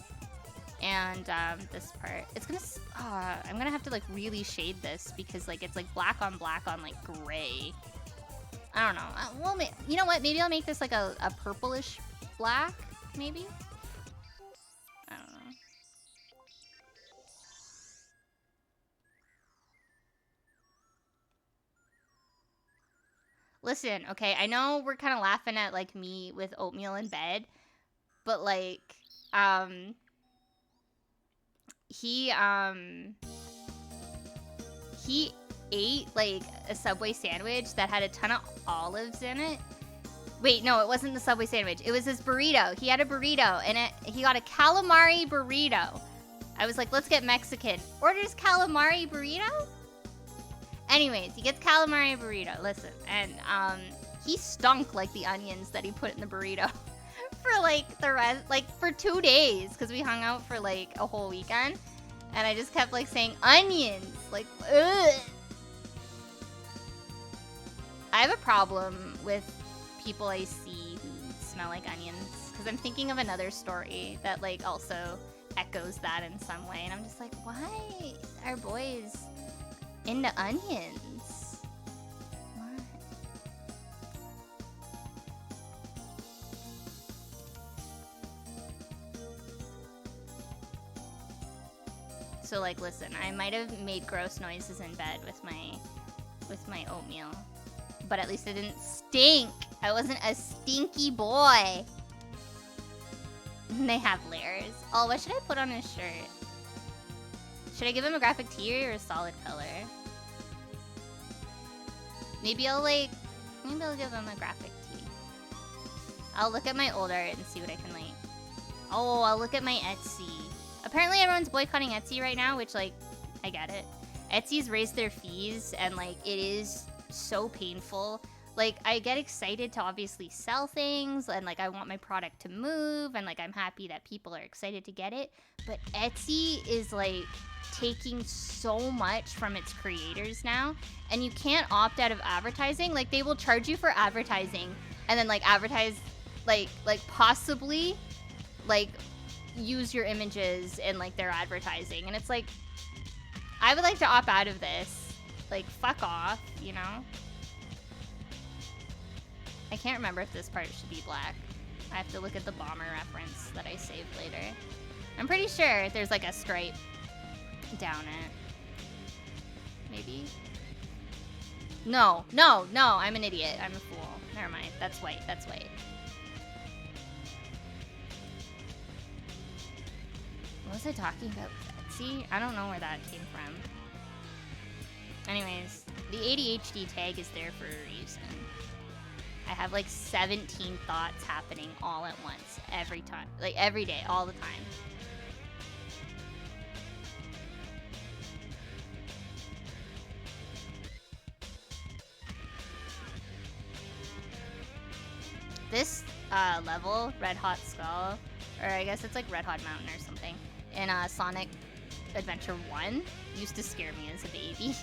and this part. It's gonna, I'm gonna have to like really shade this because like it's like black on like gray. I don't know. Well, you know what? Maybe I'll make this like a purplish black, maybe? I don't know. Listen, okay, I know we're kind of laughing at like me with oatmeal in bed, but like, he ate like a Subway sandwich that had a ton of olives in it. Wait, no, it wasn't the Subway sandwich. It was his burrito. He had a burrito, and he got a calamari burrito. I was like, let's get Mexican. Orders calamari burrito? Anyways, he gets calamari burrito. Listen, and he stunk like the onions that he put in the burrito for like the rest, like for 2 days, because we hung out for like a whole weekend, and I just kept like saying onions, like ugh. I have a problem with people I see who smell like onions, because I'm thinking of another story that like also echoes that in some way, and I'm just like, why are boys into onions? What? So like, listen, I might have made gross noises in bed with my oatmeal, but at least it didn't stink. I wasn't a stinky boy. They have layers. Oh, what should I put on his shirt? Should I give him a graphic tee or a solid color? Maybe I'll give him a graphic tee. I'll look at my old art and see what I can like. Oh, I'll look at my Etsy. Apparently everyone's boycotting Etsy right now, which like, I get it. Etsy's raised their fees and like, it is so painful. Like, I get excited to obviously sell things and like I want my product to move and like I'm happy that people are excited to get it. But Etsy is like taking so much from its creators now, and you can't opt out of advertising. Like, they will charge you for advertising and then like advertise like possibly like use your images in like their advertising, and it's like, I would like to opt out of this. Like, fuck off, you know? I can't remember if this part should be black. I have to look at the bomber reference that I saved later. I'm pretty sure there's like a stripe down it. Maybe? No, I'm an idiot. I'm a fool. Never mind. That's white. What was I talking about? Etsy? I don't know where that came from. Anyways, the ADHD tag is there for a reason. I have like 17 thoughts happening all at once every time, like every day, all the time. This level, Red Hot Skull, or I guess it's like Red Hot Mountain or something, in Sonic Adventure 1 used to scare me as a baby.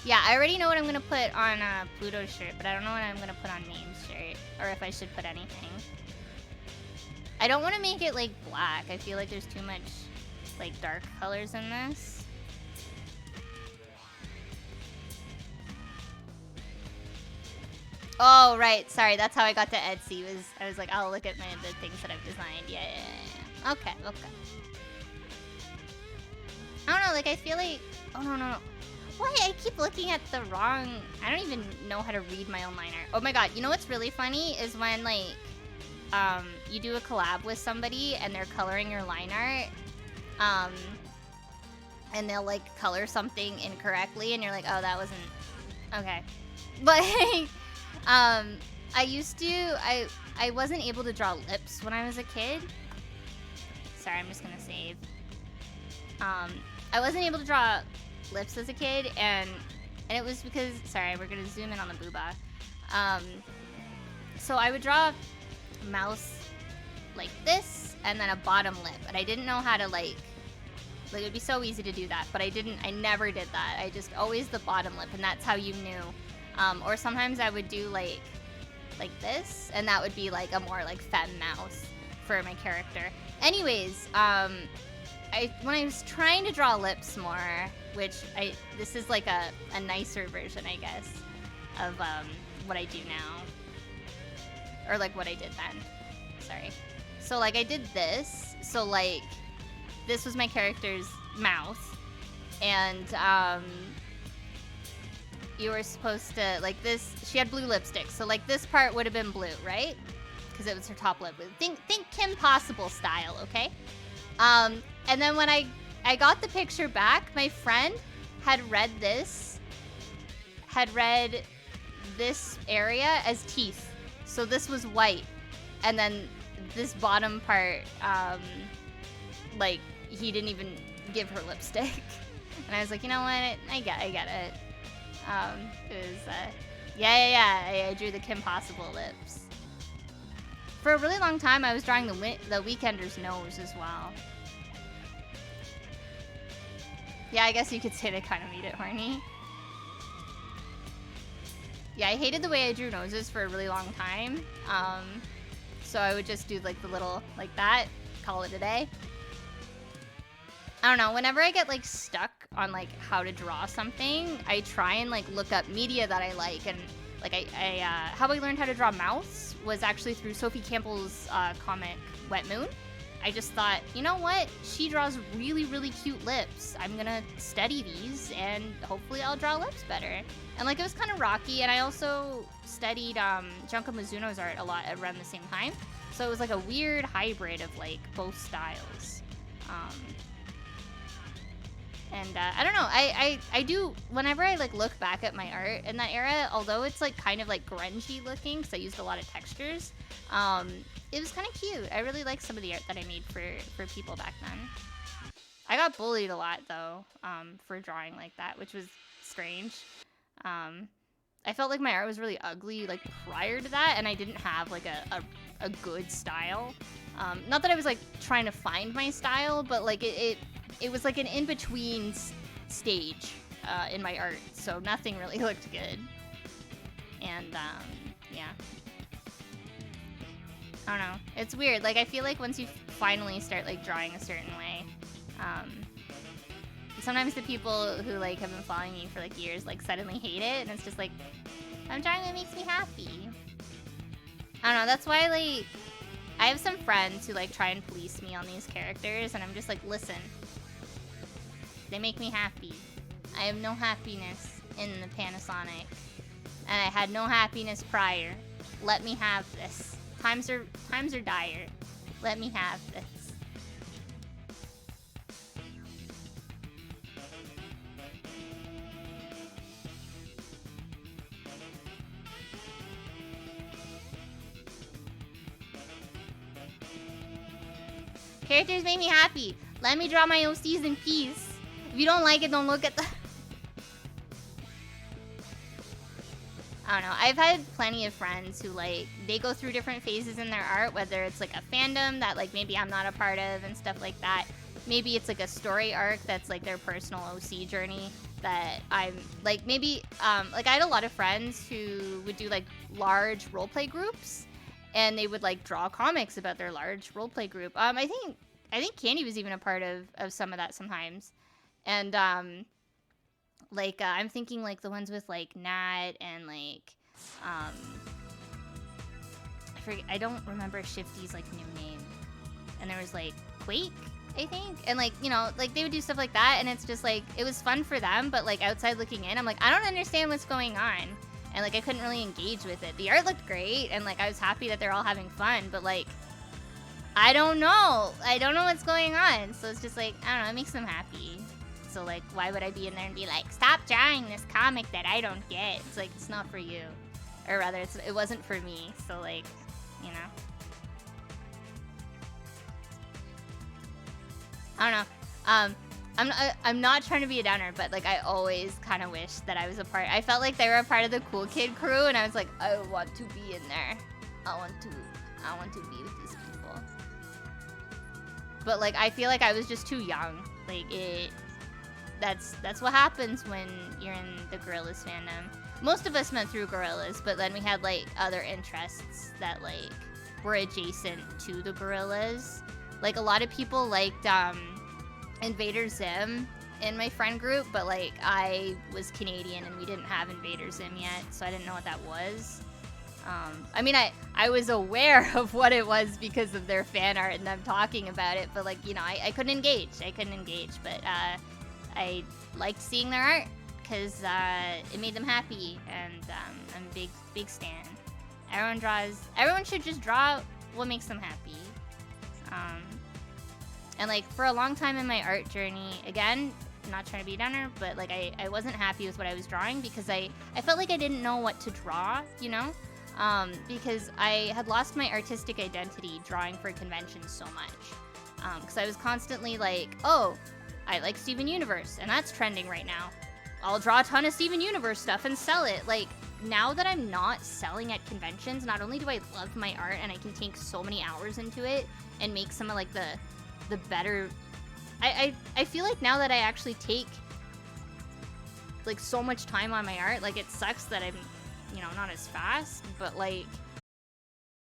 Yeah, I already know what I'm gonna put on Pluto's shirt, but I don't know what I'm gonna put on Maine's shirt, or if I should put anything. I don't want to make it like black. I feel like there's too much like dark colors in this. Oh, right. Sorry, that's how I got to Etsy. I was like, I'll look at the things that I've designed. Yeah. Okay. I don't know, like, I feel like... Oh, no. Why? I keep looking at the wrong... I don't even know how to read my own line art. Oh my god, you know what's really funny is when, like, you do a collab with somebody and they're coloring your line art, and they'll, like, color something incorrectly, and you're like, oh, that wasn't... Okay. But... I wasn't able to draw lips when I was a kid. Sorry, I'm just gonna save. I wasn't able to draw lips as a kid, and it was because, sorry, we're gonna zoom in on the booba. So I would draw a mouth like this, and then a bottom lip, and I didn't know how to, like, it would be so easy to do that, but I never did that. I just always the bottom lip, and that's how you knew. Or sometimes I would do like this, and that would be like a more like femme mouth for my character. Anyways, when I was trying to draw lips more, which this is like a nicer version, I guess, of what I do now, or like what I did then. Sorry. So like I did this. So like this was my character's mouth, and you were supposed to, like, this, she had blue lipstick, so, like, this part would have been blue, right? Because it was her top lip. Think Kim Possible style, okay? And then when I got the picture back, my friend had read this area as teeth. So this was white. And then this bottom part, like, he didn't even give her lipstick. And I was like, you know what? I get it. It was, I drew the Kim Possible lips. For a really long time, I was drawing the Weekender's nose as well. Yeah, I guess you could say they kind of made it horny. Yeah, I hated the way I drew noses for a really long time. So I would just do, like, the little, like that, call it a day. I don't know, whenever I get, like, stuck on, like, how to draw something, I try and, like, look up media that I like, and, like, how I learned how to draw mouths was actually through Sophie Campbell's comic, Wet Moon. I just thought, you know what? She draws really, really cute lips. I'm gonna study these, and hopefully I'll draw lips better. And, like, it was kind of rocky, and I also studied Junko Mizuno's art a lot around the same time. So it was, like, a weird hybrid of, like, both styles. And I don't know, I do, whenever I like look back at my art in that era, although it's like kind of like grungy looking because I used a lot of textures, it was kind of cute. I really like some of the art that I made for people back then. I got bullied a lot though, for drawing like that, which was strange. I felt like my art was really ugly like prior to that, and I didn't have like a good style. Not that I was like trying to find my style, but like it was like an in-between stage in my art, so nothing really looked good. And yeah, I don't know, it's weird. Like I feel like once you finally start like drawing a certain way, sometimes the people who like have been following me for like years like suddenly hate it, and it's just like, I'm drawing what makes me happy. I don't know, that's why like I have some friends who like try and police me on these characters, and I'm just like, listen, they make me happy. I have no happiness in the Panasonic, and I had no happiness prior. Let me have this. Times are dire. Let me have this. Characters make me happy. Let me draw my OCs in peace. If you don't like it, don't look at the... I don't know. I've had plenty of friends who, like, they go through different phases in their art, whether it's, like, a fandom that, like, maybe I'm not a part of and stuff like that. Maybe it's, like, a story arc that's, like, their personal OC journey that I'm, like, maybe, like, I had a lot of friends who would do, like, large roleplay groups, and they would, like, draw comics about their large roleplay group. I think Candy was even a part of some of that sometimes. And, like, I'm thinking, like, the ones with, like, Nat and, like, I don't remember Shifty's, like, new name. And there was, like, Quake, I think? And, like, you know, like, they would do stuff like that, and it's just, like, it was fun for them, but, like, outside looking in, I'm like, I don't understand what's going on. And, like, I couldn't really engage with it. The art looked great, and, like, I was happy that they're all having fun, but, like, I don't know. I don't know what's going on. So it's just, like, I don't know, it makes them happy. So, like, why would I be in there and be like, stop drawing this comic that I don't get? It's like, it's not for you. Or rather, it wasn't for me. So, like, you know. I don't know. I'm not trying to be a downer, but, like, I always kind of wish that I was a part. I felt like they were a part of the cool kid crew, and I was like, I want to be in there. I want to be with these people. But, like, I feel like I was just too young. Like, that's what happens when you're in the Gorillaz fandom. Most of us went through Gorillaz, but then we had, like, other interests that, like, were adjacent to the Gorillaz. Like, a lot of people liked Invader Zim in my friend group, but, like, I was Canadian and we didn't have Invader Zim yet, so I didn't know what that was. I mean, I was aware of what it was because of their fan art and them talking about it, but, like, you know, I couldn't engage. But I liked seeing their art because it made them happy, and I'm a big stan. Everyone should just draw what makes them happy. And, like, for a long time in my art journey, again, not trying to be a downer, but, like, I wasn't happy with what I was drawing because I felt like I didn't know what to draw, you know? Because I had lost my artistic identity drawing for conventions so much. Because I was constantly like, oh, I like Steven Universe, and that's trending right now. I'll draw a ton of Steven Universe stuff and sell it. Like, now that I'm not selling at conventions, not only do I love my art and I can take so many hours into it and make some of, like, the better... I feel like now that I actually take, like, so much time on my art, like, it sucks that I'm, you know, not as fast, but, like,